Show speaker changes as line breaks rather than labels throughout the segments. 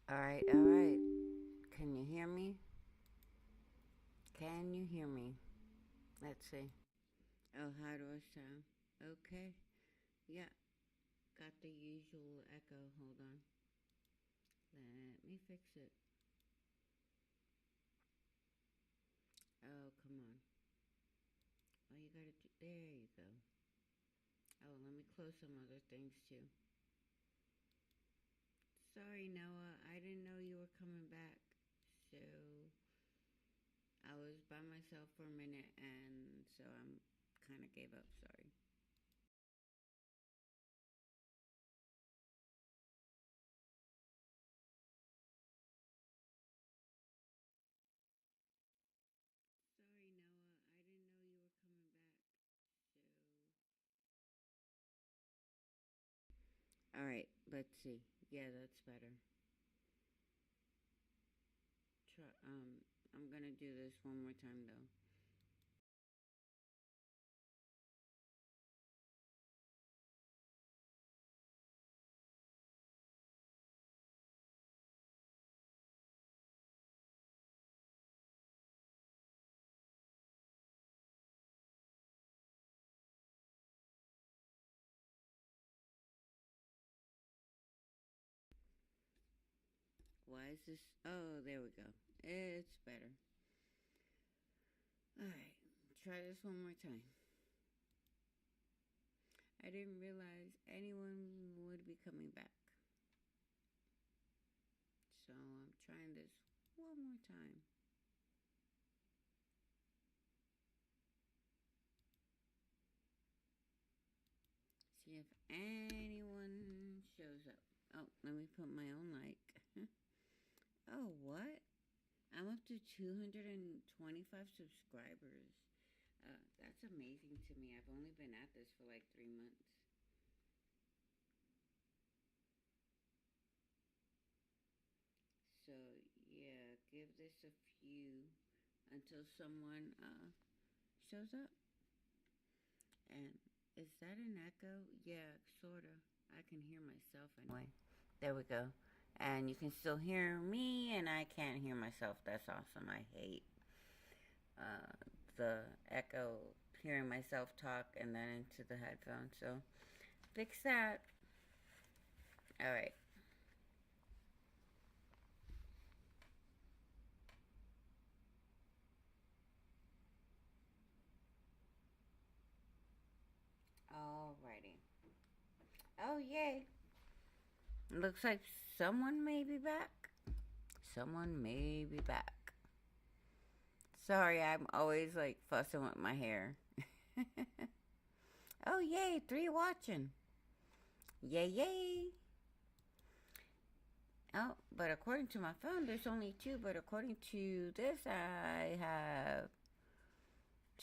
All right, all right. Can you hear me? Can you hear me? Let's see. Oh, how do I sound? Okay. Yeah, got the usual echo. Hold on. Let me fix it. Oh, come on. Oh, you gotta do. There you go. Oh, let me close some other things too. Sorry, Noah. I didn't know you were coming back. So I was by myself for a minute, and so I'm kind of gave up. Sorry. Sorry, Noah. I didn't know you were coming back. So all right, let's see. Yeah, that's better. Try, I'm gonna do this one more time though. Why is this? Oh, there we go. It's better. All right, try this one more time. I didn't realize anyone would be coming back, so I'm trying this one more time. See if anyone shows up. Oh, let me put my own like. Oh, what? I'm up to 225 subscribers. That's amazing to me. I've only been at this for like 3 months. So, yeah, give this a few until someone shows up. And is that an echo? Yeah, sort of. I can hear myself anyway. There we go. And you can still hear me, and I can't hear myself. That's awesome. I hate uh, the echo, hearing myself talk and then into the headphones. So fix that. All right. Alrighty. Oh, yay. Looks like someone may be back. Someone may be back. Sorry, I'm always like fussing with my hair. Oh, yay. 3 watching. Yay, yay. Oh, but according to my phone, there's only 2. But according to this, I have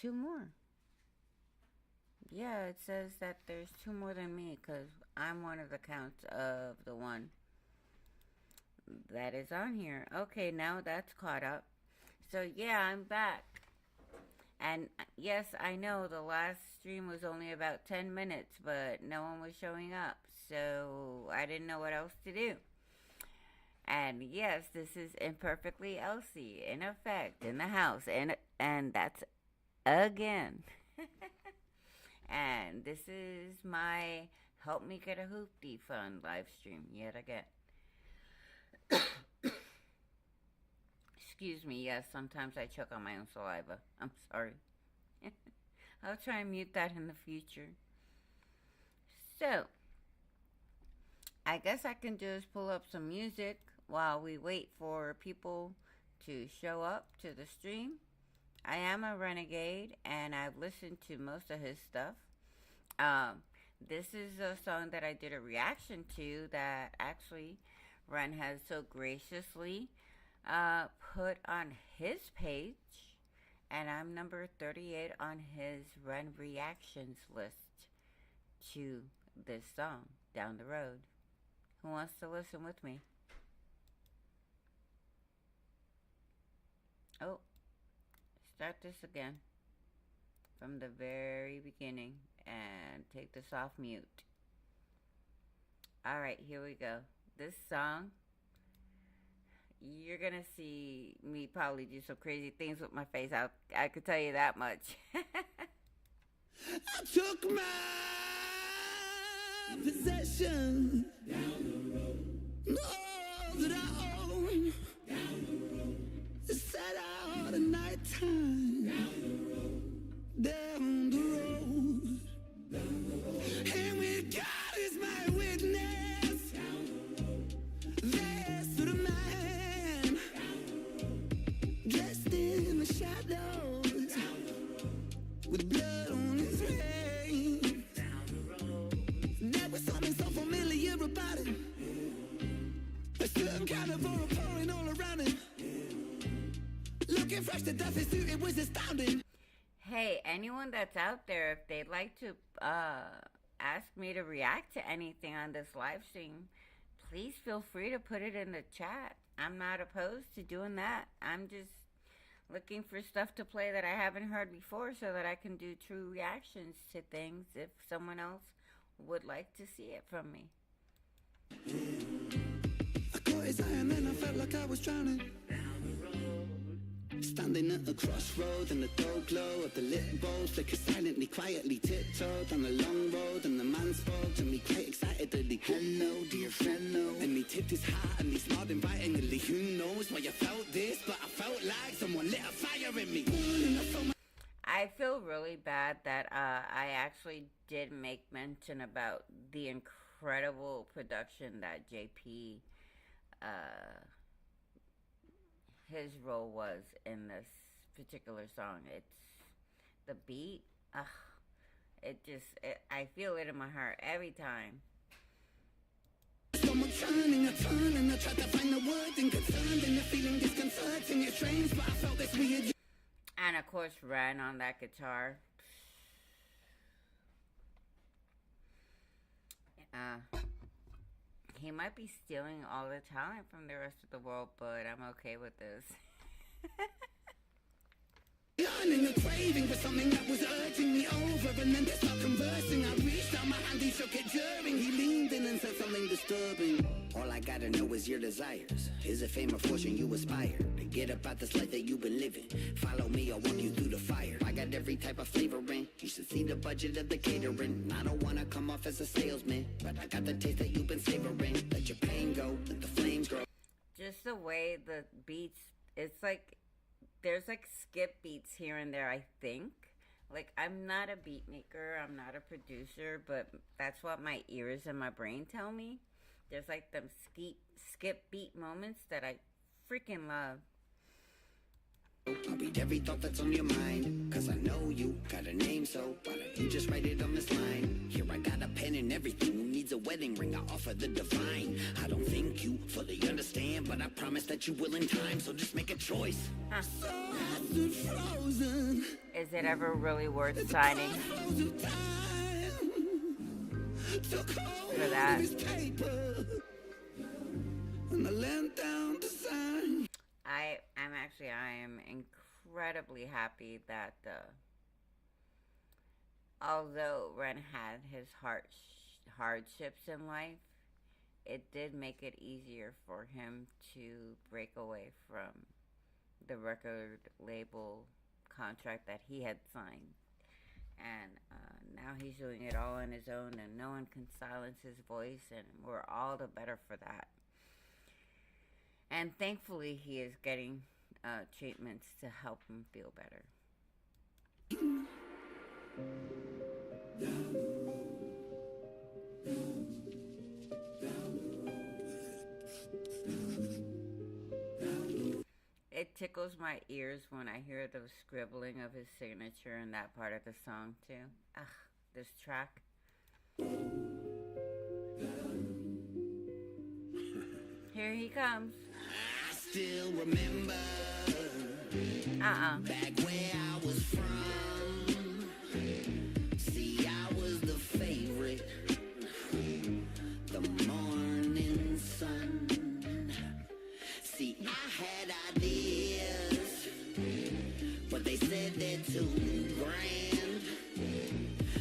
2 more. Yeah, it says that there's 2 more than me because I'm one of the counts of the one that is on here. Okay, now that's caught up. So, yeah, I'm back. And yes, I know the last stream was only about 10 minutes, but no one was showing up. So, I didn't know what else to do. And yes, this is Imperfectly Elsie in effect in the house. And that's again. And this is my Help Me Get a Hooptie Fund live stream yet again. Excuse me, yes, sometimes I choke on my own saliva. I'm sorry. I'll try and mute that in the future. So, I guess I can just pull up some music while we wait for people to show up to the stream. I am a renegade and I've listened to most of his stuff. Um, this is a song that I did a reaction to that actually Ren has so graciously put on his page, and I'm number 38 on his Ren reactions list to this song down the road. Who wants to listen with me? Oh, start this again from the very beginning and take this off mute. All right, here we go. This song you're gonna see me probably do some crazy things with my face. I could tell you that much.
I took my possession all that I own. Set out at nighttime down the road. And with God as my witness, there stood a man dressed in the shadows with blood on his face. There was something so familiar about him. A certain kind of aura pouring all around him. Looking fresh to death, his suit, it was astounding.
Hey, anyone that's out there, if they'd like to ask me to react to anything on this live stream, please feel free to put it in the chat. I'm not opposed to doing that. I'm just looking for stuff to play that I haven't heard before so that I can do true reactions to things if someone else would like to see it from me.
I caught his eye and then I felt like I was drowning. Standing at a crossroad and the dull glow of the lit bowl flickered silently, quietly tiptoed on the long road, and the man spoke to me quite excitedly. Hello, dear fellow. And he tipped his hat and he smiled invitingly. Who knows why you felt this, but I felt like someone lit a fire in me.
I feel really bad that I actually did make mention about the incredible production that JP his role was in this particular song. It's the beat. I feel it in my heart every time.
Someone turning, I turn and I try to find the word and concerned and the feeling disconcerting. It's strange, but I felt this weird.
And of course, Ren on that guitar. He might be stealing all the talent from the rest of the world, but I'm okay with this.
Yearning and craving for something that was urging me over, and then they start conversing. I reached out my hand, he shook it during. He leaned in and said something disturbing. All I gotta know is your desires. Is it fame or fortune you aspire? To get about this life that you've been living. Follow me, I'll walk you through the fire. I got every type of flavoring. You should see the budget of the catering. I don't wanna come off as a salesman, but I got the taste that you've been savoring. Let your pain go, let the flames grow.
Just the way the beats, it's like there's like skip beats here and there, I think. Like, I'm not a beat maker, I'm not a producer, but that's what my ears and my brain tell me. There's like them skip beat moments that I freaking love.
I'll read every thought that's on your mind, cause I know you got a name, so why don't you just write it on this line? Here I got a pen and everything. Who needs a wedding ring? I offer the divine. I don't think you fully understand, but I promise that you will in time, so just make a choice. So I stood frozen.
Is it ever really worth signing for that?
And I leaned down to sign.
I am incredibly happy that although Ren had his hardships in life, it did make it easier for him to break away from the record label contract that he had signed. And now he's doing it all on his own, and no one can silence his voice, and we're all the better for that. And thankfully, he is getting treatments to help him feel better. It tickles my ears when I hear the scribbling of his signature in that part of the song, too. This track. Here he comes.
I still remember back where I was from. See, I was the favorite, the morning sun. See, I had ideas, but they said they're too grand,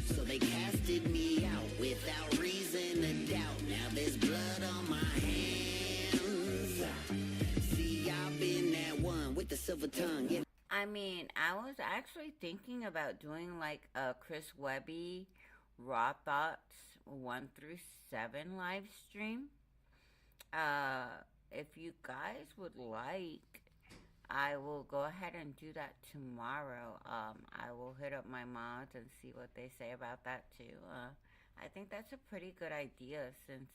so they casted me out without reason or doubt. Now there's blood on my hands. See, of a tongue. Yeah.
I mean, I was actually thinking about doing like a Chris Webby Raw Thoughts 1 through 7 live stream. If you guys would like, I will go ahead and do that tomorrow. I will hit up my moms and see what they say about that too. I think that's a pretty good idea since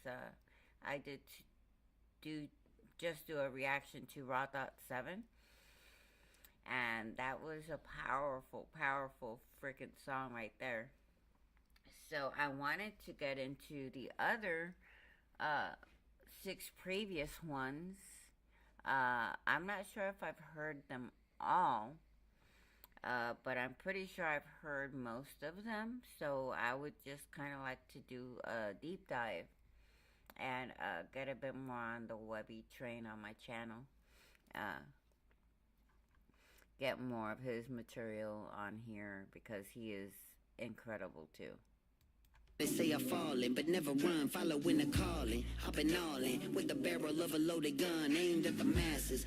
I did do just do a reaction to Raw Thought 7, and that was a powerful, powerful freaking song right there. So I wanted to get into the other uh, 6 previous ones. I'm not sure if I've heard them all, but I'm pretty sure I've heard most of them. So I would just kind of like to do a deep dive and get a bit more on the Webby train on my channel. Uh, get more of his material on here because he is incredible too.
They say I'm falling, but never run, following the calling. I've been all in with the barrel of a loaded gun aimed at the masses,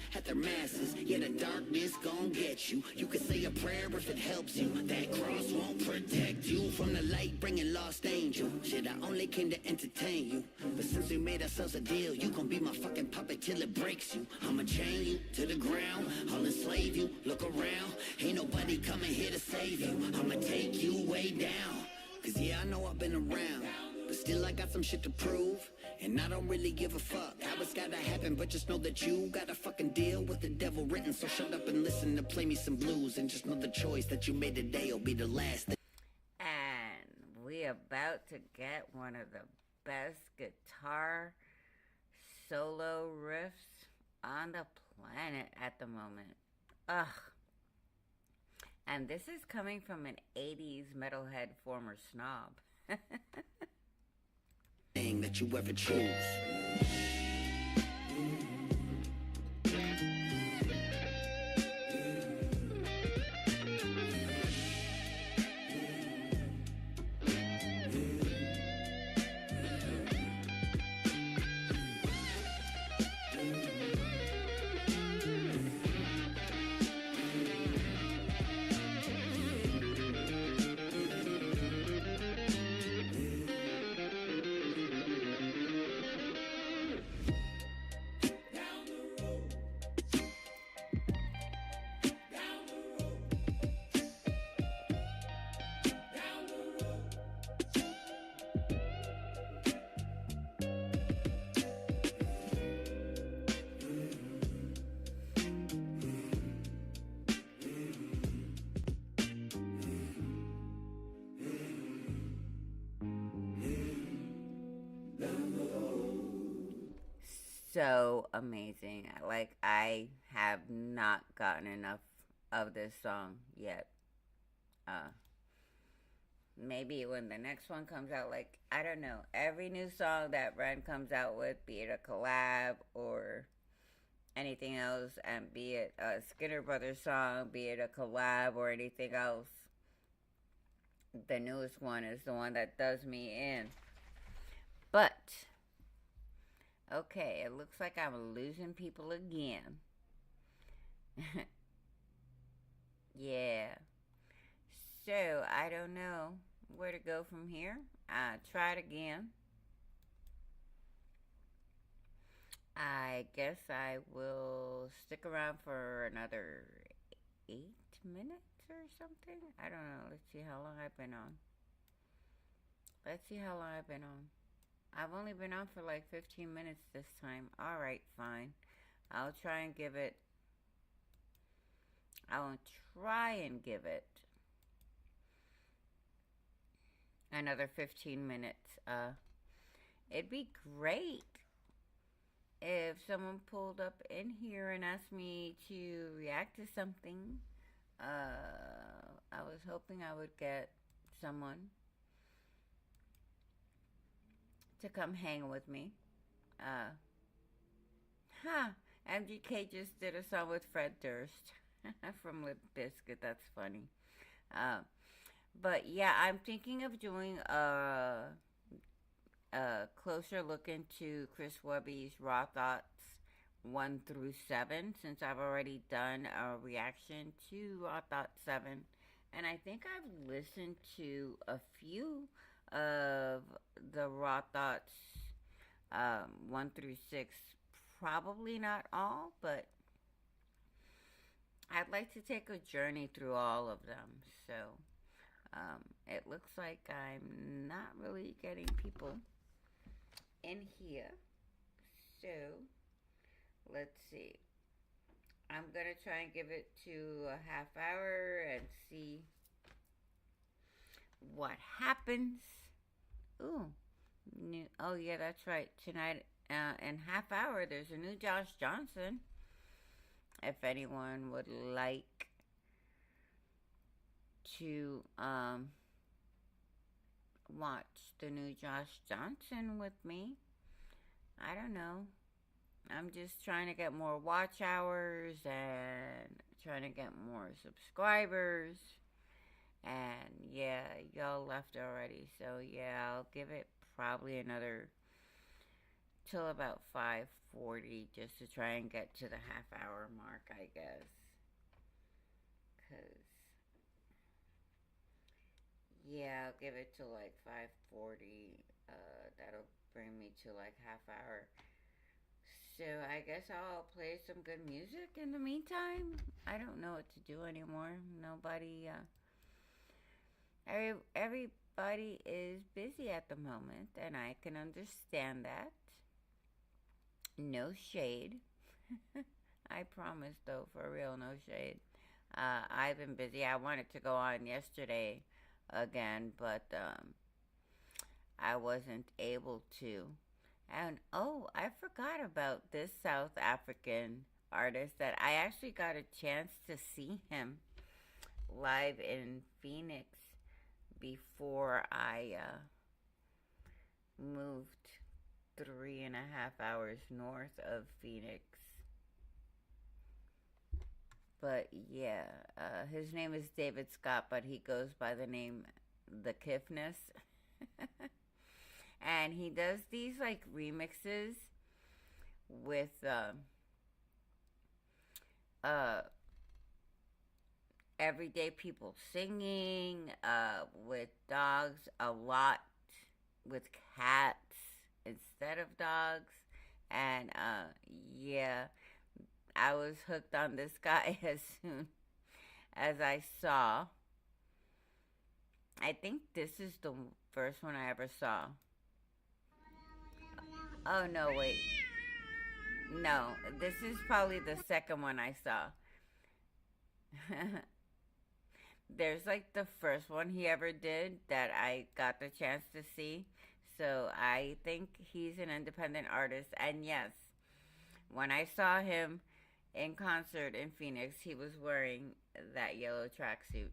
Yeah, the darkness gon' get you. You can say a prayer if it helps you. That cross won't protect you from the light, bringing lost angel. Shit, I only came to entertain you, but since we made ourselves a deal, you gon' be my fucking puppet till it breaks you. I'ma chain you to the ground, I'll enslave you. Look around, ain't nobody coming here to save you. I'ma take you way down. Cause yeah, I know I've been around, but still I got some shit to prove. And I don't really give a fuck how it's gotta happen, but just know that you gotta fucking deal with the devil written. So shut up and listen to play me some blues, and just know the choice that you made today will be the last.
And we about to get one of the best guitar solo riffs on the planet at the moment. Ugh. And this is coming from an 80s metalhead former snob.
Thing that you ever choose.
So amazing. Like, I have not gotten enough of this song yet. Maybe when the next one comes out, like, I don't know, every new song that Ren comes out with, be it a collab or anything else, and be it a Skinner Brothers song, be it a collab or anything else, the newest one is the one that does me in. But okay, it looks like I'm losing people again. Yeah. So, I don't know where to go from here. Try it again. I guess I will stick around for another 8 minutes or something. I don't know. Let's see how long I've been on. I've only been on for like 15 minutes this time. Alright, fine. I'll try and give it another 15 minutes. It'd be great if someone pulled up in here and asked me to react to something. I was hoping I would get someone to come hang with me. MGK just did a song with Fred Durst from Limp Bizkit. That's funny. But yeah, I'm thinking of doing a closer look into Chris Webby's Raw Thoughts 1 through 7 since I've already done a reaction to Raw Thought 7. And I think I've listened to a few of the Raw Thoughts 1 through 6. Probably not all, but I'd like to take a journey through all of them. So it looks like I'm not really getting people in here. So let's see. I'm going to try and give it to a half hour and see what happens. Ooh. Oh, yeah, that's right. Tonight, in half hour, there's a new Josh Johnson. If anyone would like to watch the new Josh Johnson with me, I don't know. I'm just trying to get more watch hours and trying to get more subscribers. And yeah, y'all left already. So yeah, I'll give it probably another till about 5:40 just to try and get to the half hour mark, I guess. Cause yeah, I'll give it to like 5:40. That'll bring me to like half hour. So I guess I'll play some good music in the meantime. I don't know what to do anymore. Nobody, everybody is busy at the moment, and I can understand that. No shade. I promise, though, for real, no shade. I've been busy. I wanted to go on yesterday again, but I wasn't able to. And oh, I forgot about this South African artist that I actually got a chance to see him live in Phoenix before I moved 3.5 hours north of Phoenix. But yeah, his name is David Scott, but he goes by the name The Kiffness. And he does these like remixes with everyday people singing, with dogs a lot, with cats instead of dogs. And yeah, I was hooked on this guy as soon as I saw. I think this is the first one I ever saw. Oh, no, wait. No, this is probably the second one I saw. There's like the first one he ever did that I got the chance to see. So I think he's an independent artist. And yes, when I saw him in concert in Phoenix, he was wearing that yellow tracksuit.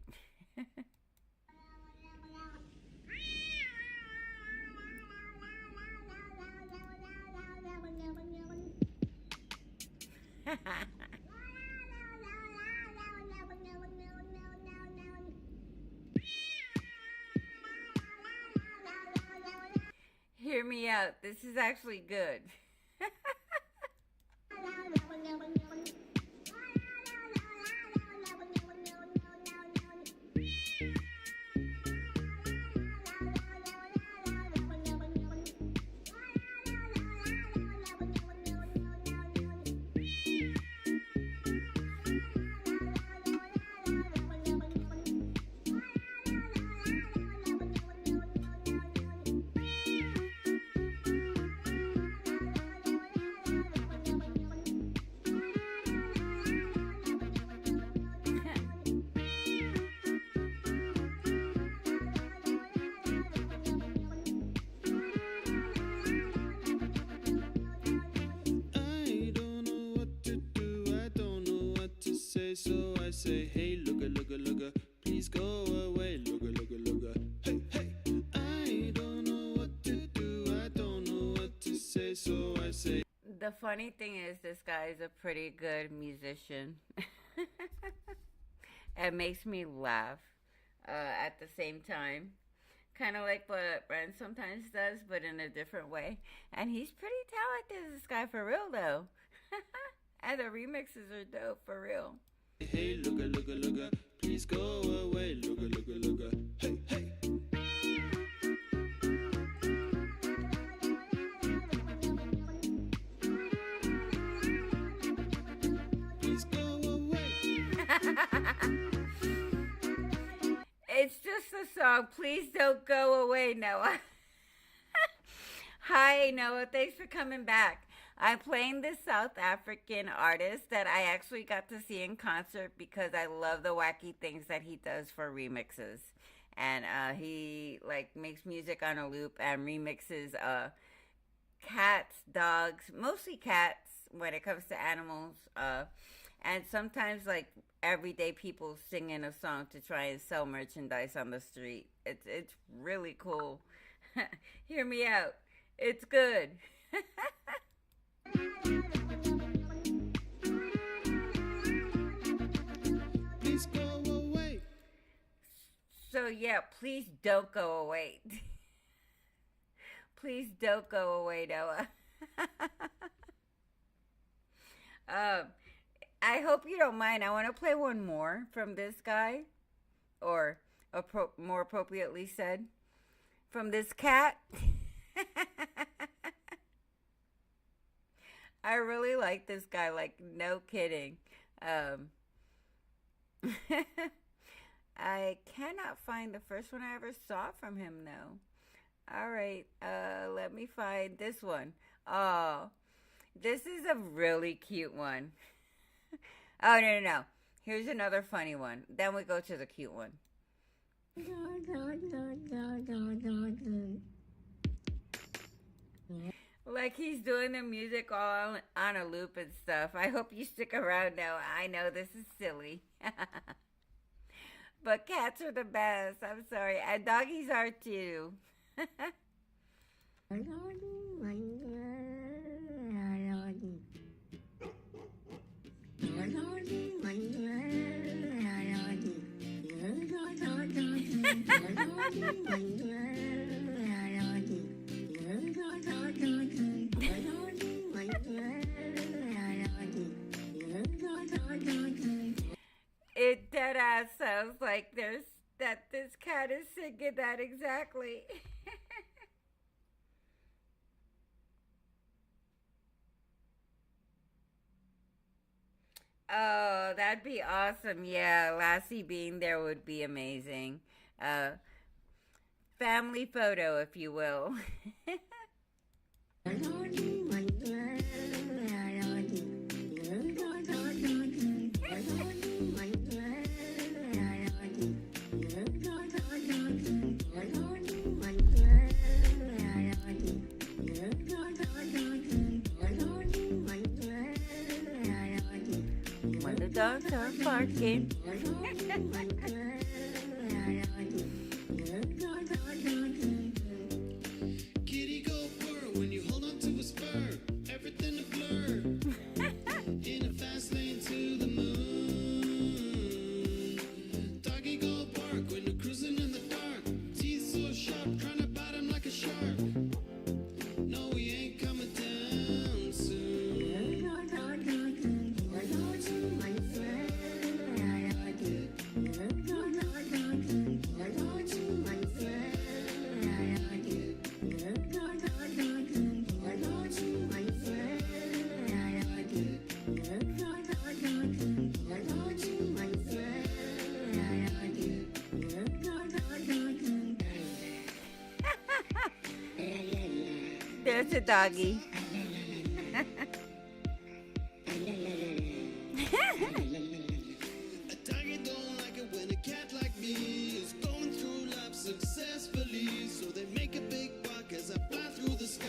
Hear me out. This is actually good.
I don't know what to do, I don't know what to say, so I say, hey, looka, please go away, looka, hey, hey. I don't know what to do, I don't know what to say, so I say.
The funny thing is, this guy is a pretty good musician. It makes me laugh at the same time. Kind of like what Brent sometimes does, but in a different way. And he's pretty talented, this guy, for real, though. And the remixes are dope for real.
Hey, looka, looka, looka, please go away. Looka, looka, looka, hey, hey. Please go away.
It's just a song. Please don't go away, Noah. Hi, Noah. Thanks for coming back. I'm playing this South African artist that I actually got to see in concert because I love the wacky things that he does for remixes. And he like makes music on a loop and remixes cats, dogs, mostly cats when it comes to animals. And sometimes like everyday people singing a song to try and sell merchandise on the street. It's really cool. Hear me out. It's good.
Please go away.
So yeah, please don't go away. Please don't go away, Noah. um, I hope you don't mind. I want to play one more from this guy, or more appropriately said, from this cat. I really like this guy, like no kidding. I cannot find the first one I ever saw from him though. All right, let me find this one. Oh, this is a really cute one. Oh, no, no, no. Here's another funny one. Then we go to the cute one. Like he's doing the music all on a loop and stuff. I hope you stick around now. I know this is silly. But cats are the best. I'm sorry. And doggies are too. It dead ass sounds like this cat is singing that exactly. Oh, that'd be awesome. Yeah, Lassie being there would be amazing. Uh, Family photo, if you will. When the dogs are barking.
Kitty go purr when you hold on to his fur. Everything a blur. In a fast lane to the moon. Doggy go bark when you're cruising in the dark. Teeth so sharp, trying to bite him like a shark. No, he ain't coming down soon.
There's a doggy.
A doggy don't like it when a cat like me is going through life successfully. So they make a big buck as I fly through the sky.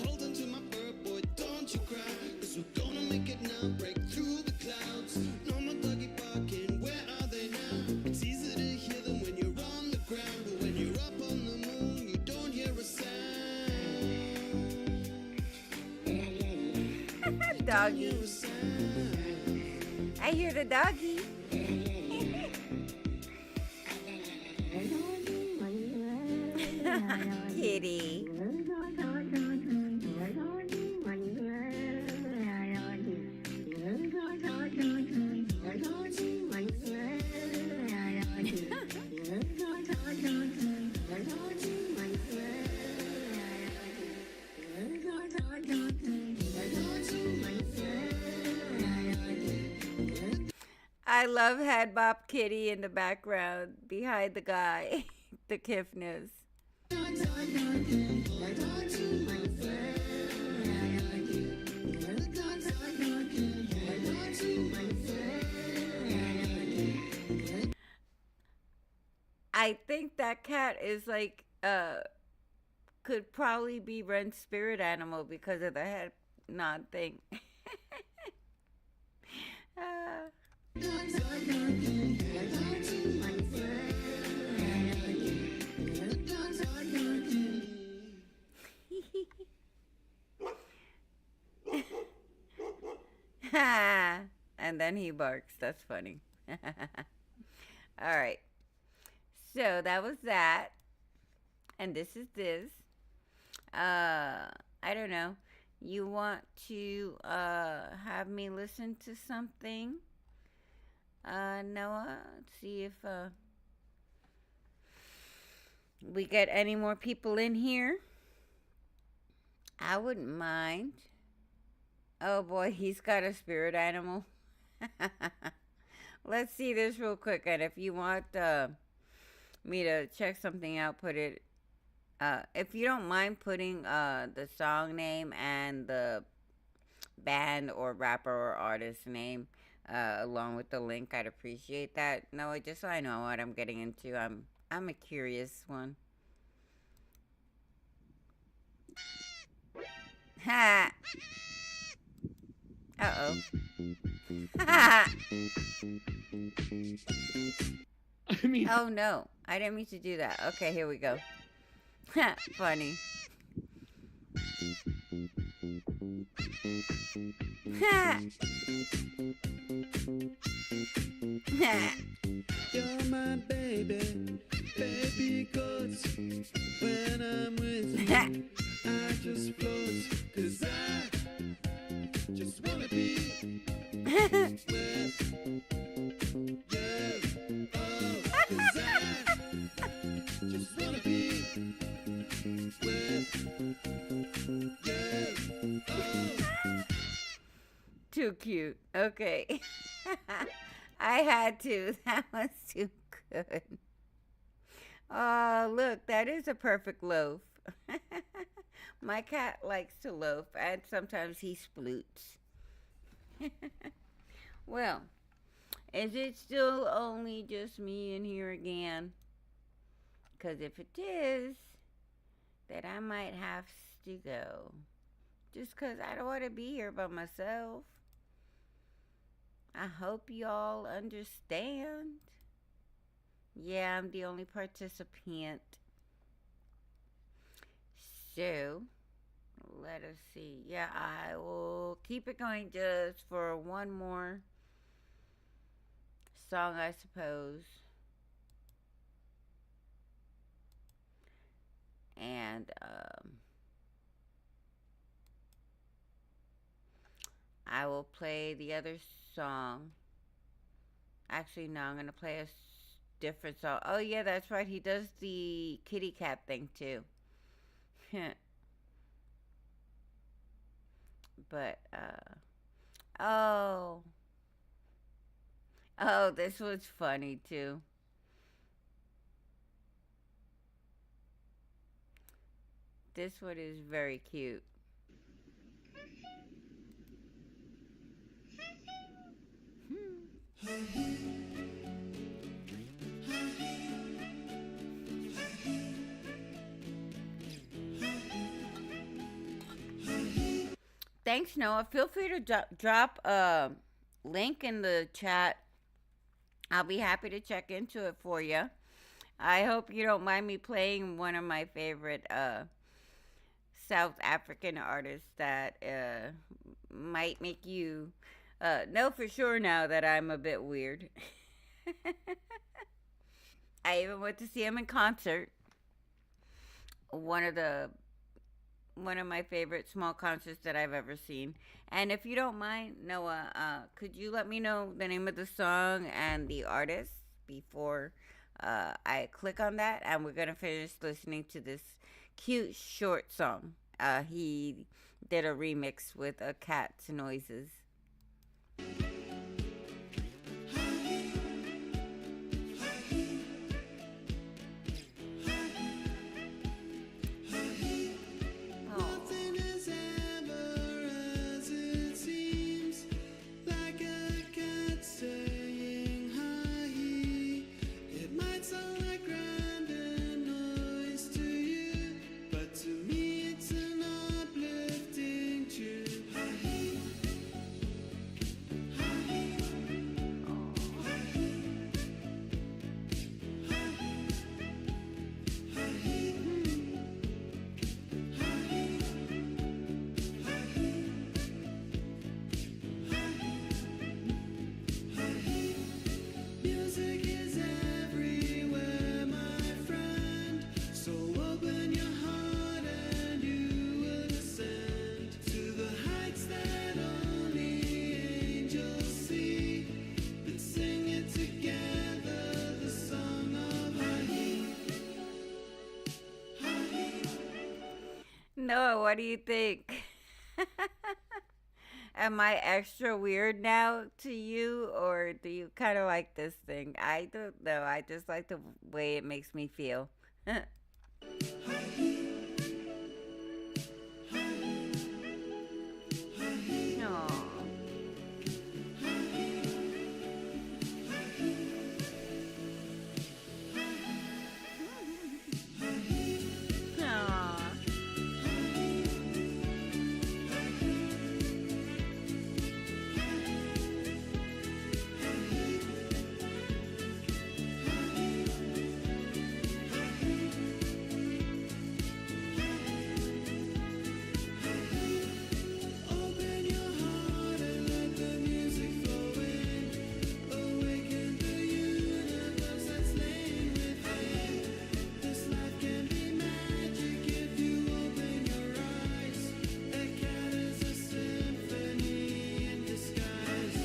Hold on to my fur, boy, don't you cry. Cause we're gonna make it now, break through the clouds. No more doggy barking, where are they now? It's easy to hear them when you're on the ground. But when you're up on the moon, you don't hear a sound.
Doggy. I hear the doggy. Kitty. I love Head Bop Kitty in the background behind the guy, the Kifness. I think that cat is like could probably be Ren's spirit animal because of the head nod thing. uh, and then he barks. That's funny. All right. So that was that. And this is this. I don't know. You want to have me listen to something? Noah, let's see if we get any more people in here. I wouldn't mind. Oh boy, he's got a spirit animal. Let's see this real quick. And if you want me to check something out, put it. If you don't mind putting the song name and the band or rapper or artist name along with the link, I'd appreciate that. No, just so I know what I'm getting into. I'm a curious one. Ha! Uh-oh.
I mean,
Oh no, I didn't mean to do that. Okay, here we go. Funny.
You're my baby, baby goats. When I'm with you, I just float. 'Cause I just wanna be with you. Oh, 'cause I just wanna be with you. Oh.
Too cute. Okay. I had to. That was too good. Oh, look, that is a perfect loaf. My cat likes to loaf, and sometimes he sploots. Well, is it still only just me in here again? Because if it is, then I might have to go. Just because I don't want to be here by myself. I hope y'all understand. Yeah, I'm the only participant. So, let us see. Yeah, I will keep it going just for one more song, I suppose. And, I will play the other song. Actually, no, I'm going to play a different song. Oh, yeah, that's right. He does the kitty cat thing, too. But, oh. Oh, this was funny, too. This one is very cute. Thanks, Noah. Feel free to drop a link in the chat. I'll be happy to check into it for you. I hope you don't mind me playing one of my favorite South African artists that might make you know for sure now that I'm a bit weird. I even went to see him in concert. One of the one of my favorite small concerts that I've ever seen. And if you don't mind, Noah, could you let me know the name of the song and the artist before I click on that? And we're gonna finish listening to this cute short song. He did a remix with a cat's noises. Noah, what do you think? Am I extra weird now to you, or do you kind of like this thing? I don't know. I just like the way it makes me feel. Aw. Aw.
Open your heart and let the music flow in. Awaken the universe that's lain within. This life can be magic if you open your eyes. A cat is a symphony in disguise.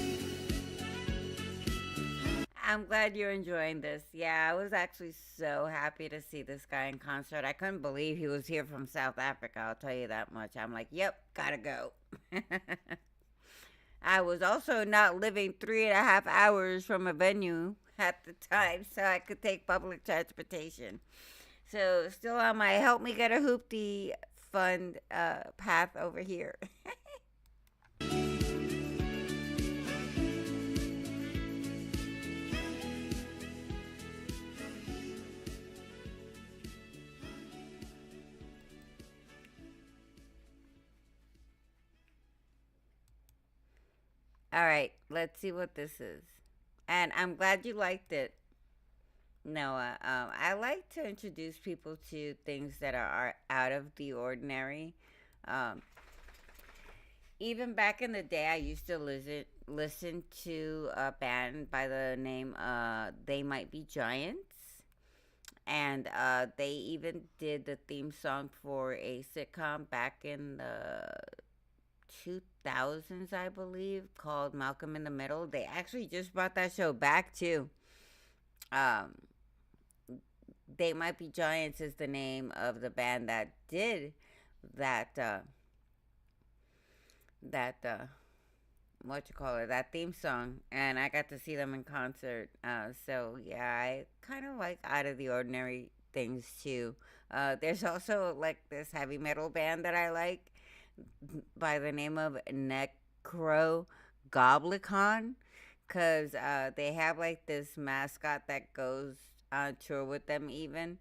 I'm glad you're enjoying this. Yeah, I was actually so happy to see this guy in concert. I couldn't believe he was here from South Africa, I'll tell you that much. I'm like, yep, gotta go. I was also not living 3.5 hours from a venue at the time, so I could take public transportation. So, still on my help me get a hoopty fund path over here. All right, let's see what this is. And I'm glad you liked it, Noah. I like to introduce people to things that are out of the ordinary. Um, Even back in the day, I used to listen to a band by the name They Might Be Giants, and they even did the theme song for a sitcom back in the 2000s, I believe, called Malcolm in the Middle. They actually just brought that show back too. Um, they Might Be Giants is the name of the band that did that. That what you call it, that theme song, and I got to see them in concert. So yeah, I kind of like out of the ordinary things too. There's also like this heavy metal band that I like by the name of Necro Goblicon, because they have like this mascot that goes on tour with them even,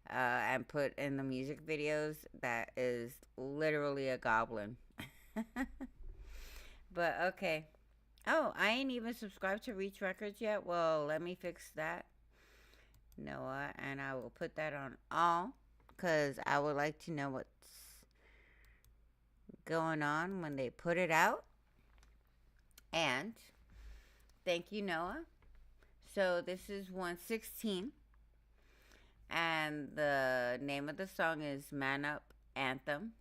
and put in the music videos that is literally a goblin. But okay. Oh, I ain't even subscribed to Reach Records yet. Well, let me fix that, Noah, and I will put that on all because I would like to know what's going on when they put it out. And thank you, Noah. So this is 116, and the name of the song is Man Up Anthem.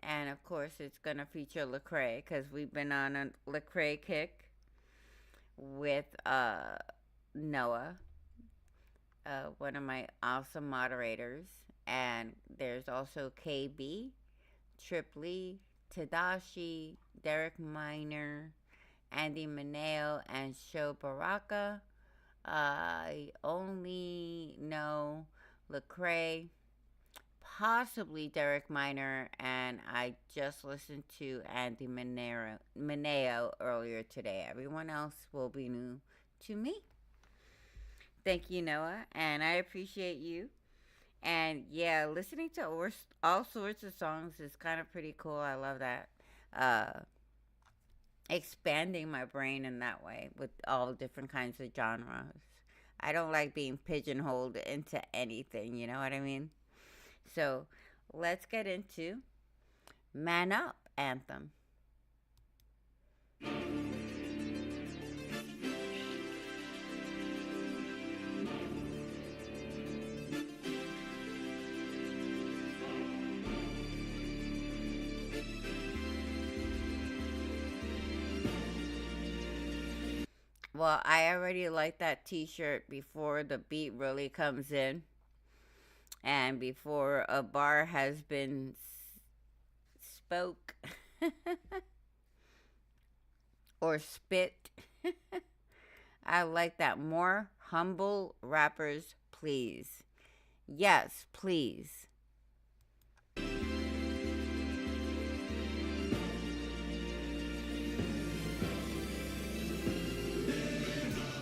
And of course, it's going to feature Lecrae because we've been on a Lecrae kick with Noah, one of my awesome moderators. And there's also KB, Triply, Tadashi, Derek Miner, Andy Mineo, and Sho Baraka. I only know Lecrae, possibly Derek Miner, and I just listened to Andy Mineo earlier today. Everyone else will be new to me. Thank you, Noah, and I appreciate you. And yeah, listening to all sorts of songs is kind of pretty cool. I love that. Uh, Expanding my brain in that way with all different kinds of genres. I don't like being pigeonholed into anything, you know what I mean? So let's get into Man Up Anthem. Well, I already like that t-shirt before the beat really comes in and before a bar has been spoke or spit. I like that. More humble rappers, please. Yes, please.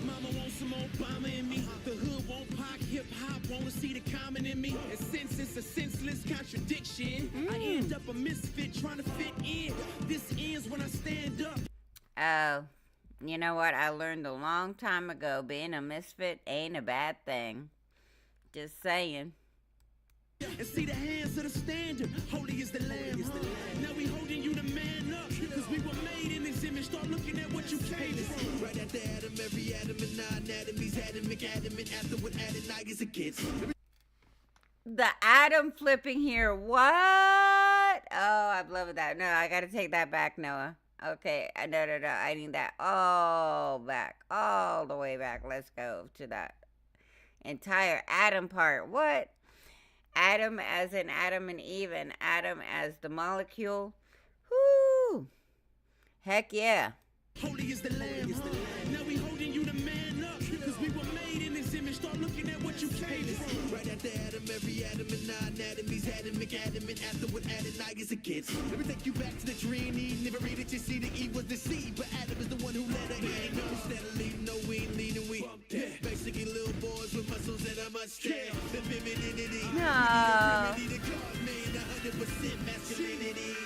Mama wants some Obama in me. The hood won't pop, hip hop wanna see the common in me. And since it's a senseless contradiction, I end up a misfit trying to fit in. This ends when I stand up.
Oh, you know what? I learned a long time ago being a misfit ain't a bad thing. Just saying.
And see the hands of the standard. Holy is the Lamb. Now we holding you to man up. Cause we were made in this image. Start looking at what you came from. Right after Adam, every atom and non-atomies, atomic, adamant, after what added niggas and kids.
The atom flipping here. What? Oh, I'm loving that. No, I gotta take that back, Noah. Okay, no. I need that all back. All the way back. Let's go to that entire atom part. What? Atom as in Adam and Eve, and atom as the molecule. Whoo! Heck yeah.
Holy is the Lamb. Now we holding you to man up. Cause we were made in this image. Start looking at what you came from. Right after Adam, every atom and non-atomies, atomic, adamant, after what added niggas and kids. Let me take you back to the tree and Eve. Never read it, you see that Eve was the seed. But Adam is the one who let her in. No, instead of leading, no, we ain't leading, we. Basically little boys with muscles that I must tell. The femininity.
No.
We need a God, man, 100% masculinity.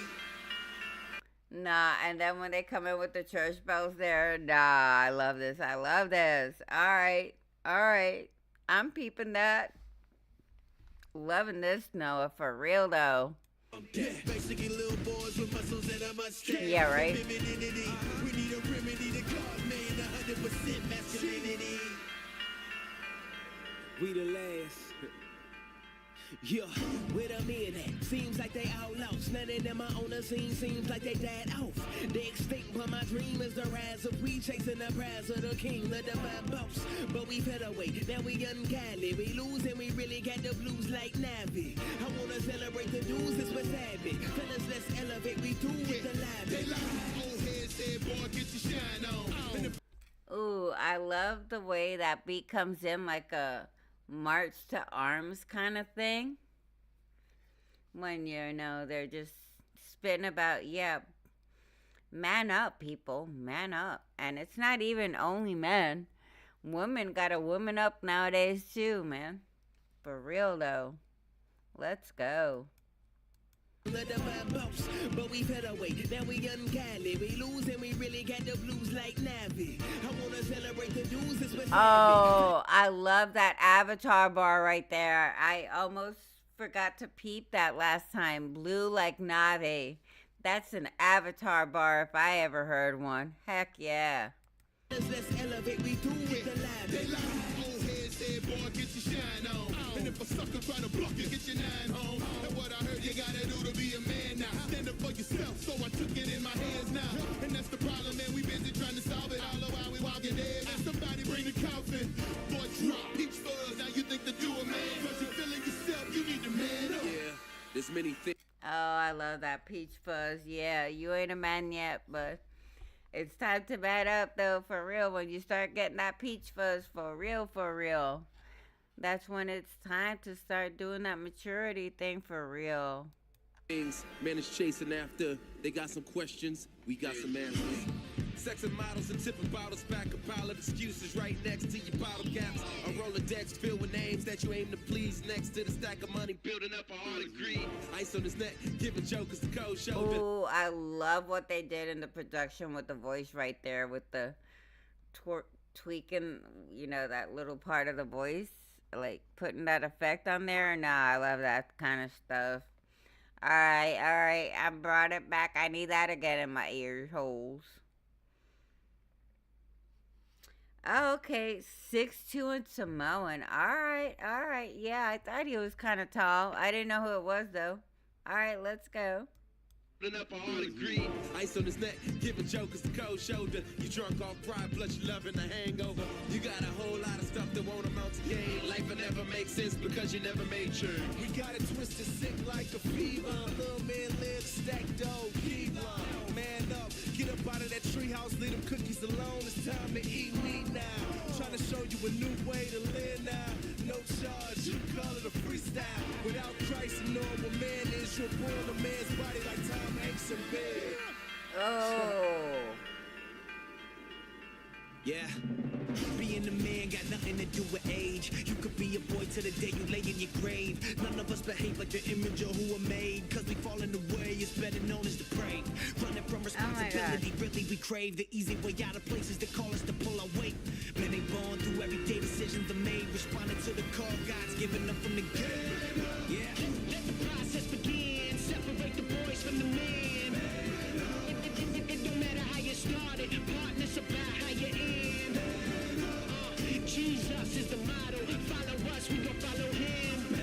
Nah, and then when they come in with the church bells there, nah, I love this. I love this. All right. I'm peeping that. Loving this, Noah, for real though.
Basically little boys with muscles that I must tell.
Yeah, right.
Femininity. We need a remedy to God, man, 100% masculinity. We the last. Yeah, where the men at? Seems like they outlaws. None of them are on the scene. Seems like they died off. They extinct, but my dream is the rise of we chasing the prize of the king of the my boss. But we fell away, now we ungodly. We lose and we really got the blues like Navi. I wanna celebrate the dudes, this was savage. Fellas, let's elevate, we do with the live. They lie, old head said, boy, get your shine on.
Ooh, I love the way that beat comes in like a march to arms kind of thing. When, you know, they're just spitting about, yeah, man up, people, man up. And it's not even only men. Women gotta woman up nowadays too, man. For real though. Let's go.
But we fell away, now we ungodly. We lose and we really got the blues like Navi. I wanna celebrate the dudes, this was
Oh, I love that avatar bar right there. I almost forgot to peep that last time. Blue like Navi. That's an avatar bar if I ever heard one. Heck yeah.
Let's elevate, we do with the live. They lie, old head said, boy, get your shine on. And if a sucker try to block you, get your nine home. And what I heard you gotta do to be a man now. Stand up for yourself, so I took it in my hands now. And that's the problem, man, we busy trying to solve it. All the while we walking dead. And somebody bring the coffin. Boy, drop peach fuzz, now you think that you a man. Cause you feeling yourself, you need to man up. Yeah, there's many things.
Oh, I love that peach fuzz. Yeah, you ain't a man yet, but it's time to man up though, for real. When you start getting that peach fuzz, for real. That's when it's time to start doing that maturity thing for real.
Man is chasing after. They got some questions, we got some answers. Sex and models and tipping bottles back, a pile of excuses right next to your bottle caps. A Rolodex filled with names that you aim to please. Next to the stack of money, building up a heart of greed. Ice on his neck, giving jokers the cold shoulder.
Ooh, I love what they did in the production with the voice right there, with the tweaking, you know, that little part of the voice, like putting that effect on there. Nah, I love that kind of stuff. All right, I brought it back. I need that again in my ear holes. Okay, 6'2" and Samoan. All right. Yeah, I thought he was kind of tall. I didn't know who it was, though. All right, let's go.
Up a hard degree. Ice on his neck, giving jokers the cold shoulder. You drunk off pride, plus you loving the hangover. You got a whole lot of stuff that won't amount to gain. Life will never make sense because you never made sure. We got it twisted, sick like a fever. Little man live, stack dough, keep on. Man up, get up out of that treehouse, leave them cookies alone. It's time to eat meat now. Trying to show you a new way to live now. No charge, you call it a freestyle. Without Christ, a normal man is. You're born a man's body like Tom Hanks in bed.
Oh.
Yeah. Being a man got nothing to do with age. You could be a boy till the day you lay in your grave. None of us behave like the image of who we're made. Cause we fall in the way, it's better known as the prey. Running from responsibility, really we crave. The easy way out of places that call us to pull our weight. Men ain't born through everyday decisions are made. Responding to the call God's giving up from the game. Yeah. Let the process begin. Separate the boys from the men. It don't matter how you started. Partners about how you end. Jesus is the motto. Follow us, we gon' follow him.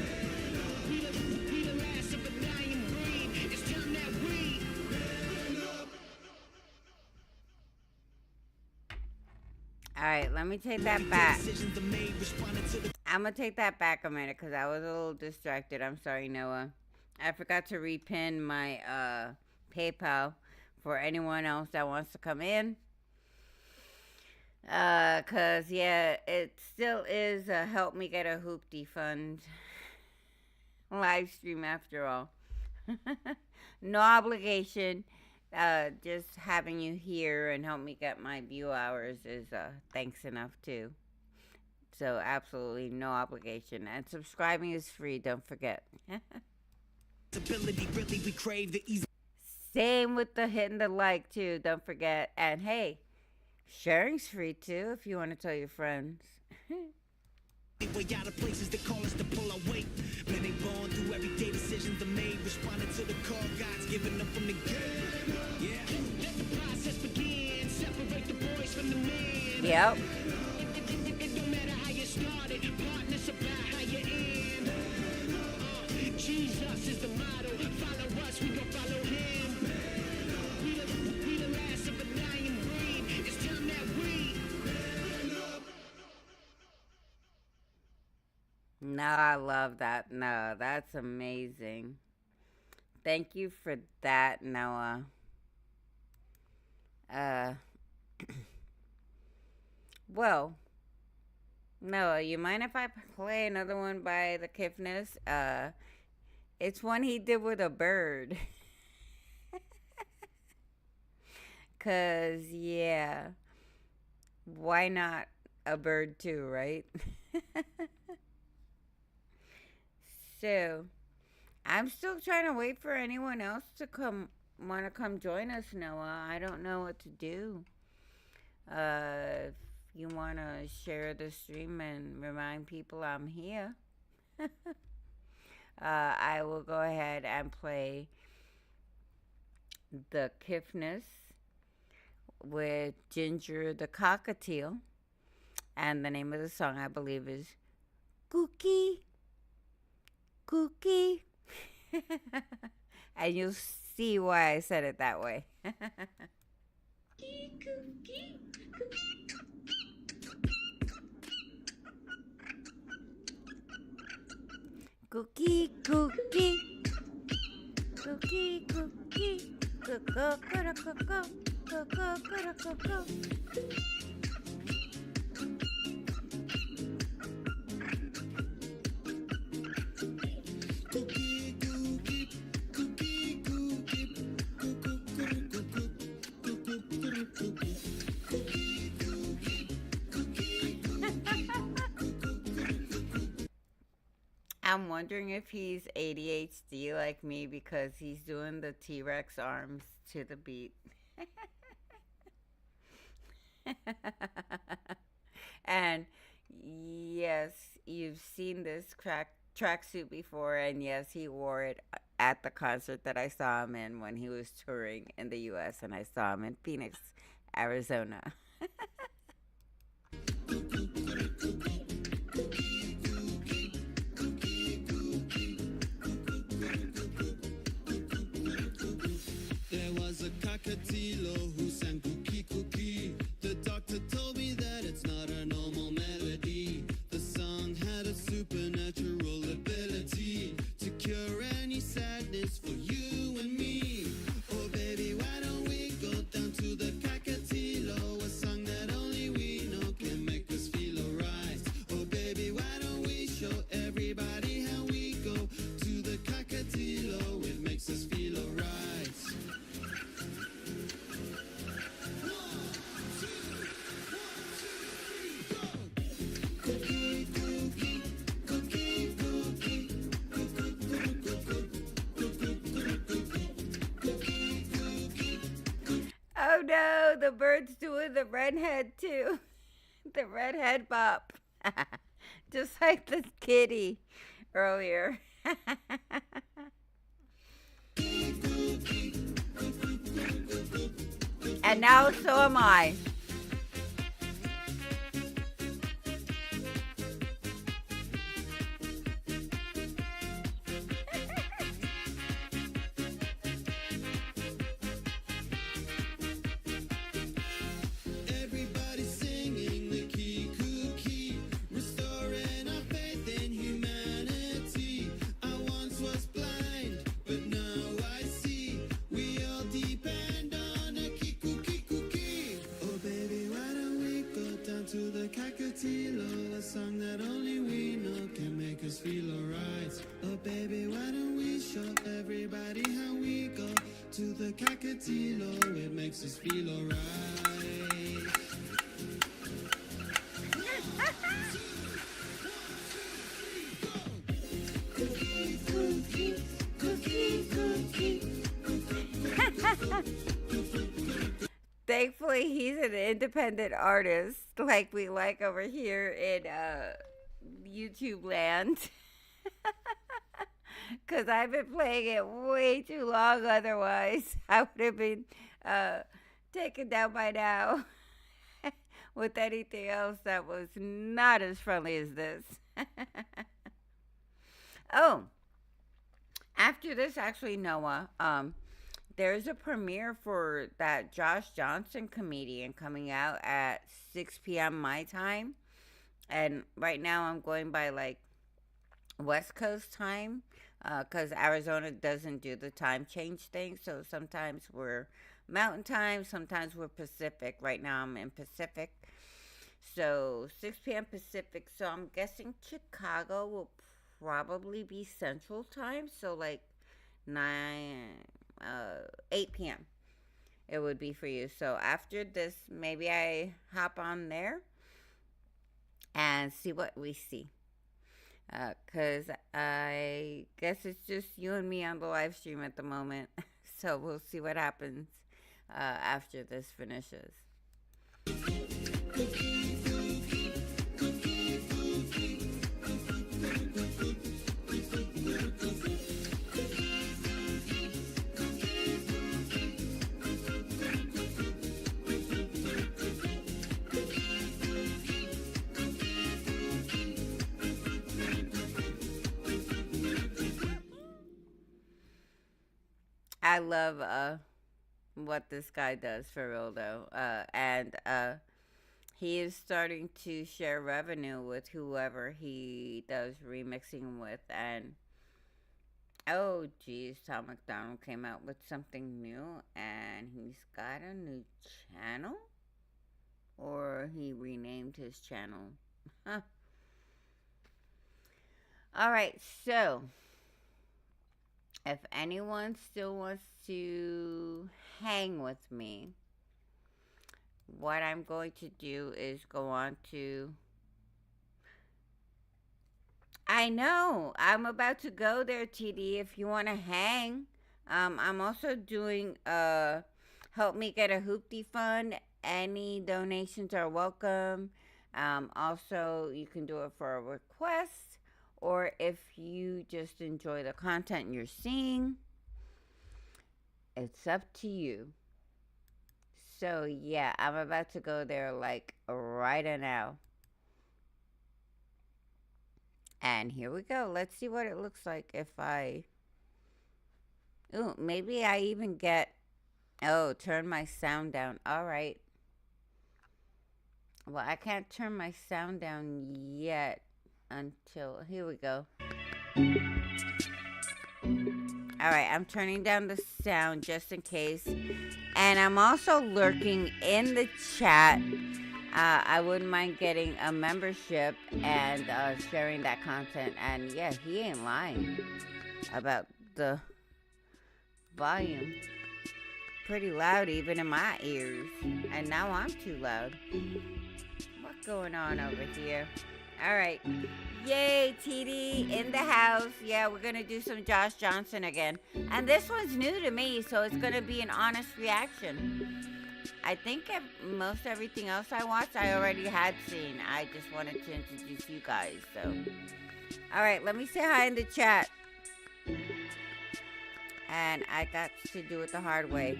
We the last of a dying breed. It's time that we.
Alright, let me take that back. I'm gonna take that back a minute because I was a little distracted. I'm sorry, Noah. I forgot to repin my PayPal for anyone else that wants to come in. Cause yeah, it still is a help me get a Hooptie fund live stream after all. No obligation. Just having you here and help me get my view hours is thanks enough too. So absolutely no obligation. And subscribing is free, don't forget.
Really we crave the easy.
Same with the hitting the like too, don't forget. And hey, sharing's free too if you want to tell your friends.
Way out of places that call us to pull our weight. Men ain't born through everyday decisions are made. Responding to the call God's giving up from the game. Yeah. Let the process begin. Separate the boys from the men.
Yep.
It don't matter how you started. Partners about how you end. Jesus is the motto. Follow us, we gon' follow him. We the last of a dying breed. It's time that we.
No, I love that. No, that's amazing. Thank you for that, Noah. Well, Noah, you mind if I play another one by the Kifness? It's one he did with a bird. 'Cause, yeah, why not a bird too, right? So, I'm still trying to wait for anyone else to want to come join us, Noah. I don't know what to do. If you want to share the stream and remind people I'm here, I will go ahead and play the Kifness with Ginger the Cockatiel. And the name of the song, I believe, is Cookie. Cookie. And you'll see why I said it that way. Cookie, cookie. Cookie, cookie. Coco, coco, coco. Coco, coco, coco. I'm wondering if he's ADHD like me because he's doing the T-Rex arms to the beat. And yes, you've seen this tracksuit before, and yes, he wore it at the concert that I saw him in when he was touring in the U.S., and I saw him in Phoenix, Arizona.
cockatiel who sang cookie cookie. The doctor told me that it's not a normal melody. The song had a supernatural ability to cure any sadness for you and me. Oh baby, why don't we go down to the cockatiel, a song that only we know can make us feel alright. Oh baby, why don't we show everybody how we go to the cockatiel, it makes us feel alright.
Oh no, the bird's doing the redhead too. The redhead bop. Just like the kitty earlier. And now so am I.
Everybody singing the key cookie, restoring our faith in humanity. I once was blind, but now I see. We all depend on a key cookie cookie. Oh baby, why don't we go down to the cockatiel, a song that only we know can make us feel alright. Oh baby, why don't we show everybody how we go to the cockatiel, it makes us feel alright.
Thankfully, he's an independent artist, like we like over here in YouTube land. Because I've been playing it way too long otherwise. I would have been taken down by now with anything else that was not as friendly as this. Oh, after this, actually, Noah, there's a premiere for that Josh Johnson comedian coming out at 6 p.m. my time. And right now I'm going by like West Coast time because Arizona doesn't do the time change thing. So sometimes we're Mountain Time, sometimes we're Pacific. Right now I'm in Pacific. So 6 p.m. Pacific. So I'm guessing Chicago will probably be Central Time. So like 8 p.m. it would be for you. So after this, maybe I hop on there and see what we see. Because I guess it's just you and me on the live stream at the moment. So we'll see what happens after this finishes. I love what this guy does for real though. And he is starting to share revenue with whoever he does remixing with. And oh geez, Tom McDonald came out with something new and he's got a new channel? Or he renamed his channel. Huh. Alright, so if anyone still wants to hang with me, what I'm going to do is go on to... I know, I'm about to go there, TD, if you want to hang. I'm also doing Help Me Get a Hooptie Fund. Any donations are welcome. Also, you can do it for a request. Or if you just enjoy the content you're seeing, it's up to you. So yeah, I'm about to go there like right now. And here we go. Let's see what it looks like if I... Ooh, maybe I even get Oh, turn my sound down. All right. Well, I can't turn my sound down yet until. Here we go. All right, I'm turning down the sound just in case. And I'm also lurking in the chat. I wouldn't mind getting a membership and sharing that content. And yeah, he ain't lying about the volume. Pretty loud even in my ears. And now I'm too loud. What's going on over here? All right. Yay, TD in the house. Yeah, we're going to do some Josh Johnson again. And this one's new to me, so it's going to be an honest reaction. I think most everything else I watched I already had seen. I just wanted to introduce you guys. So, all right, let me say hi in the chat. And I got to do it the hard way.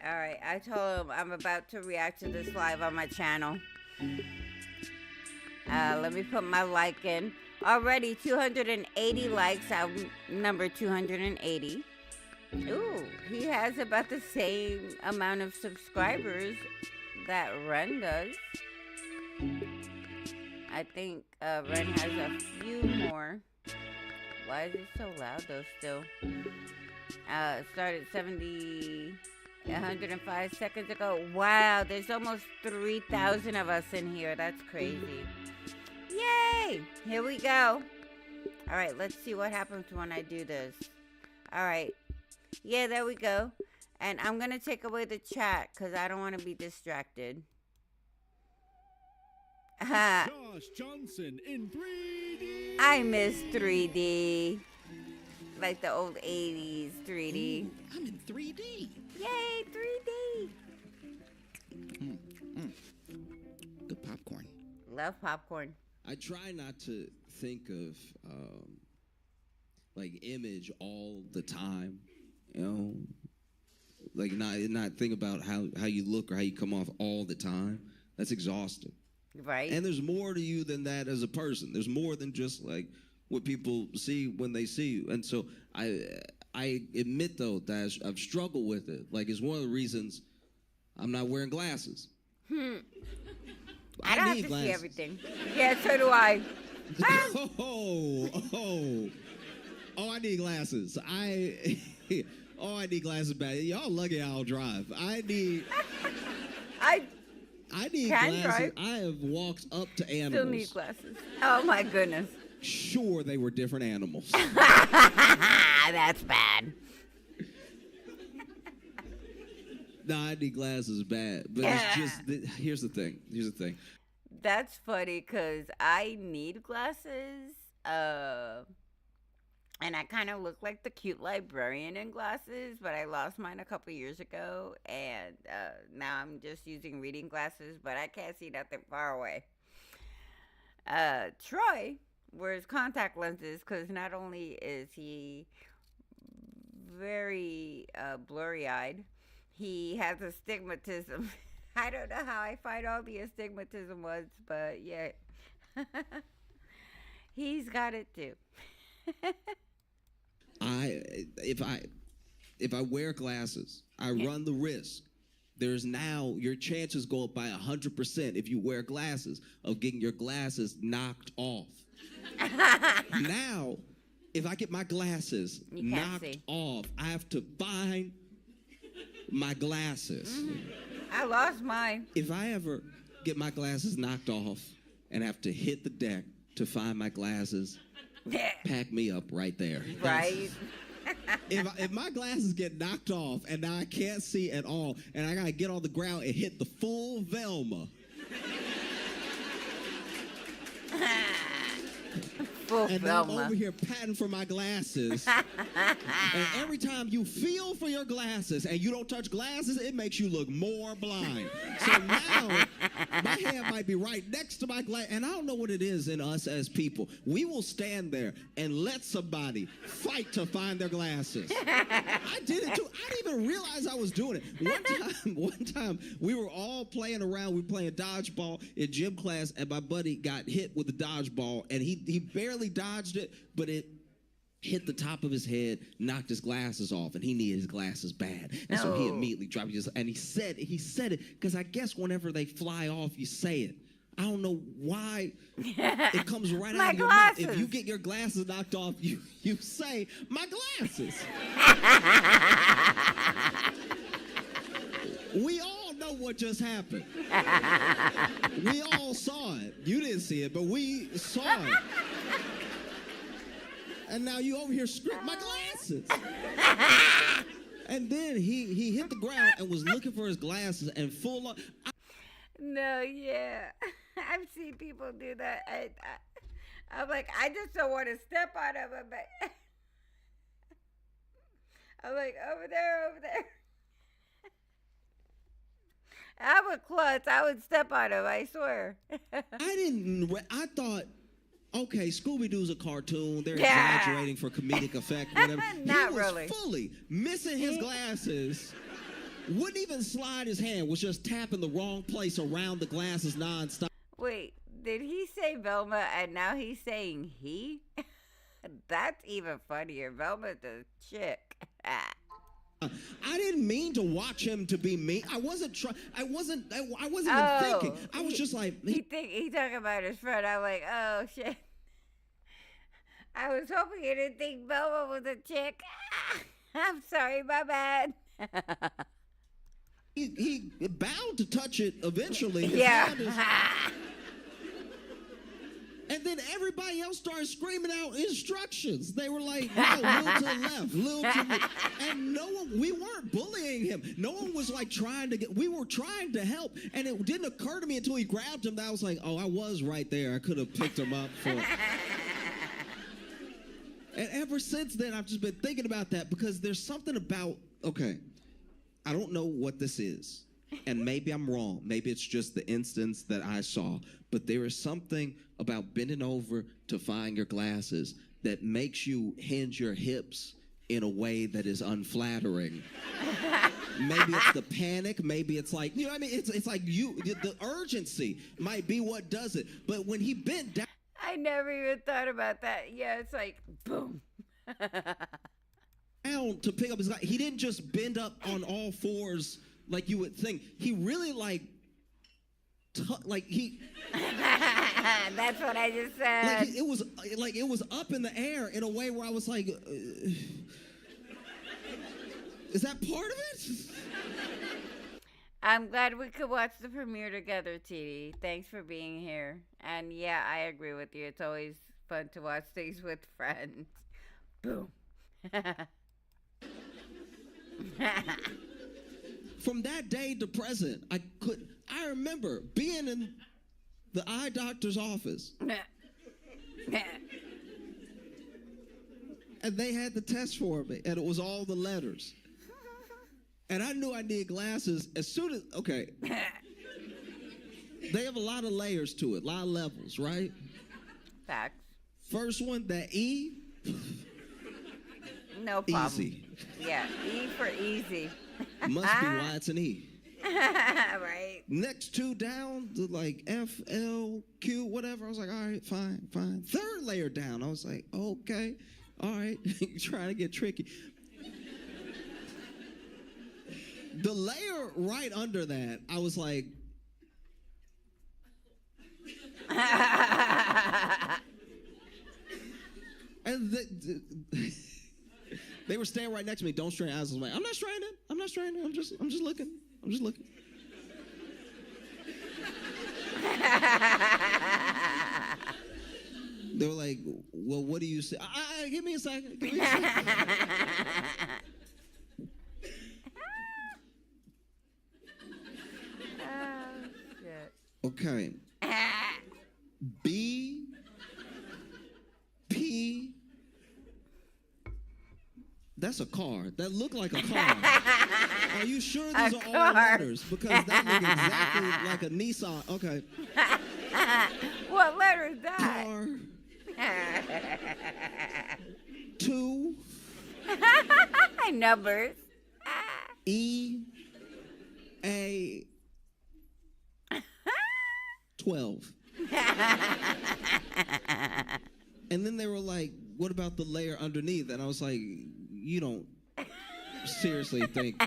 Alright, I told him I'm about to react to this live on my channel. Let me put my like in. Already 280 likes. I'm number 280. Ooh, he has about the same amount of subscribers that Ren does. I think Ren has a few more. Why is it so loud though still? Started 105 seconds ago. Wow, there's almost 3,000 of us in here. That's crazy. Yay! Here we go. All right, let's see what happens when I do this. All right. Yeah, there we go. And I'm going to take away the chat because I don't want to be distracted.
Josh Johnson in 3D.
I miss 3D. Like the old 80s 3D.
Ooh, I'm in 3D.
Yay, 3D.
Good popcorn.
Love popcorn.
I try not to think of like image all the time, you know, like not think about how you look or how you come off all the time. That's exhausting.
Right.
And there's more to you than that as a person. There's more than just like what people see when they see you. And so I admit though that I've struggled with it. Like it's one of the reasons I'm not wearing glasses.
I don't have to see everything. Yeah, so do I.
Oh, I need glasses. I need glasses bad. Y'all lucky I don't drive. I need
can
glasses.
drive.
I have walked up to animals.
Still need glasses. Oh my goodness.
Sure, they were different animals.
That's bad.
No, I need glasses bad. But it's just, here's the thing.
That's funny because I need glasses. And I kind of look like the cute librarian in glasses, but I lost mine a couple years ago. And now I'm just using reading glasses, but I can't see nothing far away. Troy wears contact lenses because not only is he very blurry-eyed, he has astigmatism. I don't know how I find all the astigmatism ones, but yeah. He's got it too.
If I wear glasses, I run the risk. There's now, your chances go up by 100% if you wear glasses of getting your glasses knocked off. Now, if I get my glasses knocked off, I have to find my glasses.
I lost mine.
If I ever get my glasses knocked off and have to hit the deck to find my glasses, pack me up right there.
Right.
If my glasses get knocked off and now I can't see at all and I gotta get on the ground and hit the full Velma. And I'm over here patting for my glasses. And every time you feel for your glasses and you don't touch glasses, it makes you look more blind. So now My hand might be right next to my glass, and I don't know what it is in us as people. We will stand there and let somebody fight to find their glasses. I did it too. I didn't even realize I was doing it. One time, we were all playing around. We were playing dodgeball in gym class, and my buddy got hit with the dodgeball, and he barely dodged it, but it hit the top of his head, knocked his glasses off, and he needed his glasses bad. And so he immediately dropped it. And he said it because I guess whenever they fly off, you say it. I don't know why it comes right out of your mouth. If you get your glasses knocked off, you say, my glasses. We all know what just happened. We all saw it. You didn't see it, but we saw it. And now you over here screaming, my glasses. And then he hit the ground and was looking for his glasses and full on.
No, yeah. I've seen people do that. I'm like, I just don't want to step on him. But I'm like, over there. I'm a klutz. I would step on him, I swear.
I thought, okay, Scooby-Doo's a cartoon. They're exaggerating for comedic effect, whatever.
Not
he was
really.
fully missing his glasses. Wouldn't even slide his hand. Was just tapping the wrong place around the glasses nonstop.
Wait, did he say Velma and now he's saying he? That's even funnier. Velma's a chick.
I didn't mean to watch him to be mean. I wasn't even thinking. I was just like
he talking about his friend. I'm like, oh shit. I was hoping you didn't think Velma was a chick. I'm sorry, my bad.
he bound to touch it eventually.
Yeah.
And then everybody else started screaming out instructions. They were like, no, little to the left, little to the... And we weren't bullying him. No one was like we were trying to help. And it didn't occur to me until he grabbed him that I was like, oh, I was right there. I could have picked him up for... And ever since then, I've just been thinking about that because there's something about, okay, I don't know what this is. And maybe I'm wrong. Maybe it's just the instance that I saw. But there is something about bending over to find your glasses that makes you hinge your hips in a way that is unflattering. Maybe it's the panic. Maybe it's like, you know what I mean? It's like the urgency might be what does it. But when he bent down.
I never even thought about that. Yeah, it's like, boom.
Down to pick up his glass. He didn't just bend up on all fours like you would think. He really he.
That's what I just said.
It was up in the air in a way where I was like, is that part of it?
I'm glad we could watch the premiere together, TD. Thanks for being here. And yeah, I agree with you. It's always fun to watch things with friends. Boom.
From that day to present, I remember being in the eye doctor's office. And they had the test for me, and it was all the letters. And I knew I needed glasses as soon as, okay. They have a lot of layers to it, a lot of levels, right?
Facts.
First one, that E.
No problem.
Easy.
Yeah, E for easy.
Must be why it's an E.
Right.
Next two down, to like F, L, Q, whatever. I was like, all right, fine. Third layer down, I was like, okay, all right. Trying to get tricky. The layer right under that, I was like, and they were standing right next to me. Don't strain eyes. I was like, I'm not straining. I'm just looking. They were like, well, what do you say? Give me a second. Okay. B, P. that's a car. That looked like a car. Are you sure these are all
car.
letters? Because that looked exactly like a Nissan. Okay.
What letter is that?
Car. 2.
Numbers.
E. A. 12. And then they were like, what about the layer underneath? And I was like, you don't seriously think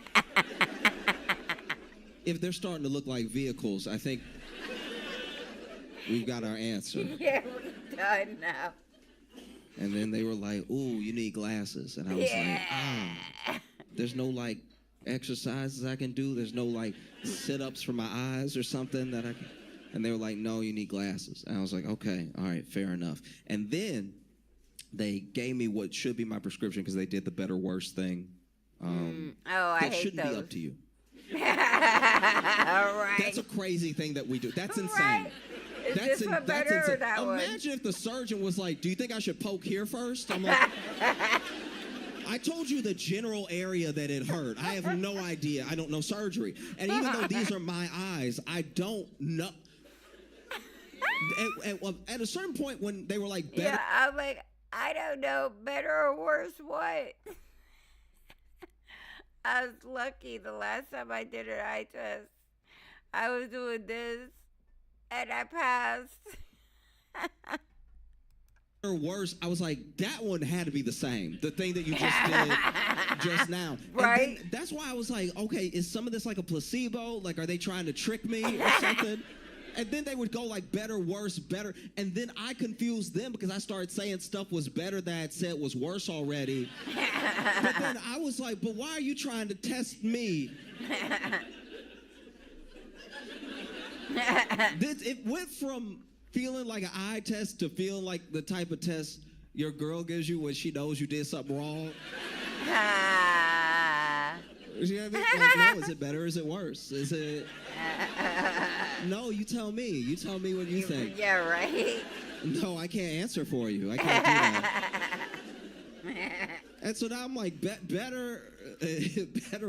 if they're starting to look like vehicles, I think we've got our answer.
Yeah, we're done now.
And then they were like, ooh, you need glasses. And I was like, there's no like exercises I can do. There's no like sit-ups for my eyes or something that I can. And they were like, no, you need glasses. And I was like, okay, all right, fair enough. And then they gave me what should be my prescription because they did the better, worse thing.
I
that
hate
shouldn't
those.
be up to you.
All right.
That's a crazy thing that we do. That's insane.
Right. Is
That's
this one better
insane.
or that one?
Imagine if the surgeon was like, do you think I should poke here first? I'm like, I told you the general area that it hurt. I have no idea. I don't know surgery. And even though these are my eyes, I don't know. At a certain point when they were like, better.
Yeah, I'm like, I don't know, better or worse what? I was lucky the last time I did an eye test. I was doing this, and I passed.
Or worse, I was like, that one had to be the same. The thing that you just did just now.
Right.
And then, that's why I was like, okay, is some of this like a placebo? Like, are they trying to trick me or something? And then they would go like better, worse, better. And then I confused them because I started saying stuff was better that I had said was worse already. But then I was like, but why are you trying to test me? It went from feeling like an eye test to feeling like the type of test your girl gives you when she knows you did something wrong. You know what I mean? Like, no, is it better or is it worse? Is it... No, you tell me. You tell me what you think.
Yeah, right.
No, I can't answer for you. I can't do that. And so now I'm like, better,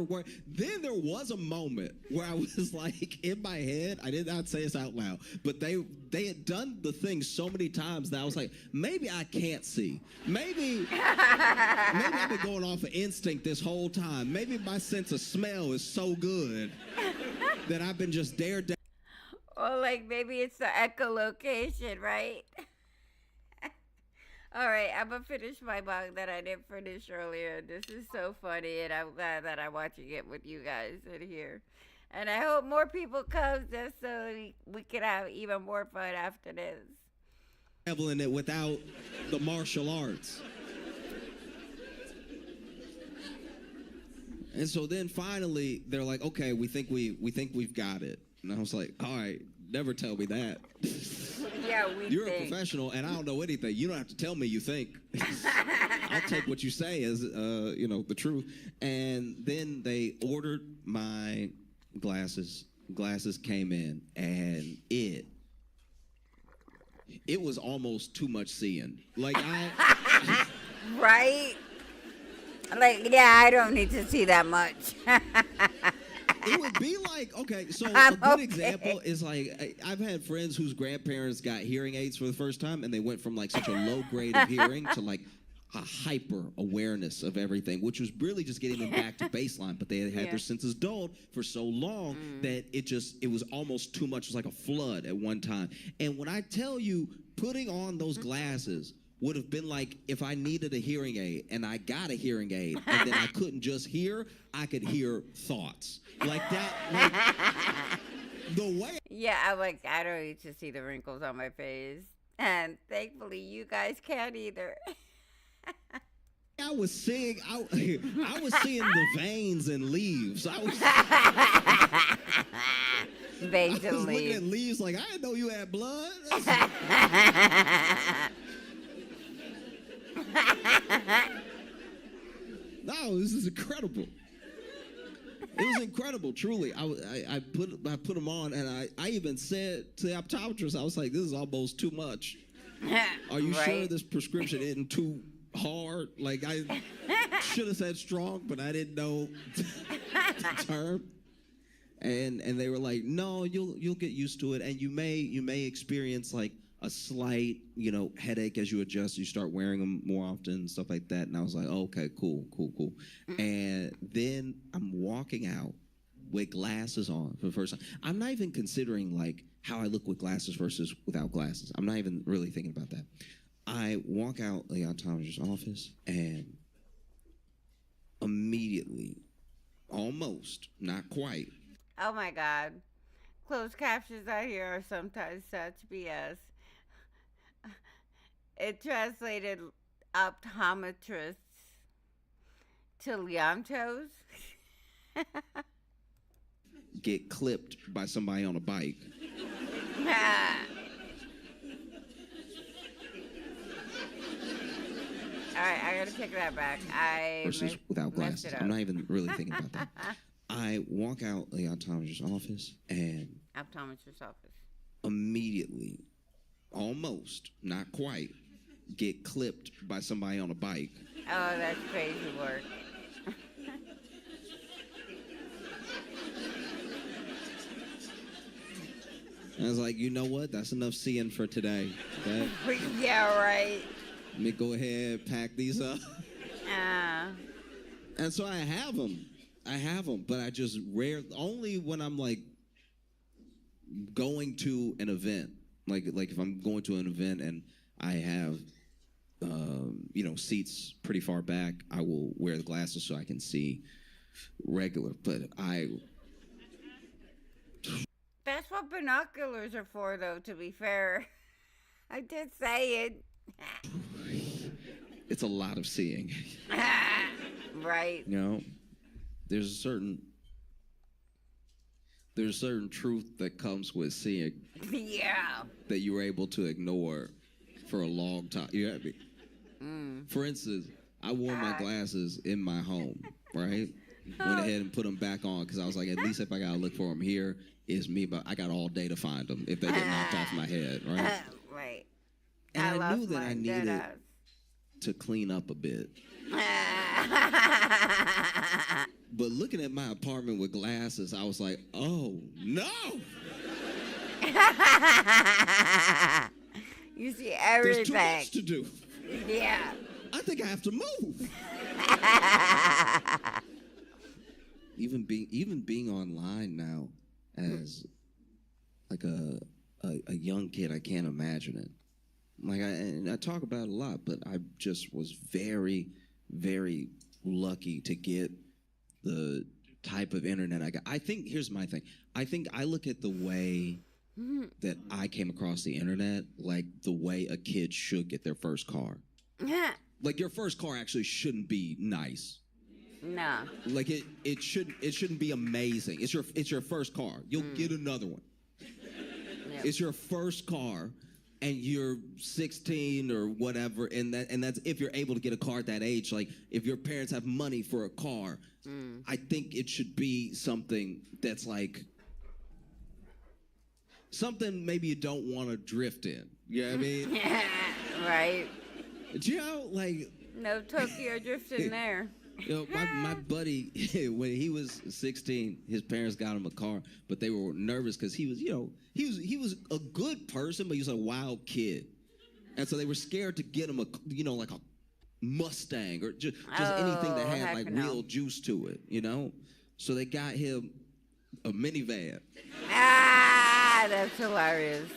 worse. Then there was a moment where I was like, in my head, I did not say this out loud, but they had done the thing so many times that I was like, maybe I can't see. Maybe I've been going off of instinct this whole time. Maybe my sense of smell is so good that I've been just dared down.
Or like maybe it's the echolocation, right? All right, I'm going to finish my book that I didn't finish earlier. This is so funny, and I'm glad that I'm watching it with you guys in here. And I hope more people come just so we can have even more fun after this.
Traveling it without the martial arts. And so then finally, they're like, okay, we think we've got it. And I was like, all right, never tell me that.
Yeah,
You're a professional, and I don't know anything. You don't have to tell me you think. I'll take what you say as, the truth. And then they ordered my glasses. Glasses came in, and it was almost too much seeing. Like
right? Like, yeah, I don't need to see that much.
It would be like, okay, so
I'm
a good
okay.
example is like, I've had friends whose grandparents got hearing aids for the first time, and they went from like such a low grade of hearing to like a hyper awareness of everything, which was really just getting them back to baseline. But they had their senses dulled for so long that it was almost too much. It was like a flood at one time. And when I tell you, putting on those glasses would have been like if I needed a hearing aid and I got a hearing aid and then I couldn't just hear, I could hear thoughts. Like that, like, the way.
Yeah, I'm like, I don't need to see the wrinkles on my face. And thankfully, you guys can't either.
I was seeing the veins and leaves. I was
Veins and
looking
leaves.
at leaves like, I didn't know you had blood. No, this is incredible. It was incredible, truly. I put them on, and I even said to the optometrist, I was like, this is almost too much. Are you sure this prescription isn't too hard? Like, should have said strong, but I didn't know the term. And they were like, no, you'll get used to it, and you may experience like a slight, headache as you adjust. You start wearing them more often, stuff like that. And I was like, okay, cool. And then I'm walking out with glasses on for the first time. I'm not even considering like how I look with glasses versus without glasses. I'm not even really thinking about that. I walk out the optometrist's office, and immediately, almost, not quite.
Oh my God. Closed captions out here are sometimes such BS. It translated optometrists to Leontos.
Get clipped by somebody on a bike.
All right, I gotta take that back.
Versus without glasses. I'm not even really thinking about that. I walk out the optometrist's office, and immediately, almost, not quite, get clipped by somebody on a bike.
Oh, that's crazy work.
And I was like, you know what? That's enough seeing for today. Okay?
Yeah, right.
Let me go ahead, pack these up. And so I have them, but I just only when I'm like going to an event, like if I'm going to an event and I have, seats pretty far back, I will wear the glasses so I can see regular. But
that's what binoculars are for, though, to be fair. I did say it.
It's a lot of seeing.
Right.
There's a certain truth that comes with seeing.
Yeah.
That you were able to ignore for a long time. You know what I mean? For instance, I wore my glasses in my home, right? Went ahead and put them back on because I was like, at least if I gotta look for them here, it's me. But I got all day to find them if they get knocked off my head, right?
Right.
And I knew that I needed to clean up a bit. But looking at my apartment with glasses, I was like, oh, no!
You see everything.
There's too much to do.
Yeah.
I think I have to move. Even being online now as like a young kid, I can't imagine it. Like I talk about it a lot, but I just was very, very lucky to get the type of internet I got. I think here's my thing. I think I look at the way that I came across the internet like the way a kid should get their first car. Like your first car actually shouldn't be nice.
No.
Like it shouldn't be amazing. It's your first car. You'll get another one. Yep. It's your first car, and you're 16 or whatever, and that's if you're able to get a car at that age. Like if your parents have money for a car, I think it should be something that's like something maybe you don't want to drift in. You know what I mean?
Right.
Do you know, like
no Tokyo drifting there.
My buddy, when he was 16, his parents got him a car, but they were nervous because he was a good person, but he was a wild kid, and so they were scared to get him like a Mustang or just anything that had like real juice to it, So they got him a minivan.
That's hilarious.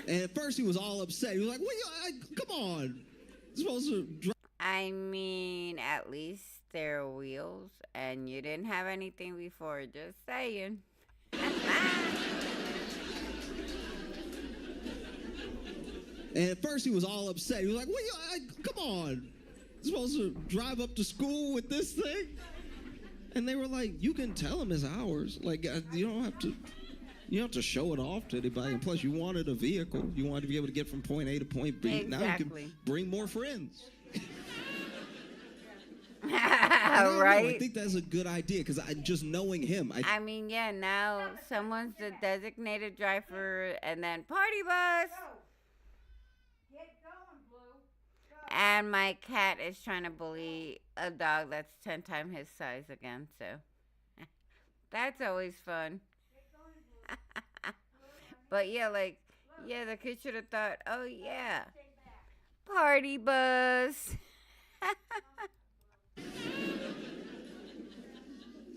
And at first he was all upset. He was like, come on. You're supposed to drive.
I mean, at least there are wheels, and you didn't have anything before, just saying.
And at first he was all upset. He was like, come on. You're supposed to drive up to school with this thing? And they were like, you can tell him it's ours. Like, you don't have to show it off to anybody. And plus, you wanted a vehicle. You wanted to be able to get from point A to point B.
Exactly.
Now you can bring more friends.
Right?
I think that's a good idea because just knowing him.
I mean, yeah, now someone's the designated driver and then party bus. Get going, Blue. And my cat is trying to bully a dog that's 10 times his size again, so that's always fun. But yeah, like, yeah, the kid should have thought, oh yeah, party bus.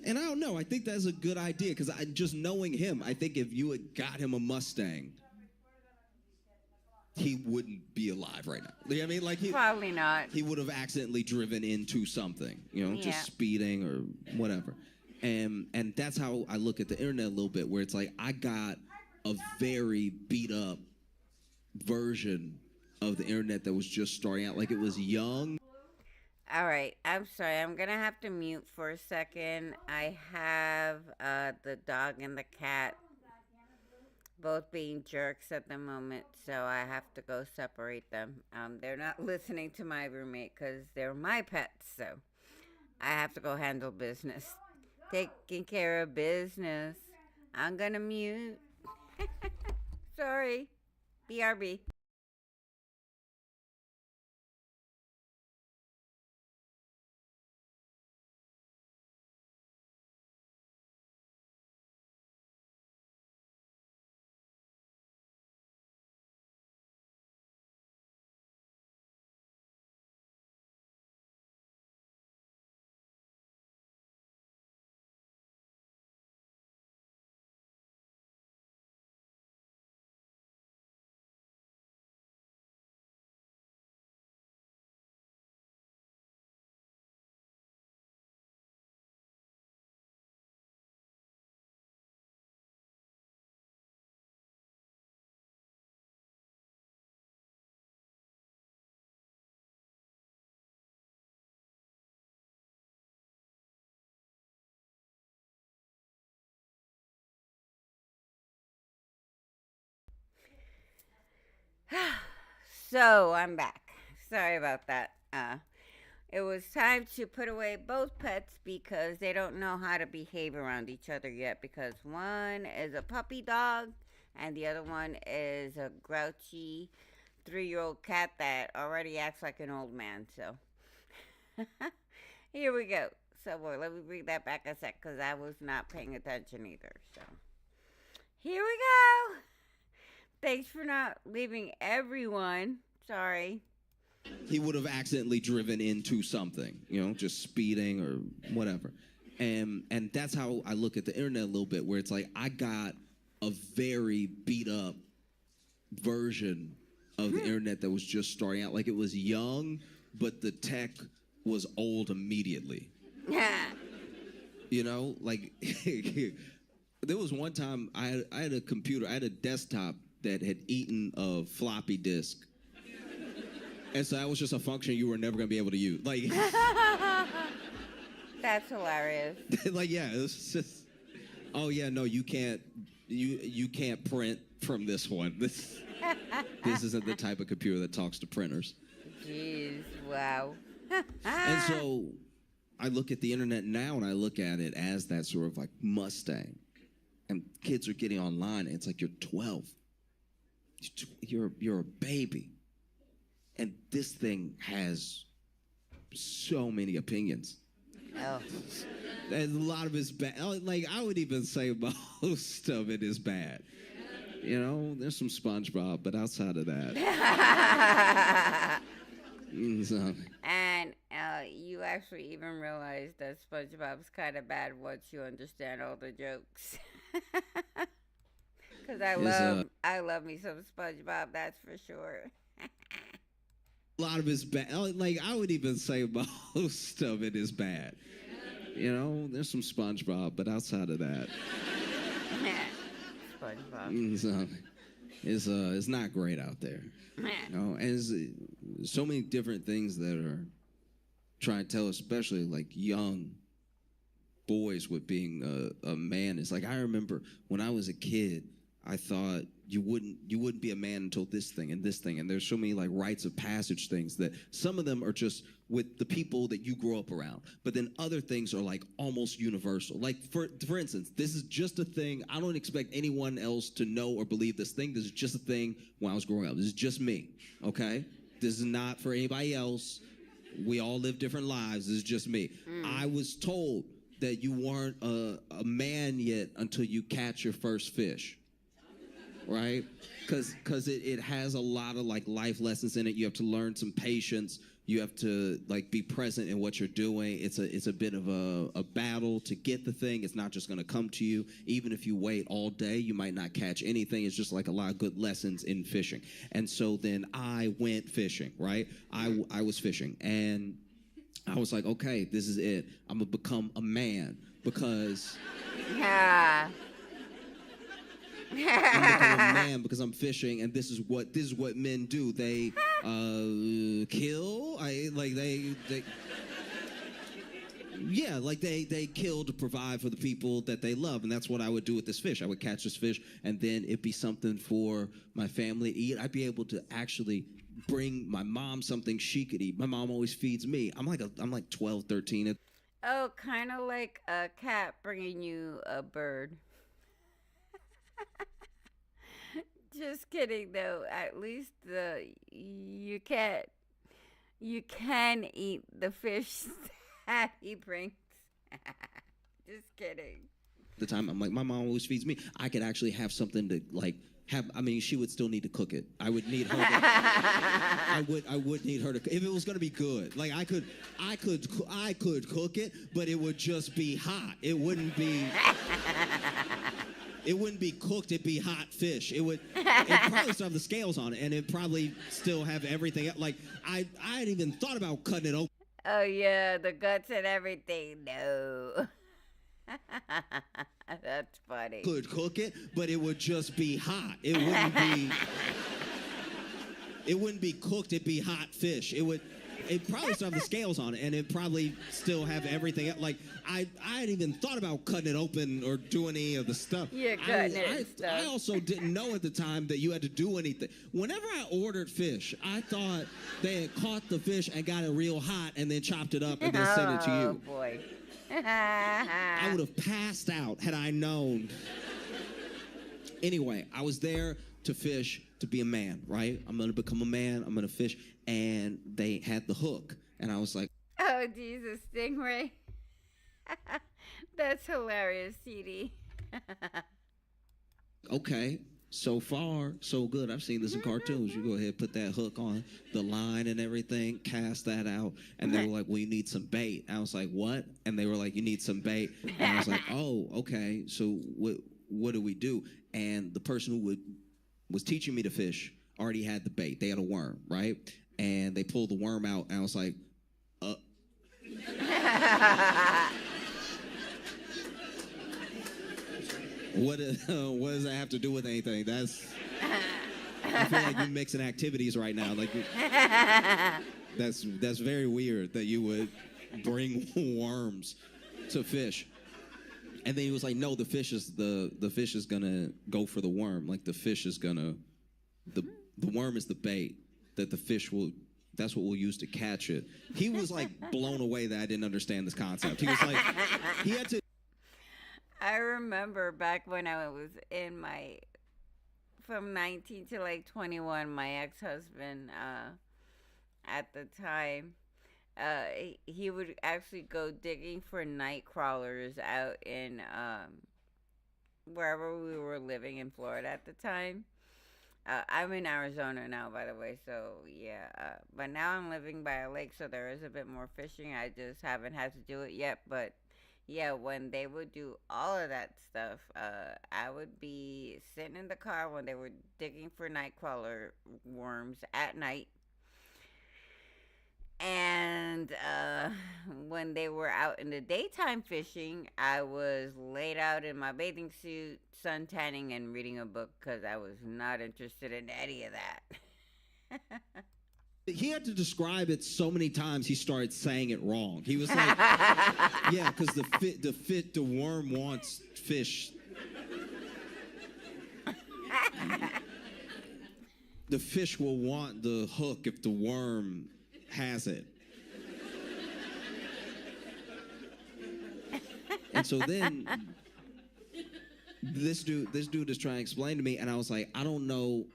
And I don't know. I think that's a good idea because just knowing him, I think if you had got him a Mustang, he wouldn't be alive right now. You know what I mean? Like
Probably not.
he would have accidentally driven into something, you know,
Yeah.
just speeding or whatever. And that's how I look at the internet a little bit, where it's like I got a very beat up version of the internet that was just starting out, like it was young.
All right, I'm sorry. I'm gonna have to mute for a second. I have the dog and the cat both being jerks at the moment, so I have to go separate them. They're not listening to my roommate because they're my pets, so I have to go handle business. Taking care of business. I'm gonna mute. Sorry. BRB. So I'm back. Sorry about that. It was time to put away both pets because they don't know how to behave around each other yet. Because one is a puppy dog and the other one is a grouchy 3-year-old cat that already acts like an old man. So here we go. So boy, let me bring that back a sec because I was not paying attention either. So here we go. Thanks for not leaving everyone. Sorry.
He would have accidentally driven into something, you know, just speeding or whatever. And that's how I look at the internet a little bit, where it's like I got a very beat up version of the internet that was just starting out. Like it was young, but the tech was old immediately.
Yeah.
You know, like there was one time I had a computer, I had a desktop that had eaten a floppy disk. And so that was just a function you were never going to be able to use. Like,
That's hilarious.
like, yeah, it was just, oh yeah, no, you can't print from this one. This isn't the type of computer that talks to printers.
Jeez, wow.
And so I look at the internet now and I look at it as that sort of like Mustang. And kids are getting online and it's like, you're 12. You're a baby. And this thing has so many opinions.
Oh.
And a lot of it's bad. Like, I would even say most of it is bad. You know, there's some SpongeBob, but outside of that. So.
And you actually even realize that SpongeBob's kind of bad once you understand all the jokes. Because I love me some SpongeBob, that's for sure.
A lot of it's bad. Like, I would even say most of it is bad. You know, there's some SpongeBob, but outside of that.
SpongeBob.
So, it's not great out there. You know, and there's so many different things that are trying to tell, especially like young boys with being a man. It's like, I remember when I was a kid, I thought you wouldn't be a man until this thing and this thing. And there's so many like rites of passage things that some of them are just with the people that you grow up around. But then other things are like almost universal. Like for instance, this is just a thing. I don't expect anyone else to know or believe this thing. This is just a thing when I was growing up. This is just me, okay? This is not for anybody else. We all live different lives. This is just me. I was told that you weren't a man yet until you catch your first fish, right? Because it has a lot of like life lessons in it. You have to learn some patience. You have to like be present in what you're doing. It's a bit of a battle to get the thing. It's not just gonna come to you. Even if you wait all day, you might not catch anything. It's just like a lot of good lessons in fishing. And so then I went fishing, right? I was fishing, and I was like, okay, this is it. I'm gonna become a man because
Yeah.
I'm become a man because I'm fishing, and this is what men do. They kill. They kill to provide for the people that they love, and that's what I would do with this fish. I would catch this fish, and then it'd be something for my family to eat. I'd be able to actually bring my mom something she could eat. My mom always feeds me. I'm like 12, 13.
Oh, kind of like a cat bringing you a bird. Just kidding, though. At least you can eat the fish that he brings. Just kidding.
The time I'm like, my mom always feeds me. I could actually have something to like have. I mean, she would still need to cook it. I would need her. I would need her to. If it was gonna be good, like I could cook it, but it would just be hot. It wouldn't be. It wouldn't be cooked. It'd be hot fish. It'd probably still have the scales on it, and it'd probably still have everything. Like I hadn't even thought about cutting it open.
Oh yeah, the guts and everything. No. That's funny.
Could cook it, but it would just be hot. It wouldn't be. It wouldn't be cooked. It'd be hot fish. It probably still have the scales on it, and it probably still have everything. Like I hadn't even thought about cutting it open or doing any of the stuff.
You're cutting it and stuff.
I also didn't know at the time that you had to do anything. Whenever I ordered fish, I thought they had caught the fish and got it real hot and then chopped it up and then sent it to you.
Oh boy.
I would have passed out had I known. Anyway, I was there to fish, to be a man, right? I'm going to become a man. I'm going to fish. And they had the hook. And I was like,
Oh, Jesus, stingray. That's hilarious, CD.
okay, so far, so good. I've seen this in cartoons. You go ahead, put that hook on the line and everything, cast that out. And they were like, well, you need some bait. I was like, what? And they were like, you need some bait. And I was like, oh, okay. So what do we do? And the person who was teaching me to fish already had the bait. They had a worm, right? And they pulled the worm out, and I was like, what does that have to do with anything? I feel like you're mixing activities right now. Like, that's very weird that you would bring worms to fish. And then he was like, no, the fish is gonna go for the worm. Like the fish is gonna, the worm is the bait that the fish will, that's what we'll use to catch it. He was like blown away that I didn't understand this concept. He was like, he had to.
I remember back when I was in from 19 to like 21, my ex-husband, at the time, he would actually go digging for night crawlers out in, wherever we were living in Florida at the time. I'm in Arizona now, by the way, so yeah. But now I'm living by a lake, so there is a bit more fishing. I just haven't had to do it yet. But yeah, when they would do all of that stuff, I would be sitting in the car when they were digging for nightcrawler worms at night. And when they were out in the daytime fishing, I was laid out in my bathing suit, sun tanning, and reading a book because I was not interested in any of that.
He had to describe it so many times he started saying it wrong. He was like, yeah, because the worm wants fish. The fish will want the hook if the worm has it. And so then this dude is trying to explain to me, and I was like, I don't know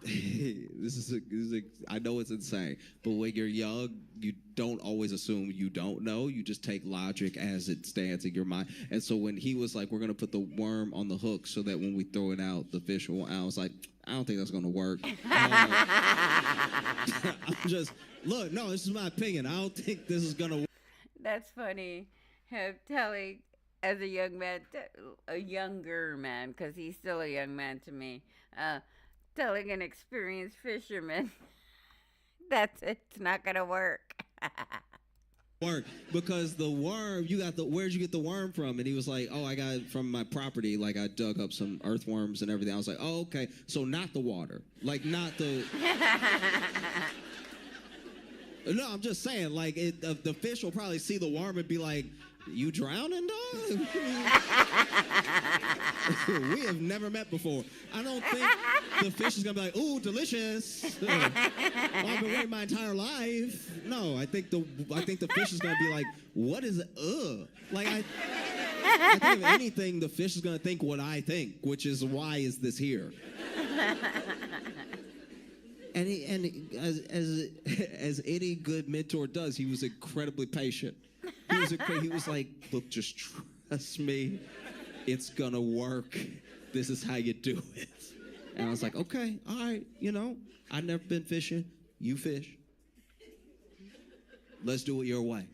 I know it's insane, but when you're young, you don't always assume you don't know. You just take logic as it stands in your mind. And so when he was like, we're going to put the worm on the hook so that when we throw it out, the fish will, I was like, I don't think that's going to work. I'm just, look, no, this is my opinion. I don't think this is going to work.
That's funny. Him telling, as a young man, a younger man, because he's still a young man to me, telling an experienced fisherman, it's not gonna work.
Work because the worm, where'd you get the worm from? And he was like, oh, I got it from my property. Like I dug up some earthworms and everything. I was like, oh, okay. So not the water, like not the. No, I'm just saying, like the fish will probably see the worm and be like, you drowning, dog? We have never met before. I don't think the fish is gonna be like, ooh, delicious. I've been waiting my entire life. No, I think the fish is gonna be like, what is it? Ugh. Like I think if anything, the fish is gonna think what I think, which is why is this here? And as any good mentor does, he was incredibly patient. He was like, look, just trust me. It's gonna work. This is how you do it. And I was like, okay, all right, I've never been fishing. You fish. Let's do it your way.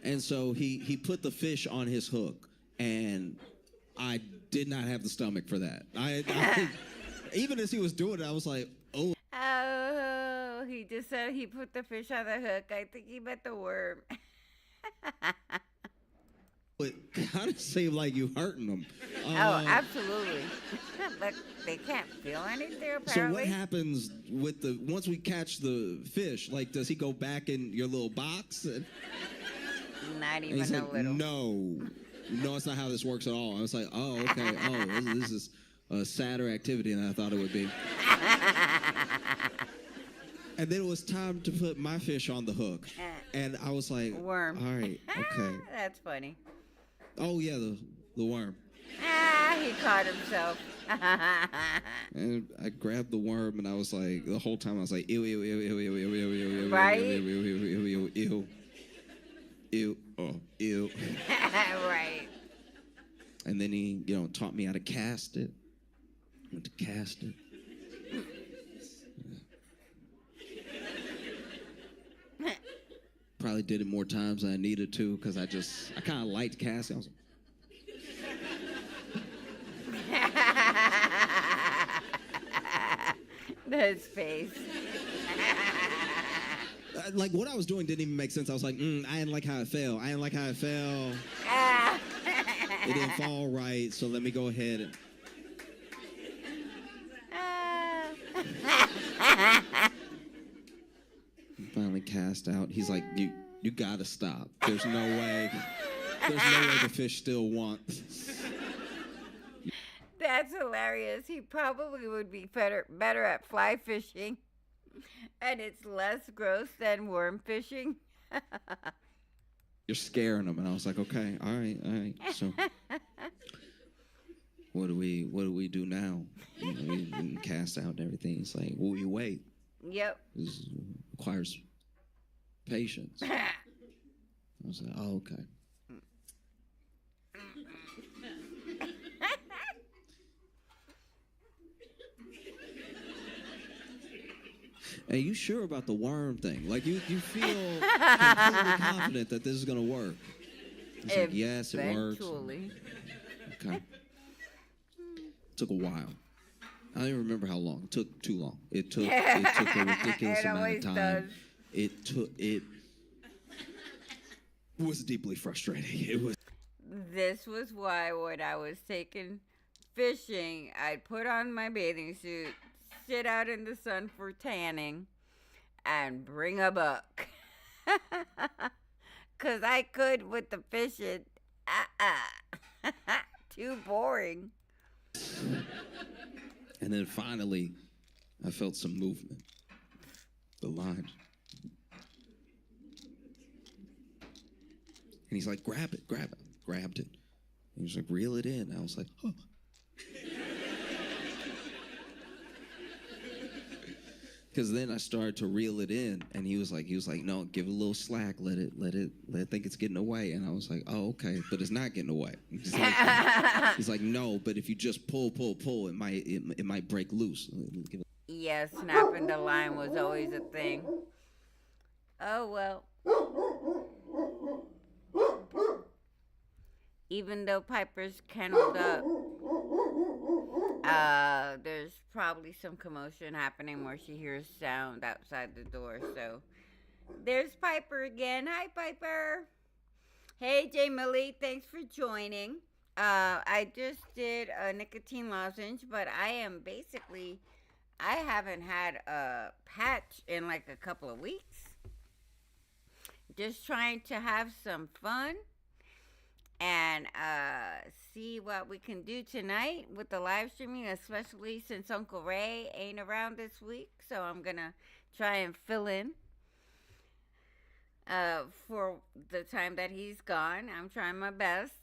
And so he put the fish on his hook, and I did not have the stomach for that. I even as he was doing it, I was like, oh.
Oh, he just said he put the fish on the hook. I think he meant the worm.
It kind of seemed like you hurting them.
Oh, absolutely. But they can't feel anything, apparently.
So what happens with once we catch the fish? Like, does he go back in your little box?
Not even
a
little.
No, it's not how this works at all. I was like, oh, okay. Oh, this is a sadder activity than I thought it would be. And then it was time to put my fish on the hook. And I was like,
worm.
All right, okay.
That's funny.
Oh, yeah, the worm.
He caught himself.
And I grabbed the worm, and I was like, the whole time I was like, ew, ew, ew, ew, ew, ew, ew, ew, ew,
right?
ew, ew, ew, ew, ew, ew, ew, oh, ew.
Right.
And then he, taught me how to cast it. Went to cast it. Probably did it more times than I needed to because I kind of liked casting. I was
like, his face.
Like what I was doing didn't even make sense. I was like, I didn't like how it fell. It didn't fall right, so let me go ahead and. Finally cast out. He's like, you gotta stop. There's no way the fish still wants.
That's hilarious. He probably would be better at fly fishing, and it's less gross than worm fishing.
You're scaring him, and I was like, okay, all right. So, what do we do now? We cast out and everything. He's like, well, we wait.
Yep.
This requires patience. I was like, oh, okay. Hey, you sure about the worm thing? Like, you feel completely confident that this is going to work? He's like, yes, it works.
Eventually.
Okay. Took a while. I don't even remember how long. It took too long. It took a ridiculous amount of time.
Does.
It was deeply frustrating.
This was why when I was taking fishing, I'd put on my bathing suit, sit out in the sun for tanning, and bring a buck. 'Cause I could with the fishing. Too boring.
And then finally, I felt some movement. The line. And he's like, grab it. Grabbed it. And he was like, reel it in. I was like, oh. Because then I started to reel it in, and he was like, no, give it a little slack, let it think it's getting away. And I was like, oh, okay, but it's not getting away. He's like, no, but if you just pull, it might break loose.
Yeah, snapping the line was always a thing. Oh, well. Even though Piper's kenneled up, there's probably some commotion happening where she hears sound outside the door. So there's Piper again. Hi, Piper. Hey, Jay Millie. Thanks for joining. I just did a nicotine lozenge, but I haven't had a patch in like a couple of weeks. Just trying to have some fun and see what we can do tonight with the live streaming, especially since Uncle Ray ain't around this week. So I'm going to try and fill in for the time that he's gone. I'm trying my best.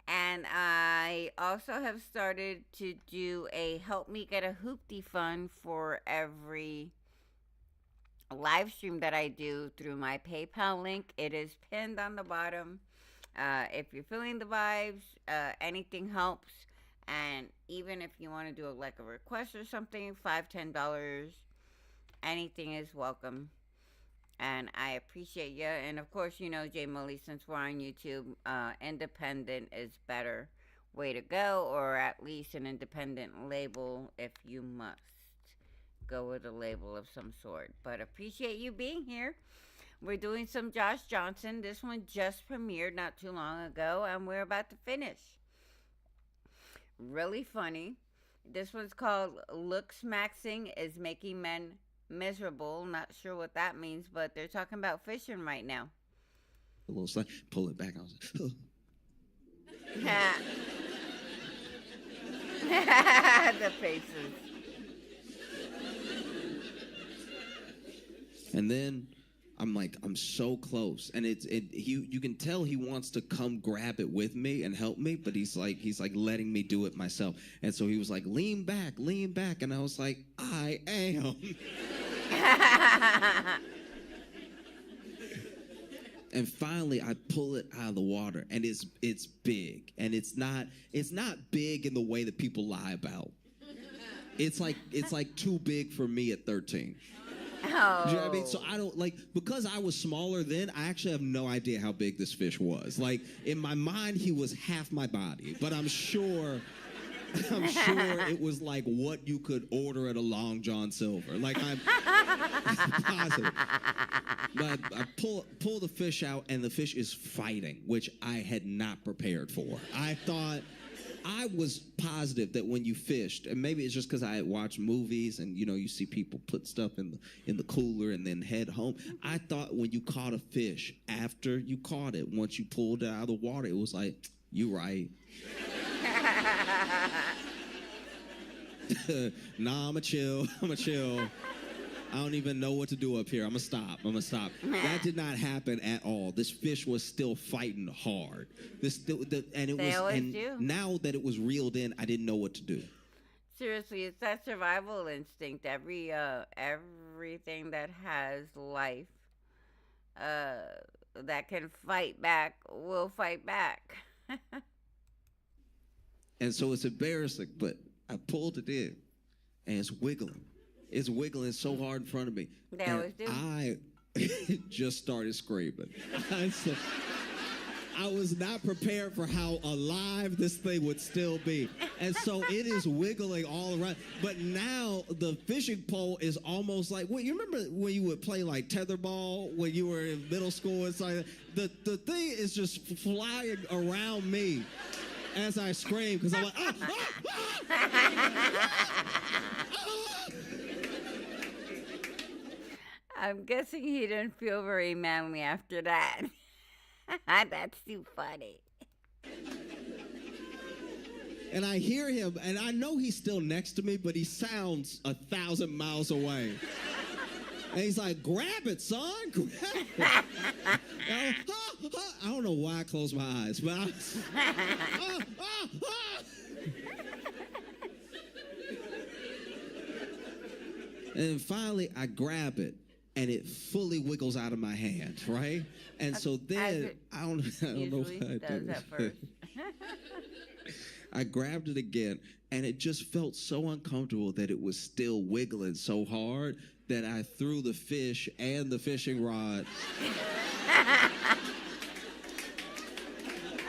And I also have started to do a Help Me Get a Hooptie fund for every live stream that I do through my PayPal link. It is pinned on the bottom. If you're feeling the vibes, anything helps. And even if you want to do a request or something, $5-10, anything is welcome. And I appreciate you. And of course, Jay Mully, since we're on YouTube, independent is better way to go, or at least an independent label if you must go with a label of some sort. But appreciate you being here. We're doing some Josh Johnson. This one just premiered not too long ago, and we're about to finish. Really funny. This one's called Looks Maxing is Making Men Miserable. Not sure what that means, but they're talking about fishing right now.
A little slack, pull it back. I was like,
the faces.
And then I'm so close, and you can tell he wants to come grab it with me and help me, but he's like letting me do it myself. And so he was like, lean back, and I was like, I am. And finally I pull it out of the water, and it's big, and it's not big in the way that people lie about. It's like too big for me at 13.
Oh.
You know what I mean? So I don't because I was smaller then, I actually have no idea how big this fish was. Like, in my mind, he was half my body, but I'm sure it was like what you could order at a Long John Silver. Like, I'm positive. But I pull the fish out, and the fish is fighting, which I had not prepared for. I was positive that when you fished, and maybe it's just because I had watched movies and, you see people put stuff in the cooler and then head home. I thought when you caught a fish, after you caught it, once you pulled it out of the water, it was like, you right. Nah, I'ma chill. I don't even know what to do up here. I'm gonna stop. That did not happen at all. This fish was still fighting hard. Now that it was reeled in, I didn't know what to do.
Seriously, it's that survival instinct. Everything that has life, that can fight back, will fight back.
And so it's embarrassing, but I pulled it in, and it's wiggling. It's wiggling so hard in front of me.
They always do.
I just started screaming. I was not prepared for how alive this thing would still be. And so it is wiggling all around. But now the fishing pole is almost like, you remember when you would play like tetherball when you were in middle school? It's like the thing is just flying around me as I scream, because I'm like,
I'm guessing he didn't feel very manly after that. That's too funny.
And I hear him, and I know he's still next to me, but he sounds 1,000 miles away. And he's like, grab it, son, grab it. I don't know why I closed my eyes, but I was, And finally, I grab it, and it fully wiggles out of my hand, right? And so then, I don't know if I
does
did
at first.
I grabbed it again, and it just felt so uncomfortable that it was still wiggling so hard that I threw the fish and the fishing rod.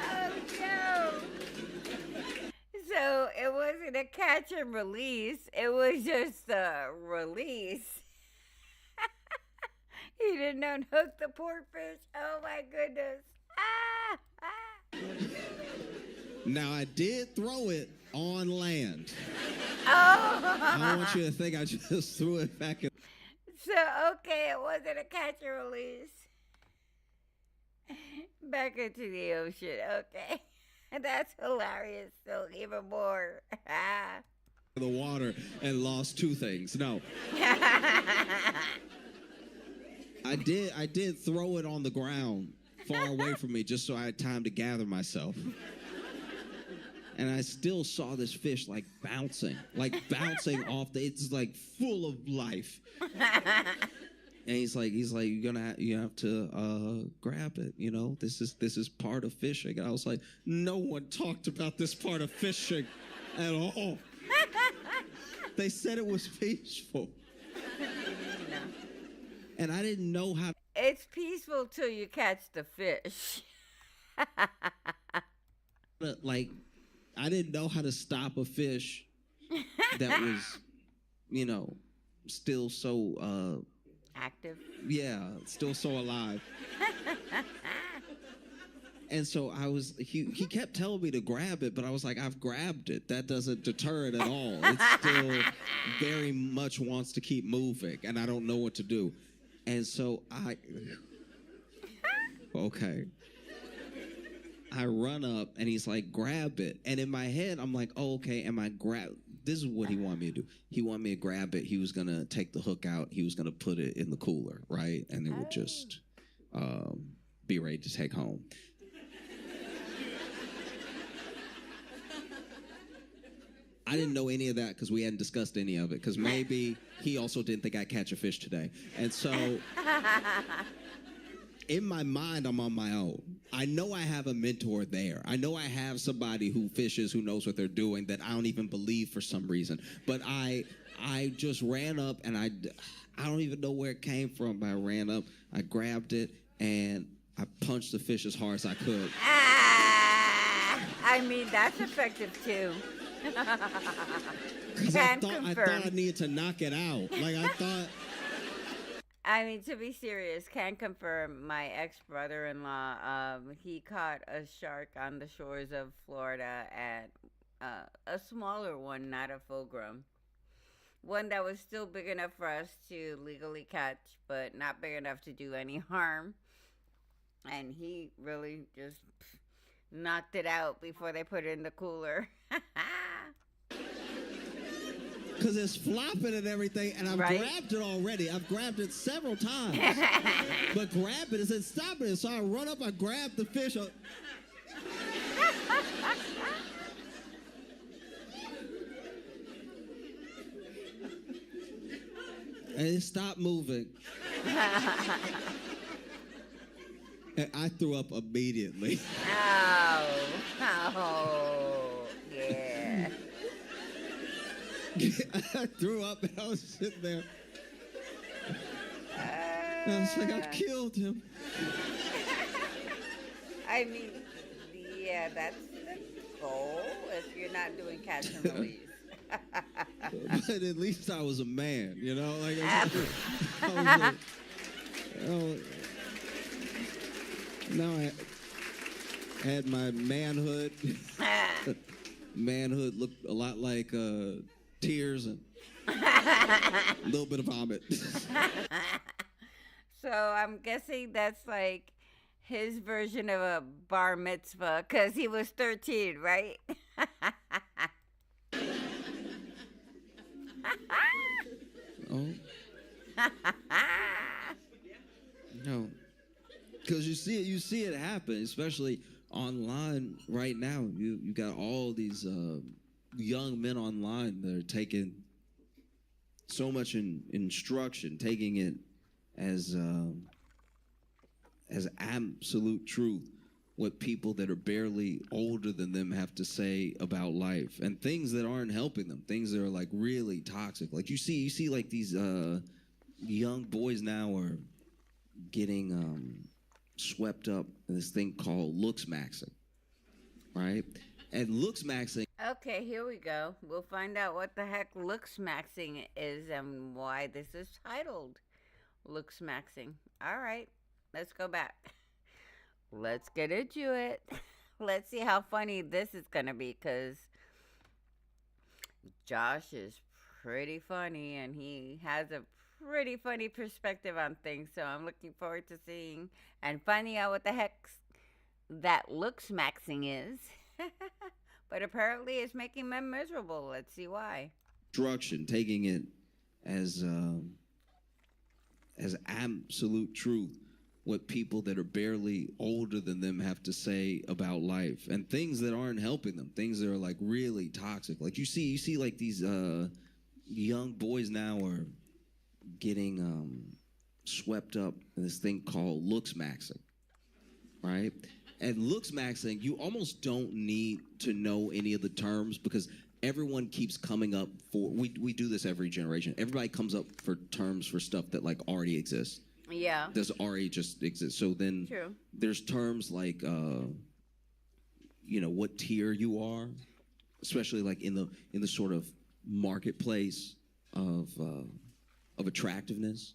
Oh, no. So it wasn't a catch and release. It was just a release. He didn't unhook the poor fish. Oh, my goodness.
Now, I did throw it on land.
Oh.
I don't want you to think I just threw it back in.
So, okay, it wasn't a catch and release. Back into the ocean, okay. That's hilarious, so even more.
The water and lost two things. No. I did throw it on the ground far away from me just so I had time to gather myself. And I still saw this fish like bouncing off it's like full of life. And he's like, you have to grab it, you know. This is part of fishing. And I was like, no one talked about this part of fishing at all. They said it was peaceful. And I didn't know how.
It's peaceful till you catch the fish.
Like, I didn't know how to stop a fish that was, you know, still so
active.
Yeah, still so alive. And so he kept telling me to grab it, but I was like, I've grabbed it. That doesn't deter it at all. It still very much wants to keep moving, and I don't know what to do. And so okay. I run up, and he's like, grab it. And in my head, I'm like, oh, okay, this is what he wanted me to do. He wanted me to grab it. He was going to take the hook out. He was going to put it in the cooler, right? And it would just be ready to take home. I didn't know any of that because we hadn't discussed any of it, because maybe he also didn't think I'd catch a fish today. And so in my mind, I'm on my own. I know I have a mentor there. I know I have somebody who fishes, who knows what they're doing, that I don't even believe for some reason. But I just ran up, and I don't even know where it came from, but I ran up, I grabbed it, and I punched the fish as hard as I could.
I mean, that's effective too.
Because I thought I needed to knock it out. Like,
I mean, to be serious, can confirm my ex-brother-in-law, he caught a shark on the shores of Florida, and a smaller one, not a full-grown. One that was still big enough for us to legally catch, but not big enough to do any harm. And he really just knocked it out before they put it in the cooler.
Because it's flopping and everything, and I've grabbed it already. I've grabbed it several times. But grab it, said stop it. So I run up, I grab the fish. And it stopped moving. And I threw up immediately.
Oh, yeah.
I threw up, and I was sitting there. And I was like, I've killed him.
I mean, yeah, that's the goal if you're not doing catch and release.
But at least I was a man, you know? Like, now I had my manhood. Manhood looked a lot like tears and a little bit of vomit.
So I'm guessing that's like his version of a bar mitzvah, because he was 13, right?
Oh. No. Because you see it happen, especially online right now. You got all these young men online that are taking so much instruction, taking it as absolute truth what people that are barely older than them have to say about life, and things that aren't helping them, things that are like really toxic. Like you see like these young boys now are getting swept up in this thing called looks maxing, right? And looks maxing.
Okay, here we go. We'll find out what the heck looks maxing is and why this is titled looks maxing. All right, let's go back. Let's get into it. Let's see how funny this is going to be, because Josh is pretty funny and he has a pretty funny perspective on things. So I'm looking forward to seeing and finding out what the heck that looks maxing is. But apparently it's making them miserable. Let's see why.
Instruction, taking it as absolute truth what people that are barely older than them have to say about life, and things that aren't helping them, things that are like really toxic. Like you see like these young boys now are getting swept up in this thing called looks maxing, right? And looks maxing, you almost don't need to know any of the terms, because everyone keeps coming up for, we do this every generation. Everybody comes up for terms for stuff that like already exists.
Yeah.
Does already just exist. So then
True.
There's terms like, what tier you are, especially like in the sort of marketplace of attractiveness.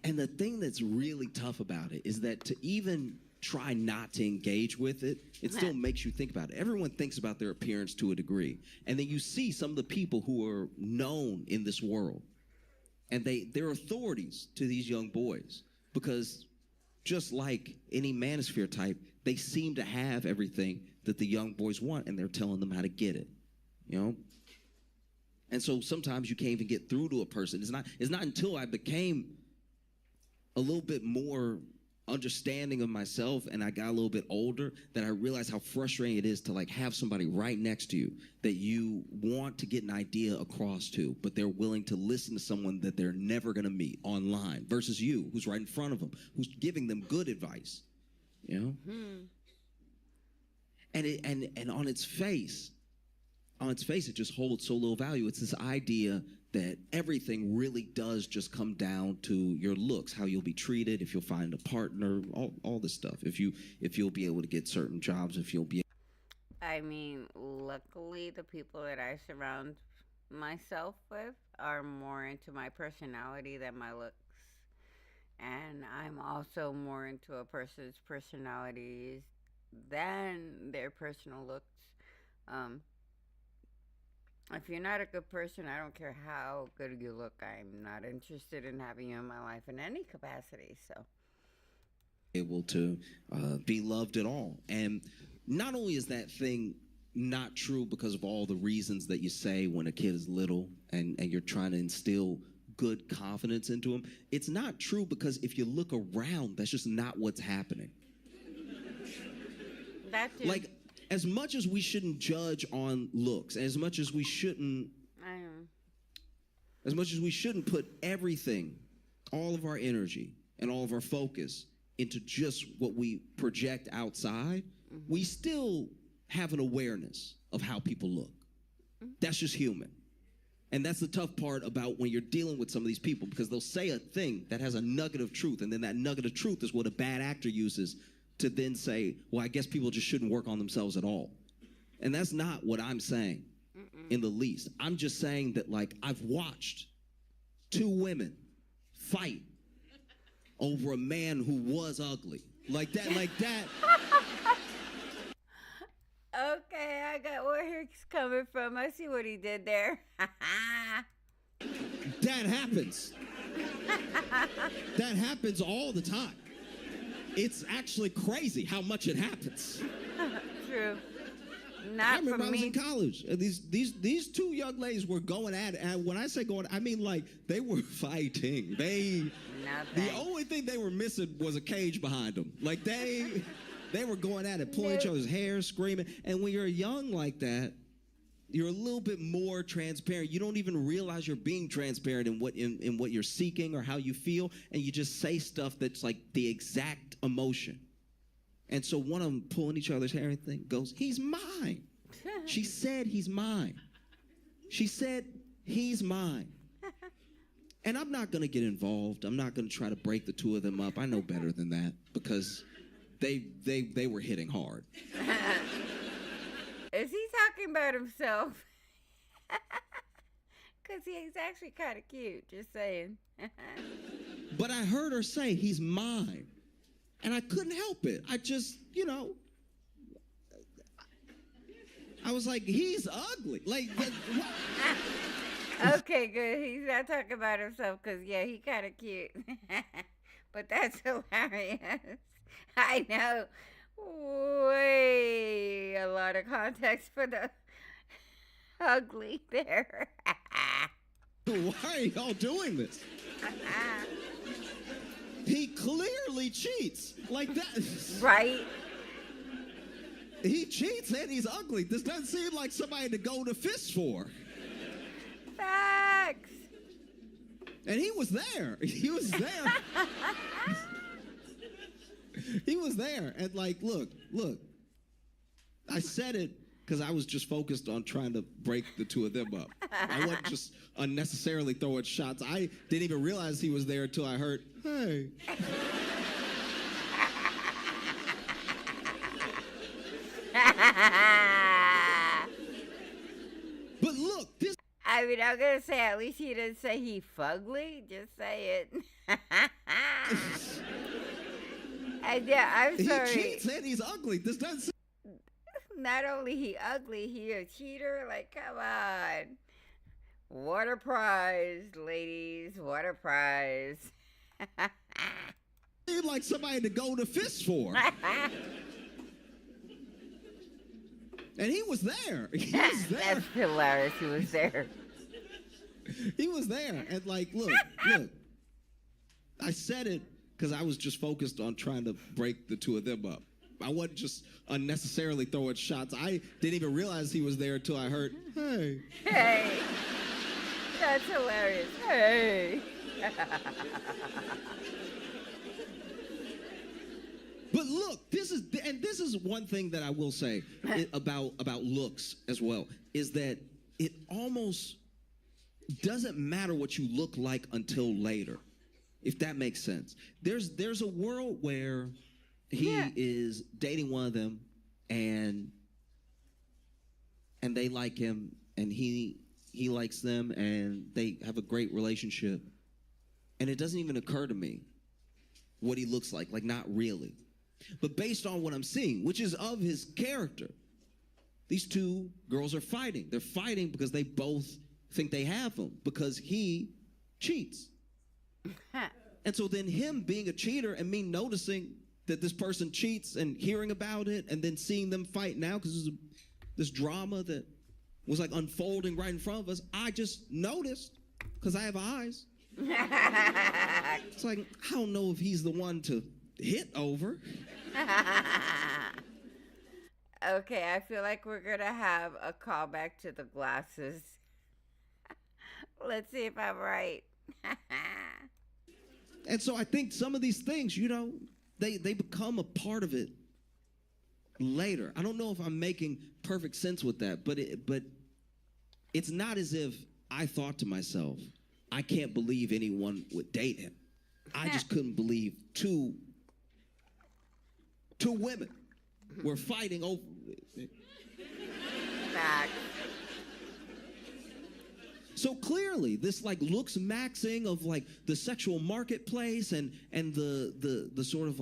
And the thing that's really tough about it is that to even try not to engage with it, it still makes you think about it. Everyone thinks about their appearance to a degree. And then you see some of the people who are known in this world, and they're authorities to these young boys, because just like any manosphere type, they seem to have everything that the young boys want, and they're telling them how to get it, And so sometimes you can't even get through to a person. It's not until I became a little bit more understanding of myself and I got a little bit older that I realized how frustrating it is to like have somebody right next to you that you want to get an idea across to, but they're willing to listen to someone that they're never going to meet online, versus you, who's right in front of them, who's giving them good advice, And on its face, it just holds so little value. It's this idea that everything really does just come down to your looks, how you'll be treated, if you'll find a partner, all this stuff. If you'll be able to get certain jobs, if you'll be.
I mean, luckily the people that I surround myself with are more into my personality than my looks. And I'm also more into a person's personalities than their personal looks. If you're not a good person, I don't care how good you look. I'm not interested in having you in my life in any capacity. So,
able to be loved at all. And not only is that thing not true because of all the reasons that you say when a kid is little and you're trying to instill good confidence into him, it's not true because if you look around, that's just not what's happening.
that too.
Like, as much as we shouldn't judge on looks, as much as we shouldn't put everything, all of our energy and all of our focus into just what we project outside, we still have an awareness of how people look. That's just human. And that's the tough part about when you're dealing with some of these people, because they'll say a thing that has a nugget of truth, and then that nugget of truth is what a bad actor uses to then say, well, I guess people just shouldn't work on themselves at all. And that's not what I'm saying in the least. I'm just saying that, like, I've watched two women fight over a man who was ugly. Like that.
Okay, I got where he's coming from. I see what he did there.
That happens. That happens all the time. It's actually crazy how much it happens.
True.
I
Not
remember
for
I was in
me.
college. These two young ladies were going at it. And when I say going, I mean like they were fighting. The only thing they were missing was a cage behind them. Like they were going at it, pulling each other's hair, screaming. And when you're young like that, you're a little bit more transparent. You don't even realize you're being transparent in what you're seeking or how you feel, and you just say stuff that's like the exact emotion. And so one of them pulling each other's hair and thing goes, "He's mine." She said he's mine. She said he's mine. And I'm not going to get involved. I'm not going to try to break the two of them up. I know better than that because they were hitting hard.
Is he talking about himself? Because he's actually kind of cute, just saying.
But I heard her say, "He's mine." And I couldn't help it. I just, I was like, "He's ugly." Like,
Okay, good. He's not talking about himself because, yeah, he kind of cute. But that's hilarious. I know. Way a lot of context for the ugly there.
why are y'all doing this? He clearly cheats. Like that.
Right?
He cheats and he's ugly. This doesn't seem like somebody to go to fist for.
Facts.
And he was there. He was there. He was there. And like, look. I said it because I was just focused on trying to break the two of them up. I wasn't just unnecessarily throwing shots. I didn't even realize he was there until I heard, "Hey." But look, this.
I mean, I'm going to say at least he didn't say he fugly. Just say it. And yeah, I'm sorry.
He cheats and he's ugly. This doesn't.
Not only he ugly, he a cheater. Like, come on. Water prize, ladies. Water prize.
Seem like somebody to go to fist for. And he was there. He was there.
That's hilarious. He was there.
He was there. And like, look. I said it because I was just focused on trying to break the two of them up. I wasn't just unnecessarily throwing shots. I didn't even realize he was there until I heard, "Hey."
Hey. That's hilarious. Hey.
But look, this is one thing that I will say about looks as well, is that it almost doesn't matter what you look like until later, if that makes sense. There's a world where he is dating one of them and they like him and he likes them and they have a great relationship. And it doesn't even occur to me what he looks like not really. But based on what I'm seeing, which is of his character, these two girls are fighting. They're fighting because they both think they have him because he cheats. And so then him being a cheater and me noticing that this person cheats and hearing about it and then seeing them fight now because there's this drama that was like unfolding right in front of us, I just noticed because I have eyes. It's like, I don't know if he's the one to hit over.
Okay, I feel like we're going to have a callback to the glasses. Let's see if I'm right.
And so I think some of these things, they become a part of it later. I don't know if I'm making perfect sense with that, but it's not as if I thought to myself, I can't believe anyone would date him. I just couldn't believe two women were fighting over it.
Facts.
So clearly, this looks maxing of the sexual marketplace and the sort of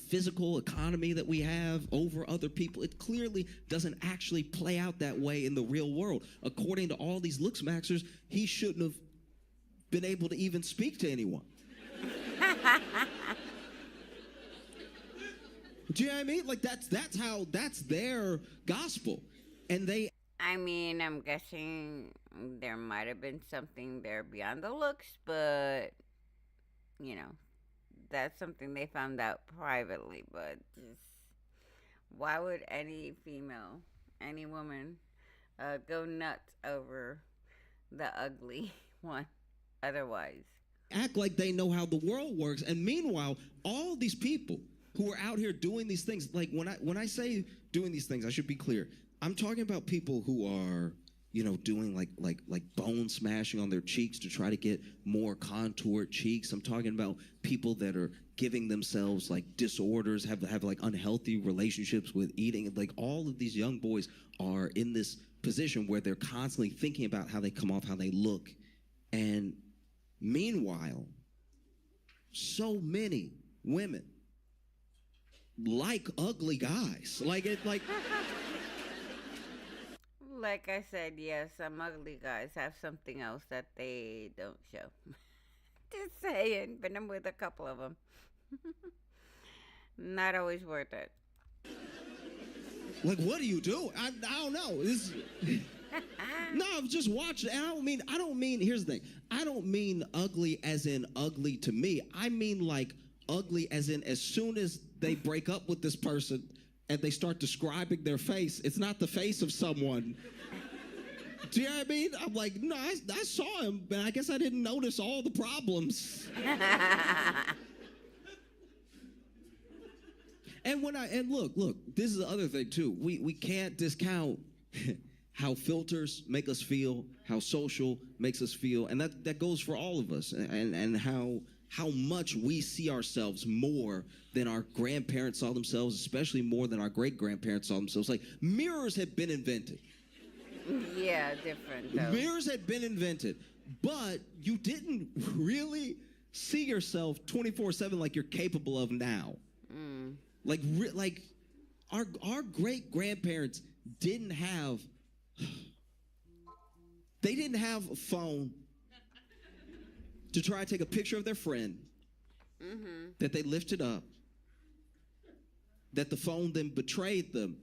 physical economy that we have over other people, it clearly doesn't actually play out that way in the real world. According to all these looks maxers, he shouldn't have been able to even speak to anyone. Do you know what I mean? That's their gospel. And
I mean, I'm guessing there might have been something there beyond the looks, but, that's something they found out privately. But just, why would any female, any woman go nuts over the ugly one otherwise.
Act like they know how the world works. And meanwhile, all these people who are out here doing these things, like when I say doing these things, I should be clear. I'm talking about people who are, doing like bone smashing on their cheeks to try to get more contoured cheeks. I'm talking about people that are giving themselves like disorders, have like unhealthy relationships with eating. Like all of these young boys are in this position where they're constantly thinking about how they come off, how they look. And meanwhile, so many women like ugly guys. Like
I said, yes, some ugly guys have something else that they don't show. Just saying, but I'm with a couple of them. Not always worth it.
Like, what do you do? I don't know. No, I've just watched it. And I don't mean, here's the thing. I don't mean ugly as in ugly to me. I mean like ugly as in as soon as they break up with this person and they start describing their face, it's not the face of someone. Do you know what I mean? I'm like, no, I saw him, but I guess I didn't notice all the problems. And look, this is the other thing too. We can't discount how filters make us feel, how social makes us feel, and that goes for all of us, and how much we see ourselves more than our grandparents saw themselves, especially more than our great-grandparents saw themselves. Like, mirrors had been invented.
Yeah, different though.
Mirrors had been invented, but you didn't really see yourself 24/7 like you're capable of now.
Mm.
Like our great-grandparents didn't have a phone to try to take a picture of their friend that they lifted up, that the phone then betrayed them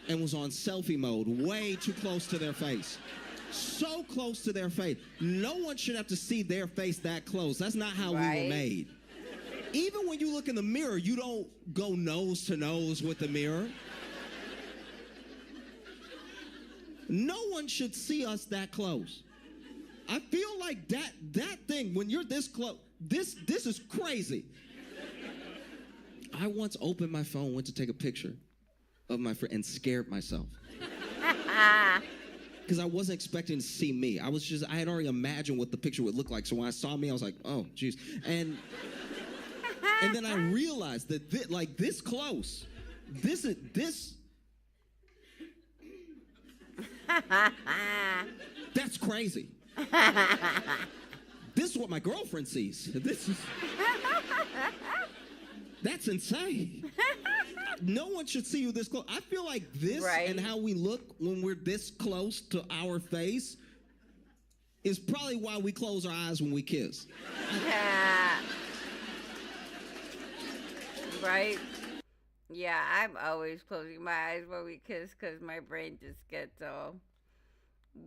and was on selfie mode, way too close to their face. So close to their face. No one should have to see their face that close. That's not how we were made. Even when you look in the mirror, you don't go nose to nose with the mirror. No one should see us that close. I feel like that thing, when you're this close, this is crazy. I once opened my phone, went to take a picture of my friend, and scared myself. Because I wasn't expecting to see me. I had already imagined what the picture would look like. So when I saw me, I was like, oh, geez. And then I realized that this close, this that's crazy. This is what my girlfriend sees. That's insane. No one should see you this close. I feel like this and how we look when we're this close to our face is probably why we close our eyes when we kiss.
Right? Yeah, I'm always closing my eyes when we kiss because my brain just gets all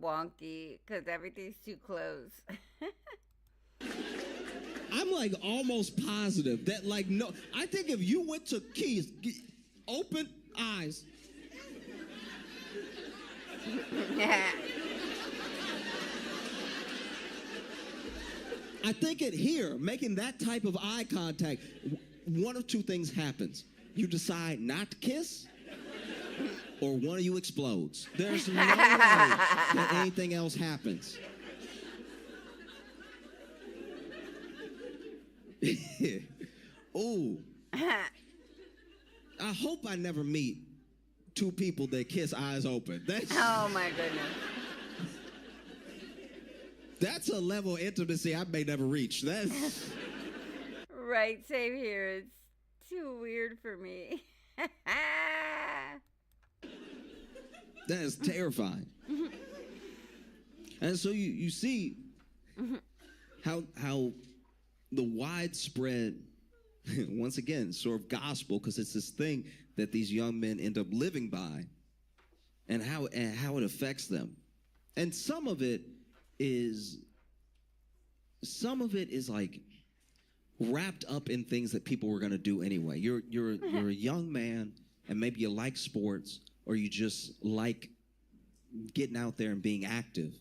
wonky because everything's too close.
I'm like almost positive that no, I think if you went to kiss, open eyes. I think making that type of eye contact, one of two things happens. You decide not to kiss, or one of you explodes. There's no way that anything else happens. Ooh. I hope I never meet two people that kiss eyes open.
Oh my goodness.
That's a level of intimacy I may never reach.
Right, same here. It's too weird for me.
That is terrifying. And so you see how the widespread, once again, sort of gospel, because it's this thing that these young men end up living by, and how it affects them. And some of it is like wrapped up in things that people were going to do anyway. You're a young man, and maybe you like sports, or you just like getting out there and being active,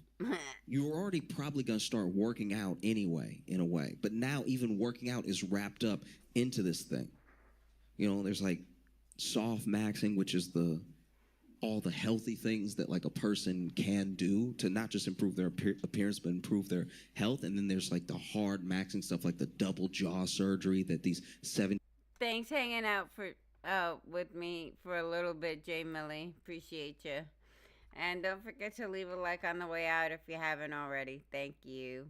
you're already probably going to start working out anyway, in a way. But now even working out is wrapped up into this thing. You know, there's like soft maxing, which is all the healthy things that like a person can do to not just improve their appearance, but improve their health. And then there's like the hard maxing stuff, like the double jaw surgery that these 70.
Thanks hanging out with me for a little bit, Jay Millie. Appreciate you. And don't forget to leave a like on the way out if you haven't already. Thank you.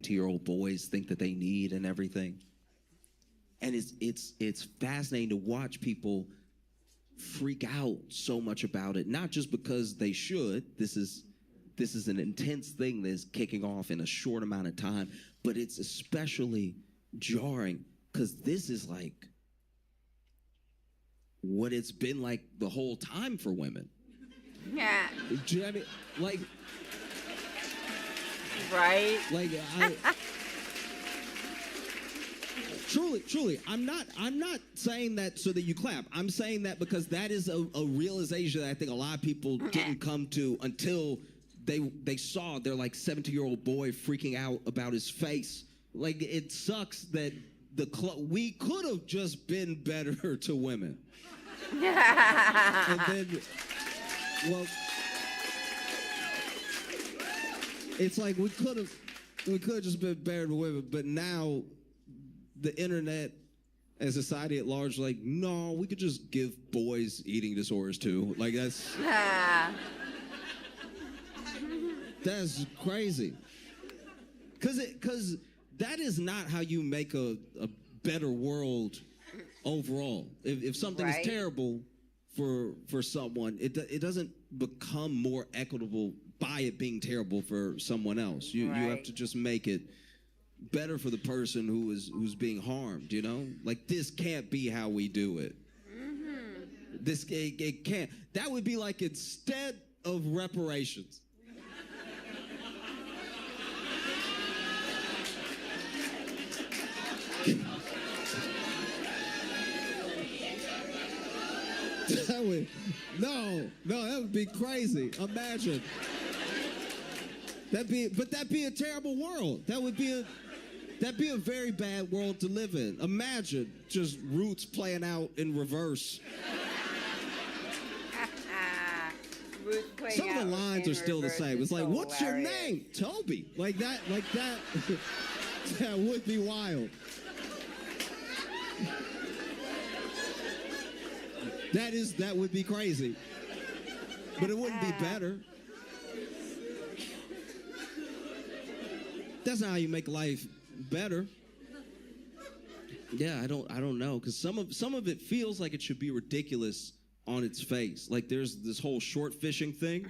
2-year-old boys think that they need and everything. And it's fascinating to watch people freak out so much about it, not just because they should. This is an intense thing that is kicking off in a short amount of time, but it's especially jarring because this is like what it's been like the whole time for women.
Yeah.
Do you know what I mean? Like,
right?
like Truly, I'm not saying that so that you clap. I'm saying that because that is a realization that I think a lot of people didn't come to until they saw their like 17-year-old boy freaking out about his face. Like, it sucks that we could have just been better to women. And then, well, it's like we could have just been better to women, but now the internet and society at large, like, no, we could just give boys eating disorders too. Like, that's crazy. Because that is not how you make a better world overall. If something is terrible for someone, it doesn't become more equitable by it being terrible for someone else. You have to just make it better for the person who's being harmed, you know? Like, this can't be how we do it. It can't. That would be like instead of reparations. That would be crazy. Imagine. That'd be a terrible world. That'd be a very bad world to live in. Imagine just Roots playing out in reverse. Some of the lines are still the same. It's like, what's your name? Toby. Like that. That would be wild. That would be crazy. But it wouldn't be better. That's not how you make life better. Yeah, I don't know, because some of it feels like it should be ridiculous on its face. Like, there's this whole short fishing thing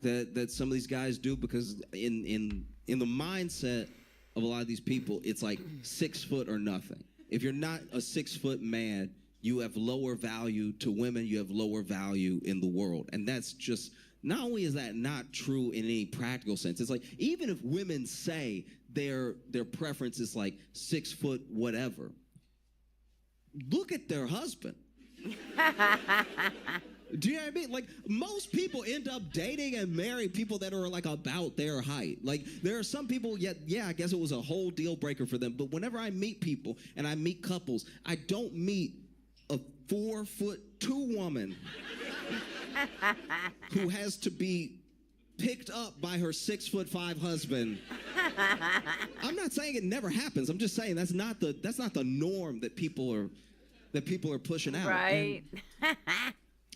that some of these guys do, because in the mindset of a lot of these people, it's like 6 foot or nothing. If you're not a 6 foot man, you have lower value to women, you have lower value in the world. And that's just, not only is that not true in any practical sense, it's like, even if women say their preference is like 6 foot whatever, look at their husband. Do you know what I mean? Like, most people end up dating and marry people that are like about their height. Like, there are some people, yeah, I guess it was a whole deal breaker for them. But whenever I meet people and I meet couples, I don't meet a 4'2" woman who has to be picked up by her 6'5" husband. I'm not saying it never happens. I'm just saying that's not the norm that people are pushing out.
Right.
And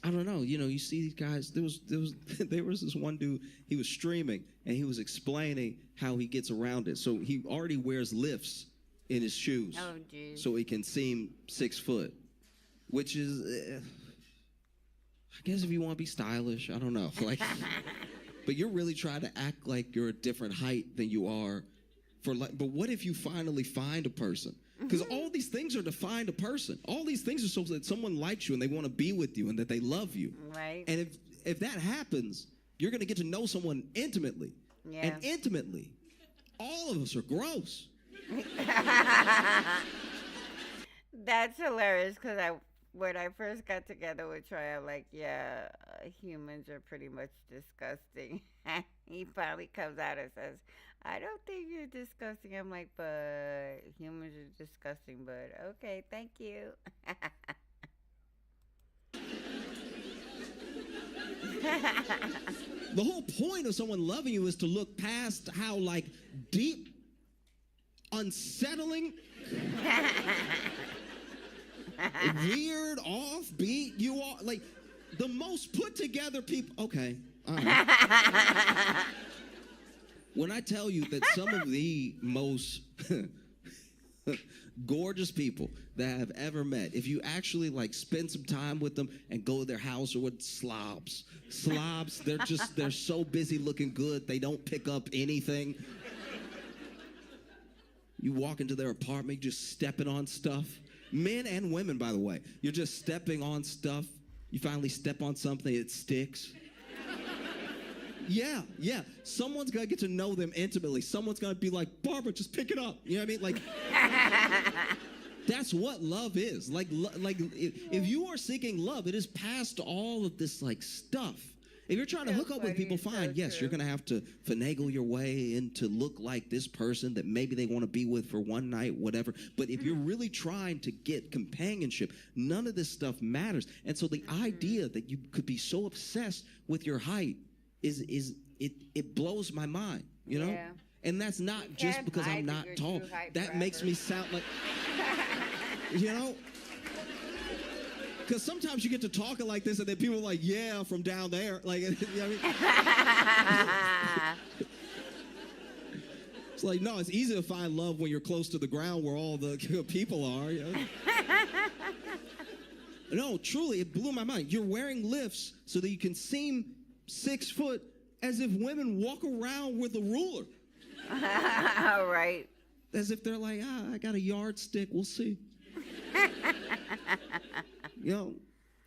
I don't know. You know, you see these guys. There was this one dude. He was streaming and he was explaining how he gets around it. So he already wears lifts in his shoes.
Oh, geez.
So he can seem 6 foot, which is, I guess, if you want to be stylish, I don't know. Like, but you're really trying to act like you're a different height than you are for like. But what if you finally find a person? Because all these things are to find a person. All these things are so that someone likes you and they want to be with you and that they love you.
Right.
And if that happens, you're going to get to know someone intimately.
Yeah.
And intimately, all of us are gross.
That's hilarious, because when I first got together with Troy, I'm like, yeah, humans are pretty much disgusting. He finally comes out and says, I don't think you're disgusting. I'm like, but humans are disgusting, but okay, thank you.
The whole point of someone loving you is to look past how, like, deep, unsettling, weird, offbeat you are. Like, the most put together people. Okay, all right. When I tell you that some of the most gorgeous people that I have ever met, if you actually like spend some time with them and go to their house or with slobs, they're so busy looking good, they don't pick up anything. You walk into their apartment, just stepping on stuff. Men and women, by the way. You're just stepping on stuff. You finally step on something, it sticks. Yeah. Someone's gonna get to know them intimately. Someone's gonna be like, Barbara, just pick it up. You know what I mean? Like, that's what love is. Like, if you are seeking love, it is past all of this like stuff. If you're trying to hook up with people, fine. Yes, you're gonna have to finagle your way in to look like this person that maybe they want to be with for one night, whatever. But if you're really trying to get companionship, none of this stuff matters. And so the idea that you could be so obsessed with your height it blows my mind, you know?
Yeah.
And that's not just because I'm not tall. That makes me sound like, you know? Because sometimes you get to talking like this and then people are like, yeah, from down there. Like, you know what I mean? It's like, no, it's easy to find love when you're close to the ground where all the people are. You know? No, truly, it blew my mind. You're wearing lifts so that you can seem 6 foot, as if women walk around with a ruler.
Right.
As if they're like, I got a yardstick, we'll see. You know,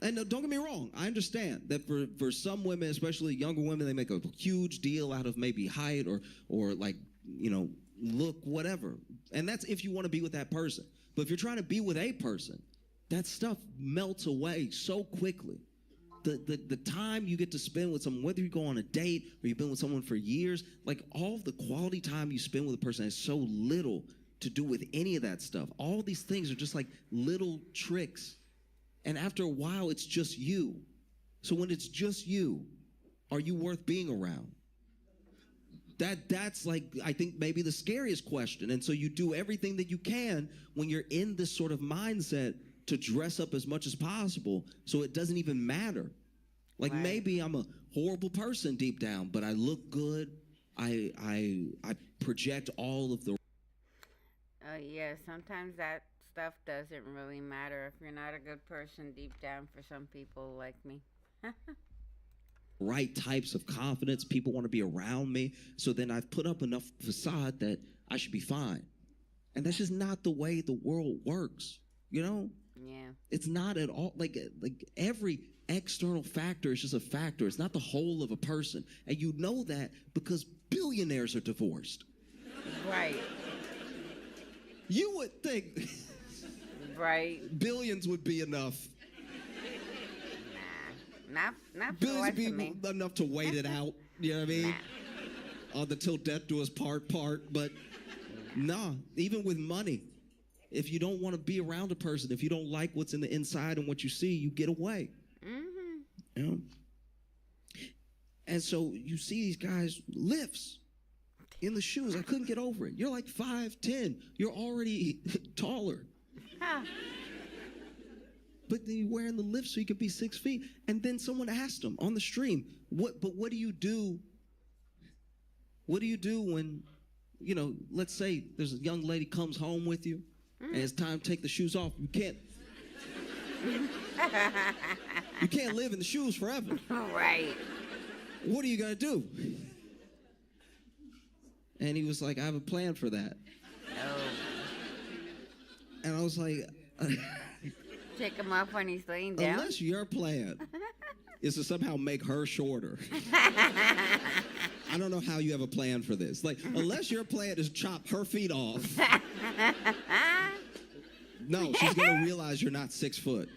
and don't get me wrong, I understand that for some women, especially younger women, they make a huge deal out of maybe height or like, you know, look, whatever. And that's if you want to be with that person. But if you're trying to be with a person, that stuff melts away so quickly. The time you get to spend with someone, whether you go on a date or you've been with someone for years, like all the quality time you spend with a person has so little to do with any of that stuff. All these things are just like little tricks. And after a while, it's just you. So when it's just you, are you worth being around? That's like, I think maybe the scariest question. And so you do everything that you can when you're in this sort of mindset to dress up as much as possible so it doesn't even matter. Like, right. Maybe I'm a horrible person deep down, but I look good. I project all of the...
Yeah, sometimes that stuff doesn't really matter if you're not a good person deep down for some people like me.
Right types of confidence. People want to be around me. So then I've put up enough facade that I should be fine. And that's just not the way the world works, you know?
Yeah.
It's not at all, like every external factor is just a factor. It's not the whole of a person. And you know that because billionaires are divorced.
Right.
You would think
right.
Billions would be enough.
Nah, not
billions would be
me.
enough to wait it out. You know what I mean? On the till death do us part. But nah, even with money, if you don't want to be around a person, if you don't like what's in the inside and what you see, you get away.
Mm-hmm.
You know? And so you see these guys lifts in the shoes. I couldn't get over it. You're like 5'10". You're already taller.
Huh.
But then you're wearing the lift so you could be 6 feet. And then someone asked him on the stream, what do you do? What do you do when, you know, let's say there's a young lady comes home with you and it's time to take the shoes off. You can't live in the shoes forever.
Right.
What are you going to do? And he was like, I have a plan for that.
Oh.
And I was like...
Take him off when he's laying down?
Unless your plan is to somehow make her shorter. I don't know how you have a plan for this. Like, unless your plan is chop her feet off. No, she's going to realize you're not 6 foot.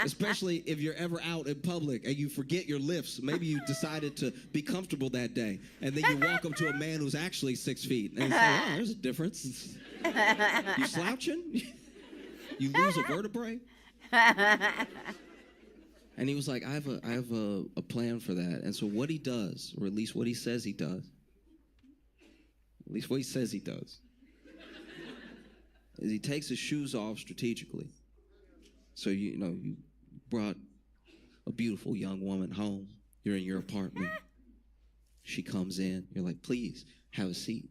Especially if you're ever out in public and you forget your lifts. Maybe you decided to be comfortable that day, and then you walk up to a man who's actually 6 feet, and say, "Oh, there's a difference. You slouching? You lose a vertebrae?" And he was like, I have a plan for that. And so what he does, or at least what he says he does, is he takes his shoes off strategically. So, you brought a beautiful young woman home. You're in your apartment. She comes in. You're like, "Please, have a seat."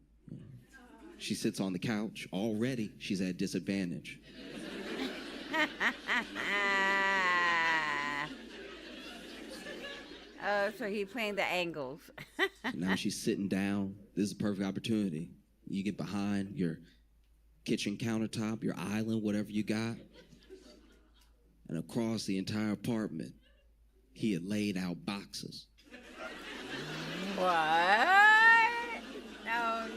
She sits on the couch. Already, she's at disadvantage.
Oh, so he playing the angles.
Now she's sitting down. This is a perfect opportunity. You get behind your kitchen countertop, your island, whatever you got. And across the entire apartment, he had laid out boxes.
What? No,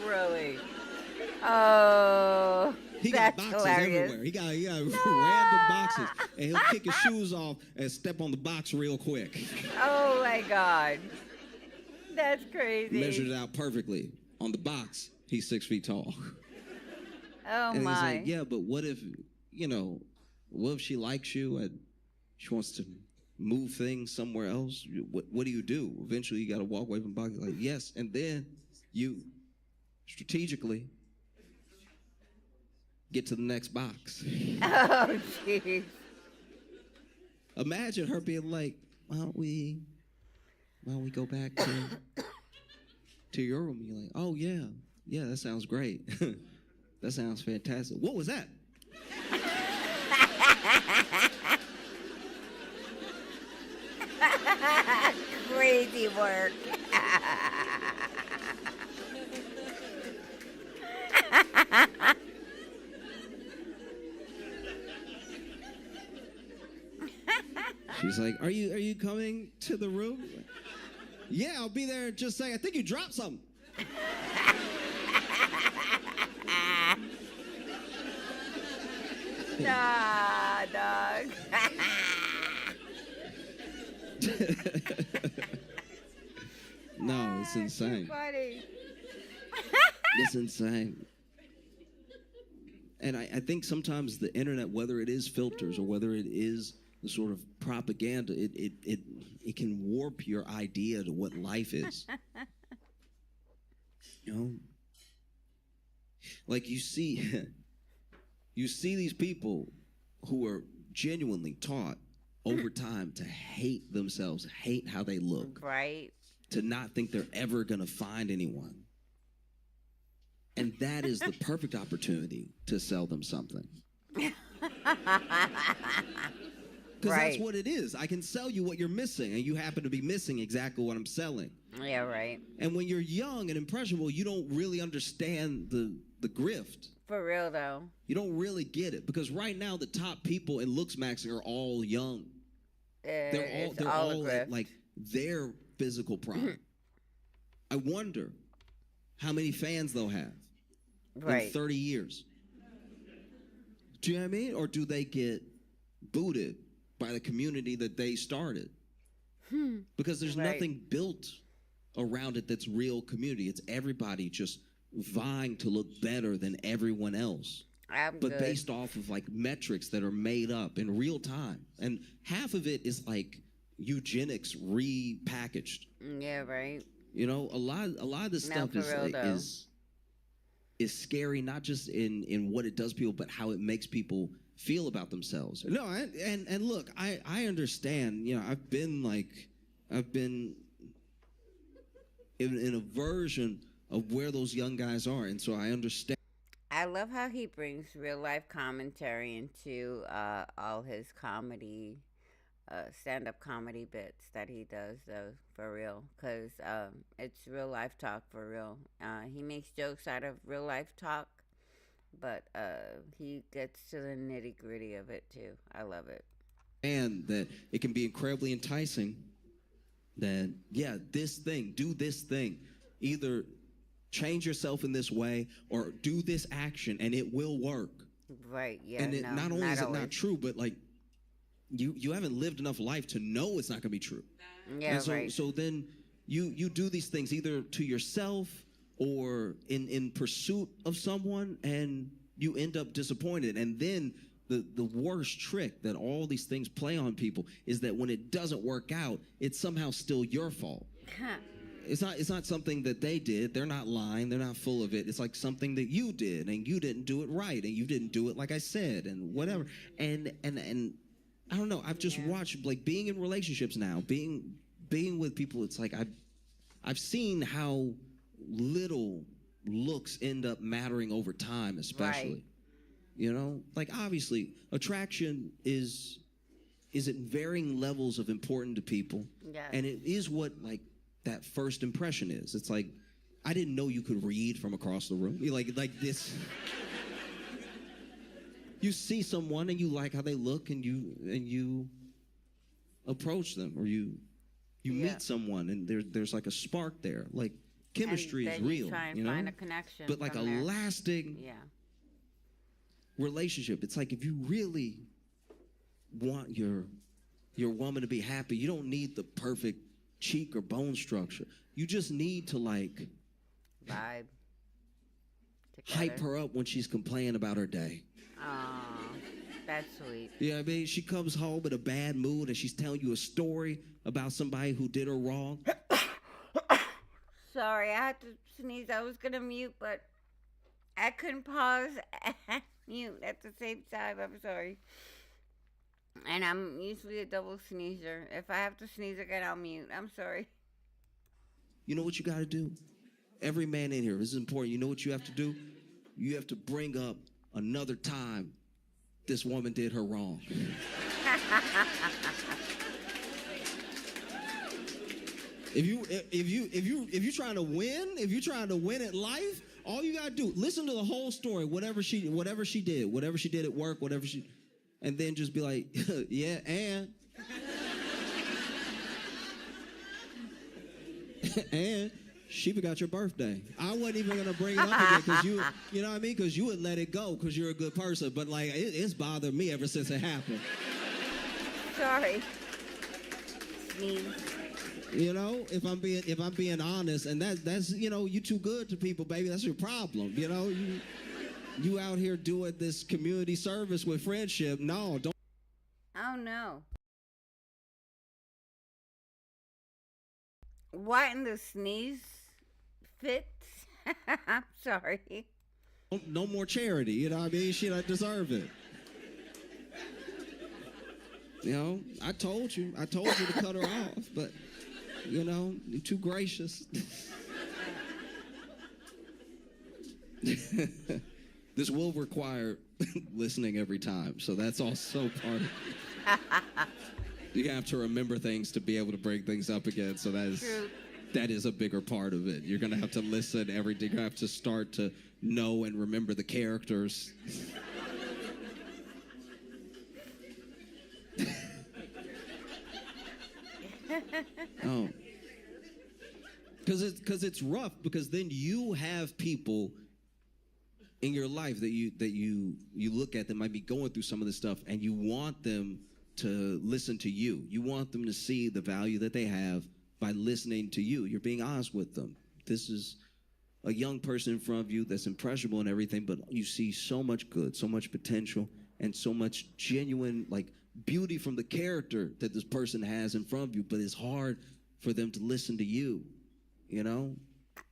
really. Oh,
He got
that's
boxes
hilarious.
everywhere. He got random boxes. And he'll kick his shoes off and step on the box real quick.
Oh, my God. That's crazy.
Measured it out perfectly. On the box, he's 6 feet tall.
Oh,
And
my.
he's like, "Yeah, but what if she likes you and she wants to move things somewhere else? What do you do? Eventually, you got to walk away from the box." Like, yes, and then you strategically get to the next box.
Oh, jeez.
Imagine her being like, why don't we go back to your room?" And you're like, "Oh, yeah, that sounds great. That sounds fantastic. What was that?"
Crazy work.
She's like, are you coming to the room?" "Yeah, I'll be there in just a second. I think you dropped something."
Nah, dog.
No, it's insane.
Funny.
It's insane. And I think sometimes the internet, whether it is filters or whether it is the sort of propaganda, it can warp your idea to what life is. Like you see these people who are genuinely taught over time to hate themselves, hate how they look,
Right.
to not think they're ever going to find anyone. And that is the perfect opportunity to sell them something. Because that's what it is. I can sell you what you're missing, and you happen to be missing exactly what I'm selling.
Yeah, right.
And when you're young and impressionable, you don't really understand the grift.
For real, though.
You don't really get it. Because right now, the top people in looks maxing are all young. They're all at, like, their physical prime. I wonder how many fans they'll have in 30 years. Do you know what I mean? Or do they get booted by the community that they started? Because there's nothing built around it that's real community. It's everybody just vying to look better than everyone else. But based off of like metrics that are made up in real time. And half of it is like eugenics repackaged.
Yeah, right.
You know, a lot of this stuff is scary, not just in what it does to people, but how it makes people feel about themselves. No, and look, I understand. You know, I've been in a version of where those young guys are, and so I understand.
I love how he brings real life commentary into all his comedy, stand-up comedy bits that he does, though, for real, because it's real life talk for real. He makes jokes out of real life talk, but he gets to the nitty-gritty of it, too. I love it.
And that it can be incredibly enticing that, yeah, do this thing. Either change yourself in this way or do this action and it will work.
Right, yeah.
And not only is it not true, but like you haven't lived enough life to know it's not going to be true.
Yeah,
And so,
right.
so then you do these things either to yourself or in pursuit of someone, and you end up disappointed. And then the worst trick that all these things play on people is that when it doesn't work out, it's somehow still your fault. It's not something that they did. They're not lying. They're not full of it. It's like something that you did, and you didn't do it right, and you didn't do it like I said, and whatever. And I don't know. I've just watched, like, being in relationships now, being with people. It's like I've seen how little looks end up mattering over time, especially.
Right.
You know, like, obviously, attraction is at varying levels of important to people,
Yes.
and it is what, like, that first impression is. It's like, I didn't know you could read from across the room. Like this. You see someone and you like how they look, and you approach them, or you meet someone and there's like a spark there. Like, chemistry is
and then
real,
you try and
you know?
find a connection.
But like a
from there.
lasting relationship, it's like, if you really want your woman to be happy, you don't need the perfect cheek or bone structure. You just need to, like,
vibe.
hype her up when she's complaining about her day.
Aw, that's sweet.
You know what I mean? She comes home in a bad mood and she's telling you a story about somebody who did her wrong.
Sorry, I had to sneeze. I was gonna mute, but I couldn't pause and mute at the same time. I'm sorry. And I'm usually a double sneezer. If I have to sneeze again, I'll mute. I'm sorry.
You know what you got to do? Every man in here, this is important. You know what you have to do? You have to bring up another time this woman did her wrong. If you're trying to win, if you're trying to win at life, all you gotta do, listen to the whole story, whatever she did at work, and then just be like, yeah, and she forgot your birthday. I wasn't even gonna bring it up again because you know what I mean? Because you would let it go because you're a good person. But like, it's bothered me ever since it happened.
Sorry. Sneeze.
You know, if I'm being honest, and that's you know, you too good to people, baby. That's your problem. You know, you out here doing this community service with friendship. No, don't.
Oh no. What in the sneeze fit? I'm sorry.
No more charity. You know what I mean? Shit, I deserve it. You know, I told you to cut her off, but you know, you're too gracious. This will require listening every time, so that's also part of it. You have to remember things to be able to bring things up again, so that is a bigger part of it. You're gonna have to listen everything. You have to start to know and remember the characters. Oh, because it's rough. Because then you have people in your life that you look at that might be going through some of this stuff, and you want them to listen to you. You want them to see the value that they have by listening to you. You're being honest with them. This is a young person in front of you that's impressionable and everything, but you see so much good, so much potential, and so much genuine, like, beauty from the character that this person has in front of you, but it's hard for them to listen to you, you know?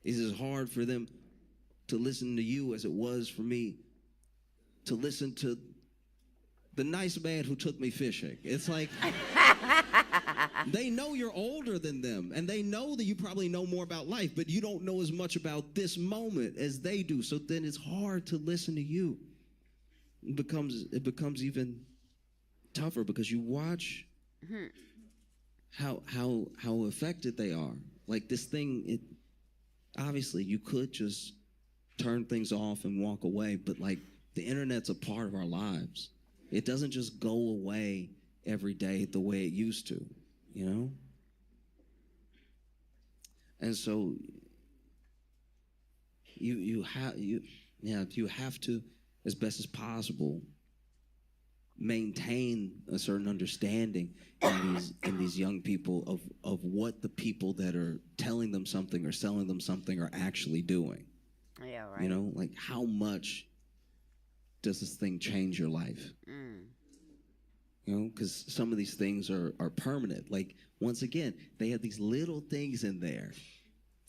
It's as hard for them to listen to you as it was for me to listen to the nice man who took me fishing. It's like, they know you're older than them, and they know that you probably know more about life, but you don't know as much about this moment as they do, so then it's hard to listen to you. It becomes even tougher because you watch how affected they are. Like, this thing, obviously you could just turn things off and walk away, but like, the internet's a part of our lives. It doesn't just go away every day the way it used to, you know? And so you have to, as best as possible, maintain a certain understanding in these young people of what the people that are telling them something or selling them something are actually doing.
Yeah, right.
You know, like how much does this thing change your life? You know, because some of these things are permanent. Like, once again, they have these little things in there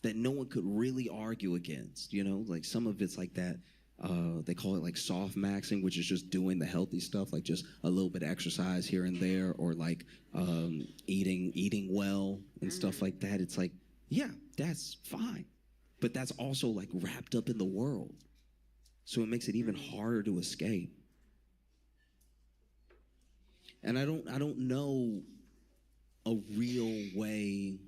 that no one could really argue against. You know, like some of it's like that. They call it like soft maxing, which is just doing the healthy stuff, like just a little bit of exercise here and there, or like eating well and stuff like that. It's like, yeah, that's fine, but that's also like wrapped up in the world, so it makes it even harder to escape. And I don't know a real way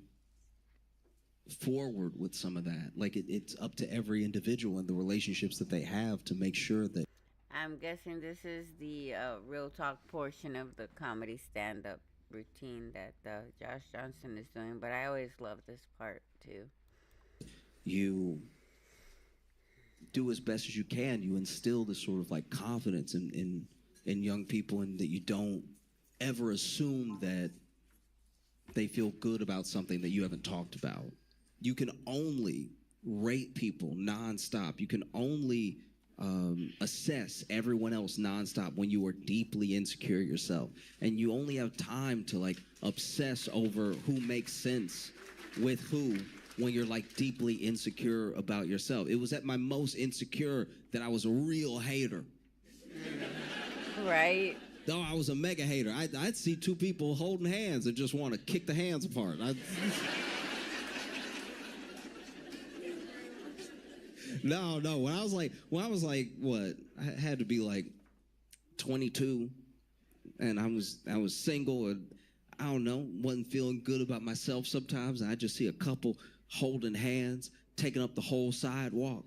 forward with some of that. Like it's up to every individual and the relationships that they have to make sure that.
I'm guessing this is the real talk portion of the comedy stand-up routine that Josh Johnson is doing. But I always love this part too.
You do as best as you can. You instill this sort of like confidence in young people, and that you don't ever assume that they feel good about something that you haven't talked about. You can only rate people nonstop. You can only assess everyone else nonstop when you are deeply insecure yourself. And you only have time to like obsess over who makes sense with who when you're like deeply insecure about yourself. It was at my most insecure that I was a real hater.
Right.
No, I was a mega hater. I'd see two people holding hands and just want to kick the hands apart. No. When I was like, what? I had to be like 22, and I was single, and I don't know, wasn't feeling good about myself sometimes. And I just see a couple holding hands, taking up the whole sidewalk.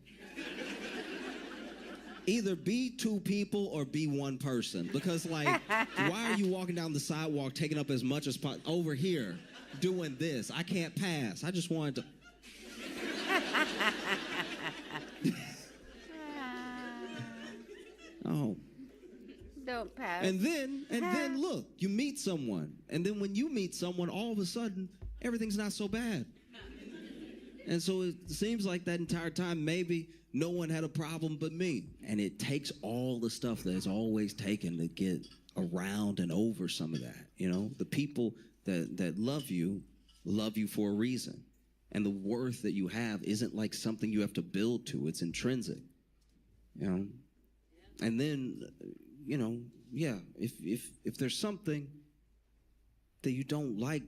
Either be two people or be one person, because like, why are you walking down the sidewalk taking up as much as over here, doing this? I can't pass. I just wanted to. Oh.
Don't pass.
And then look, you meet someone, and then when you meet someone, all of a sudden everything's not so bad. And so it seems like that entire time maybe no one had a problem but me. And it takes all the stuff that it's always taken to get around and over some of that. You know, the people that love you for a reason. And the worth that you have isn't like something you have to build to. It's intrinsic. You know? And then, you know, yeah, if there's something that you don't like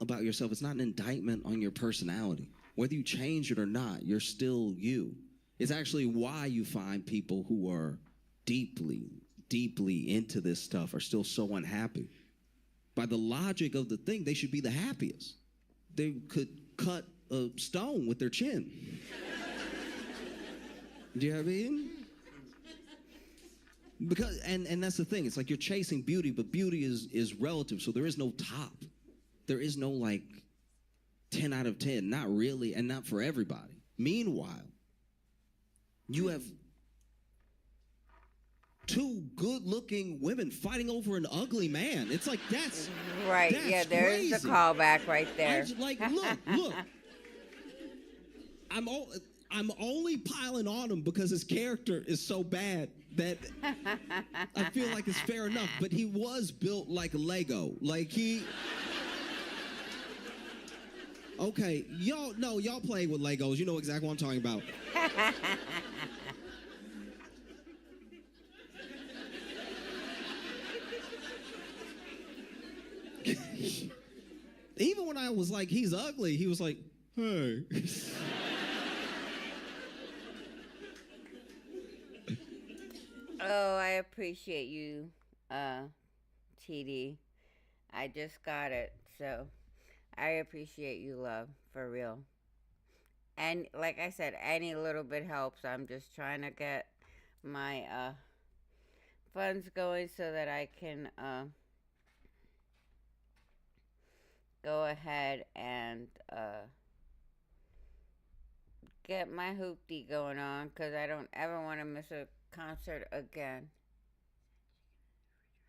about yourself, it's not an indictment on your personality. Whether you change it or not, you're still you. It's actually why you find people who are deeply, deeply into this stuff are still so unhappy. By the logic of the thing, they should be the happiest. They could cut a stone with their chin. Do you know what I mean? Because and that's the thing. It's like you're chasing beauty, but beauty is relative. So there is no top. There is no like 10 out of 10. Not really, and not for everybody. Meanwhile, you have two good-looking women fighting over an ugly man. It's like that's
right.
That's
yeah, there's
crazy.
a callback right there.
Like, look. I'm only piling on him because his character is so bad that I feel like it's fair enough. But he was built like Lego. Like he. Okay, y'all playing with Legos. You know exactly what I'm talking about. Even when I was like, he's ugly, he was like, hey.
Oh, I appreciate you, TD. I just got it, so I appreciate you, love, for real. And like I said, any little bit helps. I'm just trying to get my funds going so that I can go ahead and get my hoopty going on, because I don't ever want to miss a concert again.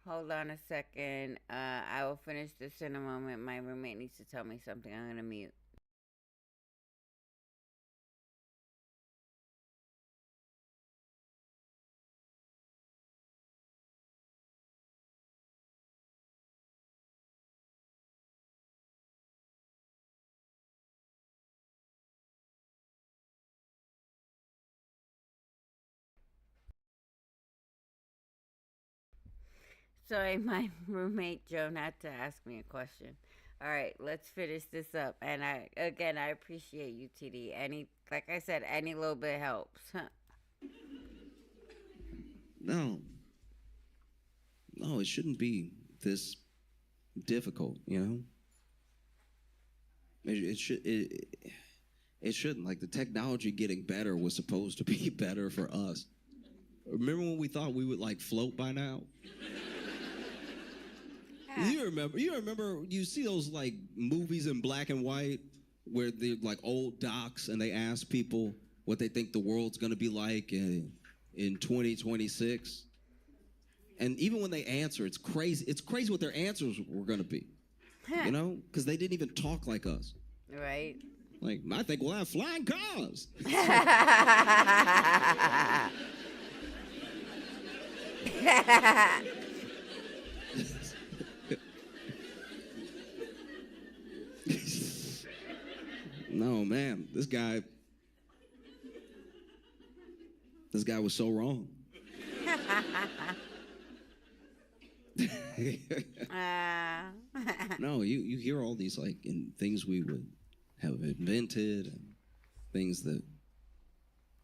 Hold on a second. I will finish this in a moment. My roommate needs to tell me something. I'm gonna mute. Sorry, my roommate Joan had to ask me a question. All right, let's finish this up. And I appreciate you, TD. Like I said, any little bit helps.
No, no, it shouldn't be this difficult. You know, it shouldn't. Like the technology getting better was supposed to be better for us. Remember when we thought we would like float by now? You remember, you see those like movies in black and white where they're like old docs and they ask people what they think the world's gonna be like in 2026. And even when they answer, it's crazy. It's crazy what their answers were gonna be, you know? Because they didn't even talk like us.
Right?
Like, I think we'll have flying cars. No, man, this guy was so wrong. No, you hear all these like things we would have invented and things that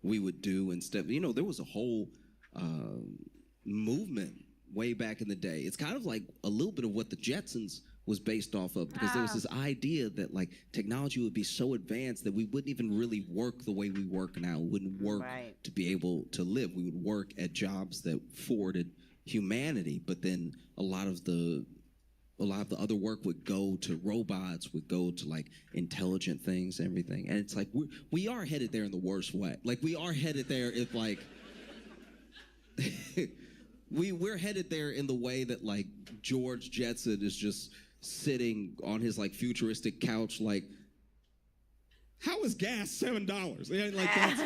we would do instead. You know, there was a whole movement way back in the day. It's kind of like a little bit of what the Jetsons was based off of, because there was this idea that like technology would be so advanced that we wouldn't even really work the way we work now. We wouldn't work to be able to live. We would work at jobs that forwarded humanity, but then a lot of the other work would go to robots, would go to like intelligent things and everything. And it's like we are headed there in the worst way. Like we are headed there if like we're headed there in the way that like George Jetson is just sitting on his like futuristic couch like, how is gas $7? Like that's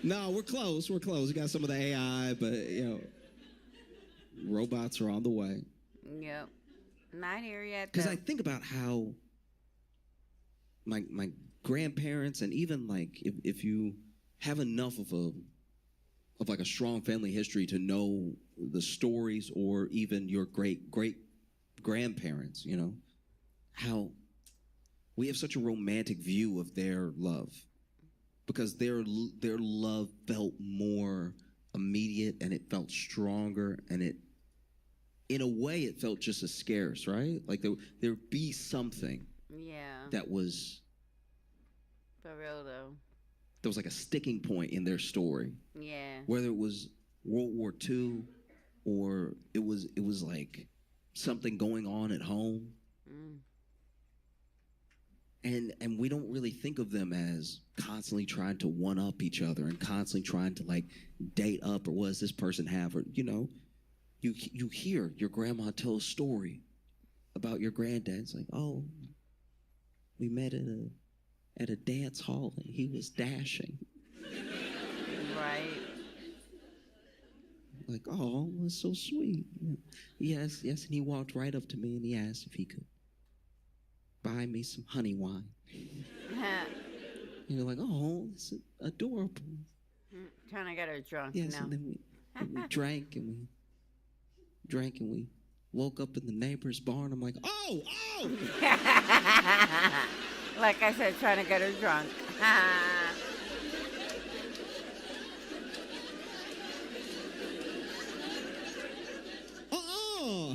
no, we're close. We got some of the AI, but you know, robots are on the way.
Yep. Not here yet.
Because I think about how my grandparents, and even like if you have enough of like a strong family history to know the stories, or even your great grandparents, you know, how we have such a romantic view of their love, because their love felt more immediate and it felt stronger, and it, in a way, it felt just as scarce, right? Like there'd be something that was,
for real though,
there was like a sticking point in their story.
Yeah.
Whether it was World War II, or it was like something going on at home. And we don't really think of them as constantly trying to one up each other and constantly trying to like date up, or what does this person have, or you know, you hear your grandma tell a story about your granddad. It's like, oh, we met at a dance hall and he was dashing.
Right.
Like, oh, that's so sweet. Yes, and he walked right up to me and he asked if he could buy me some honey wine. And you're like, oh, it's adorable.
Trying to get her drunk.
Yes,
now.
and then we drank and we woke up in the neighbor's barn. I'm like, oh!
Like I said, trying to get her drunk.
Oh!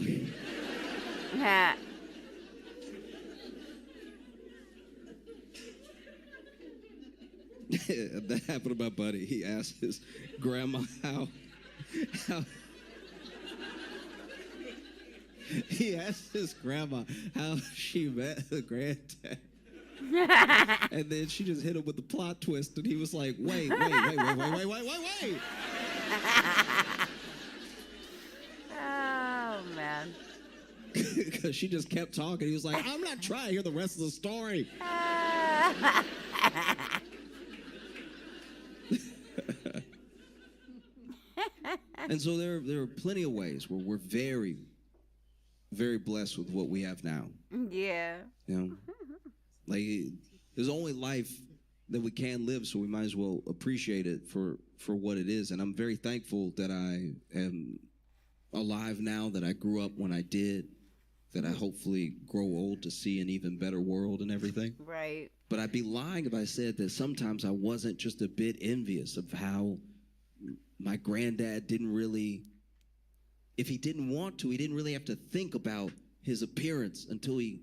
That happened to my buddy. He asked his grandma how he asked his grandma how she met her granddad. And then she just hit him with the plot twist, and he was like, wait. because she just kept talking. He was like, I'm not trying to hear the rest of the story. And so there are plenty of ways where we're very, very blessed with what we have now.
Yeah.
You know, like there's only life that we can live, so we might as well appreciate it for what it is. And I'm very thankful that I am alive now, that I grew up when I did, that I hopefully grow old to see an even better world and everything.
Right.
But I'd be lying if I said that sometimes I wasn't just a bit envious of how my granddad didn't really, if he didn't want to, he didn't really have to think about his appearance until he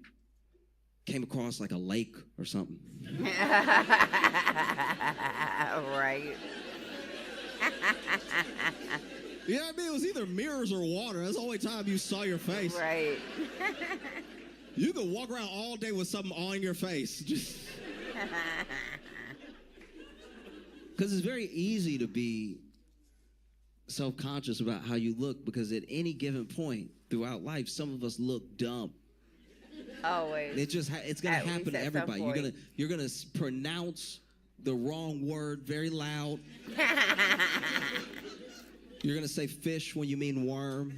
came across like a lake or something.
Right.
Yeah, I mean, it was either mirrors or water. That's the only time you saw your face.
Right.
You could walk around all day with something on your face. Just because it's very easy to be self-conscious about how you look, because at any given point throughout life, some of us look dumb.
Always.
It's gonna
At
happen
least
to
at
everybody.
some point.
You're gonna pronounce the wrong word very loud. You're gonna say fish when you mean worm.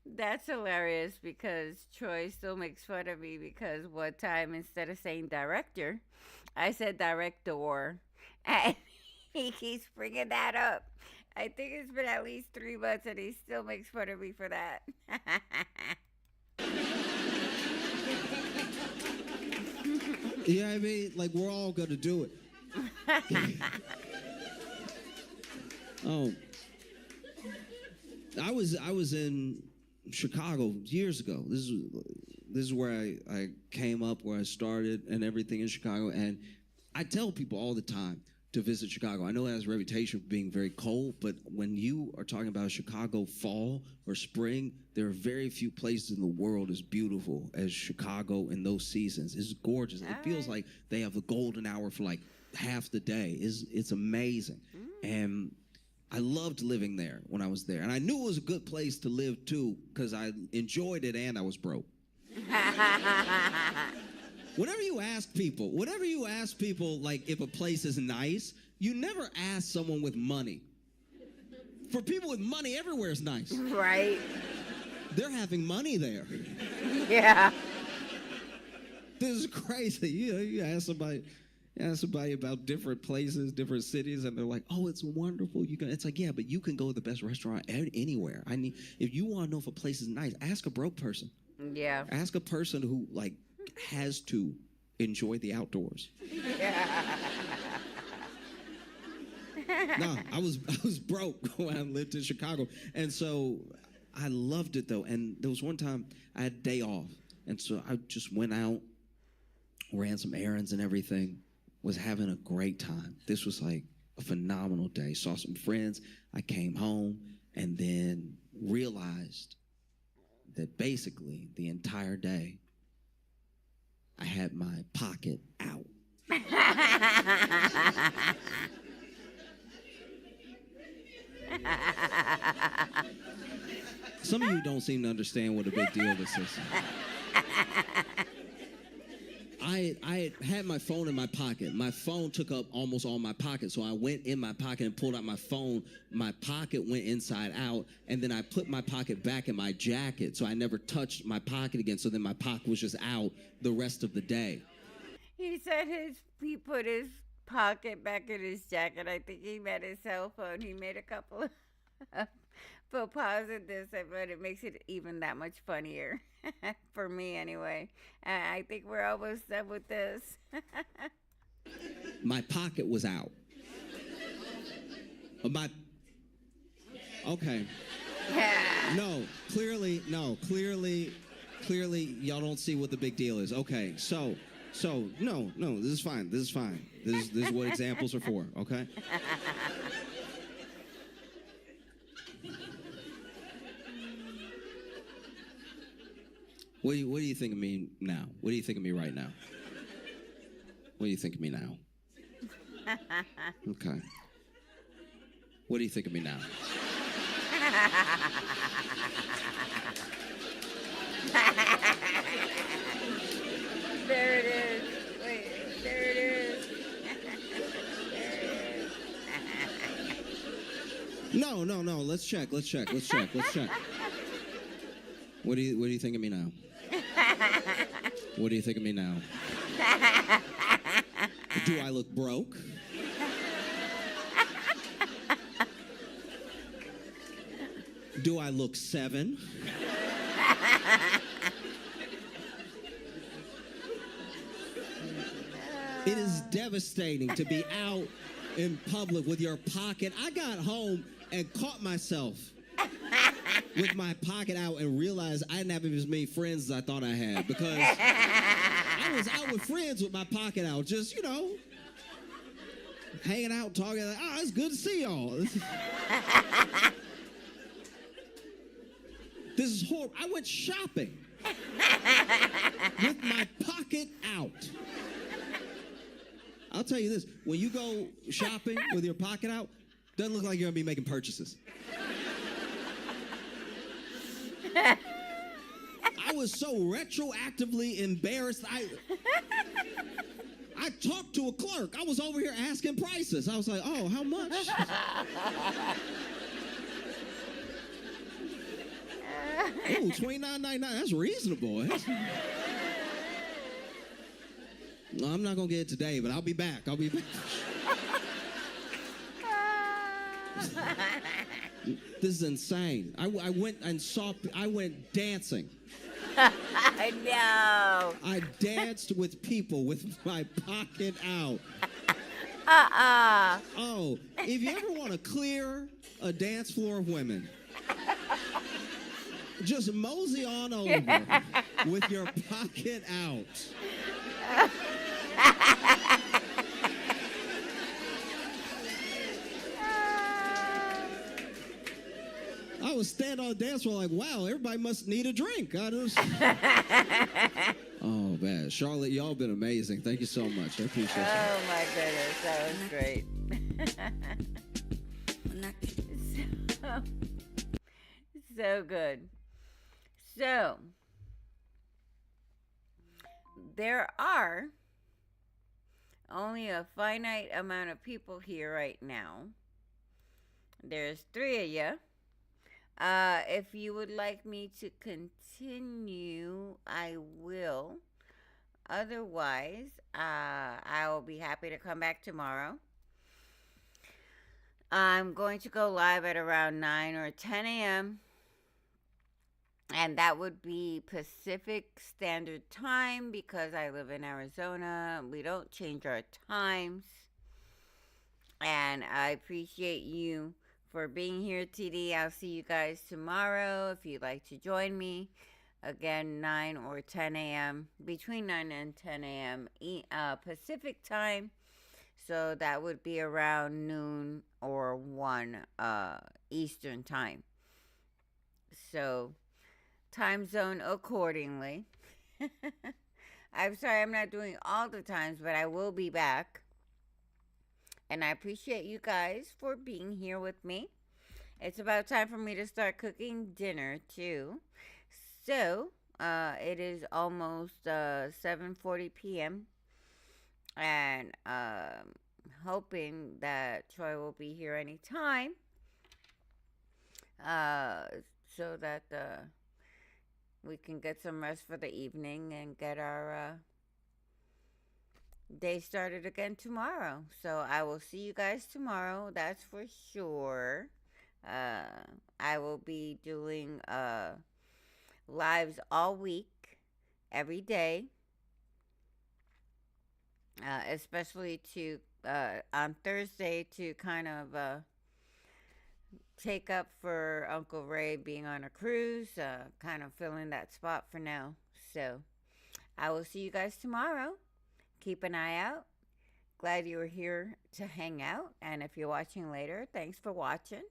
That's hilarious because Troy still makes fun of me because one time instead of saying director, I said director. And he keeps bringing that up. I think it's been at least 3 months and he still makes fun of me for that.
Yeah, I mean, like, we're all gonna do it. Oh, I was in Chicago years ago. This is where I came up, where I started, and everything in Chicago. And I tell people all the time to visit Chicago. I know it has a reputation for being very cold, but when you are talking about Chicago fall or spring, there are very few places in the world as beautiful as Chicago in those seasons. It's gorgeous. It feels like they have the golden hour for like half the day. It's amazing. And I loved living there when I was there. And I knew it was a good place to live too, because I enjoyed it and I was broke. Whenever you ask people, like, if a place is nice, you never ask someone with money. For people with money, everywhere is nice.
Right.
They're having money there.
Yeah.
This is crazy. You ask somebody about different places, different cities, and they're like, "Oh, it's wonderful." It's like, yeah, but you can go to the best restaurant anywhere. If you want to know if a place is nice, ask a broke person.
Yeah.
Ask a person who like has to enjoy the outdoors. No, I was broke when I lived in Chicago, and so I loved it though. And there was one time I had a day off, and so I just went out, ran some errands and everything. Was having a great time. This was like a phenomenal day. Saw some friends. I came home and then realized that basically the entire day I had my pocket out. Some of you don't seem to understand what a big deal this is. I had my phone in my pocket. My phone took up almost all my pocket, so I went in my pocket and pulled out my phone. My pocket went inside out, and then I put my pocket back in my jacket, so I never touched my pocket again, so then my pocket was just out the rest of the day.
He said he put his pocket back in his jacket. I think he meant his cell phone. He made a couple of faux pas in this, but it makes it even that much funnier. For me, anyway. I think we're almost done with this.
My pocket was out. Okay. No, clearly, y'all don't see what the big deal is. Okay, so, no, this is fine. This is what examples are for, okay? What do you think of me now? What do you think of me right now? What do you think of me now? Okay. What do you think of me now?
There it is. Wait, there it is.
No. Let's check. What do you think of me now? What do you think of me now? Do I look broke? Do I look 7? It is devastating to be out in public with your pocket. I got home and caught myself with my pocket out and realized I didn't have as many friends as I thought I had, because I was out with friends with my pocket out, just, hanging out, talking, like, oh, it's good to see y'all. This is horrible. I went shopping with my pocket out. I'll tell you this, when you go shopping with your pocket out, doesn't look like you're gonna be making purchases. I was so retroactively embarrassed. I talked to a clerk. I was over here asking prices. I was like, oh, how much? Oh, $29.99. That's reasonable. No, I'm not gonna get it today, but I'll be back. This is insane. I went dancing.
I know.
I danced with people with my pocket out. Oh, if you ever want to clear a dance floor of women, just mosey on over with your pocket out. I was standing on the dance floor like, wow, everybody must need a drink. Oh, man. Charlotte, y'all been amazing. Thank you so much. I appreciate it.
Oh, my goodness. That was great. So good. So, there are only a finite amount of people here right now. There's 3 of you. If you would like me to continue, I will. Otherwise, I will be happy to come back tomorrow. I'm going to go live at around 9 or 10 a.m. And that would be Pacific Standard Time, because I live in Arizona. We don't change our times. And I appreciate you for being here, TD. I'll see you guys tomorrow if you'd like to join me. Again, 9 or 10 a.m. Between 9 and 10 a.m. Pacific Time. So that would be around noon or 1 Eastern Time. So time zone accordingly. I'm sorry I'm not doing all the times, but I will be back. And I appreciate you guys for being here with me. It's about time for me to start cooking dinner too. So, it is almost 7:40 p.m. And hoping that Troy will be here anytime. So that we can get some rest for the evening and get our day started again tomorrow. So I will see you guys tomorrow, that's for sure. I will be doing lives all week, every day, especially to on Thursday to kind of take up for Uncle Ray being on a cruise, kind of filling that spot for now. So I will see you guys tomorrow. Keep an eye out. Glad you were here to hang out. And if you're watching later, thanks for watching.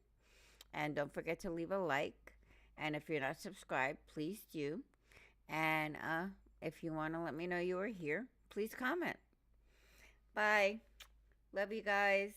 And don't forget to leave a like. And if you're not subscribed, please do. And if you want to let me know you were here, please comment. Bye. Love you guys.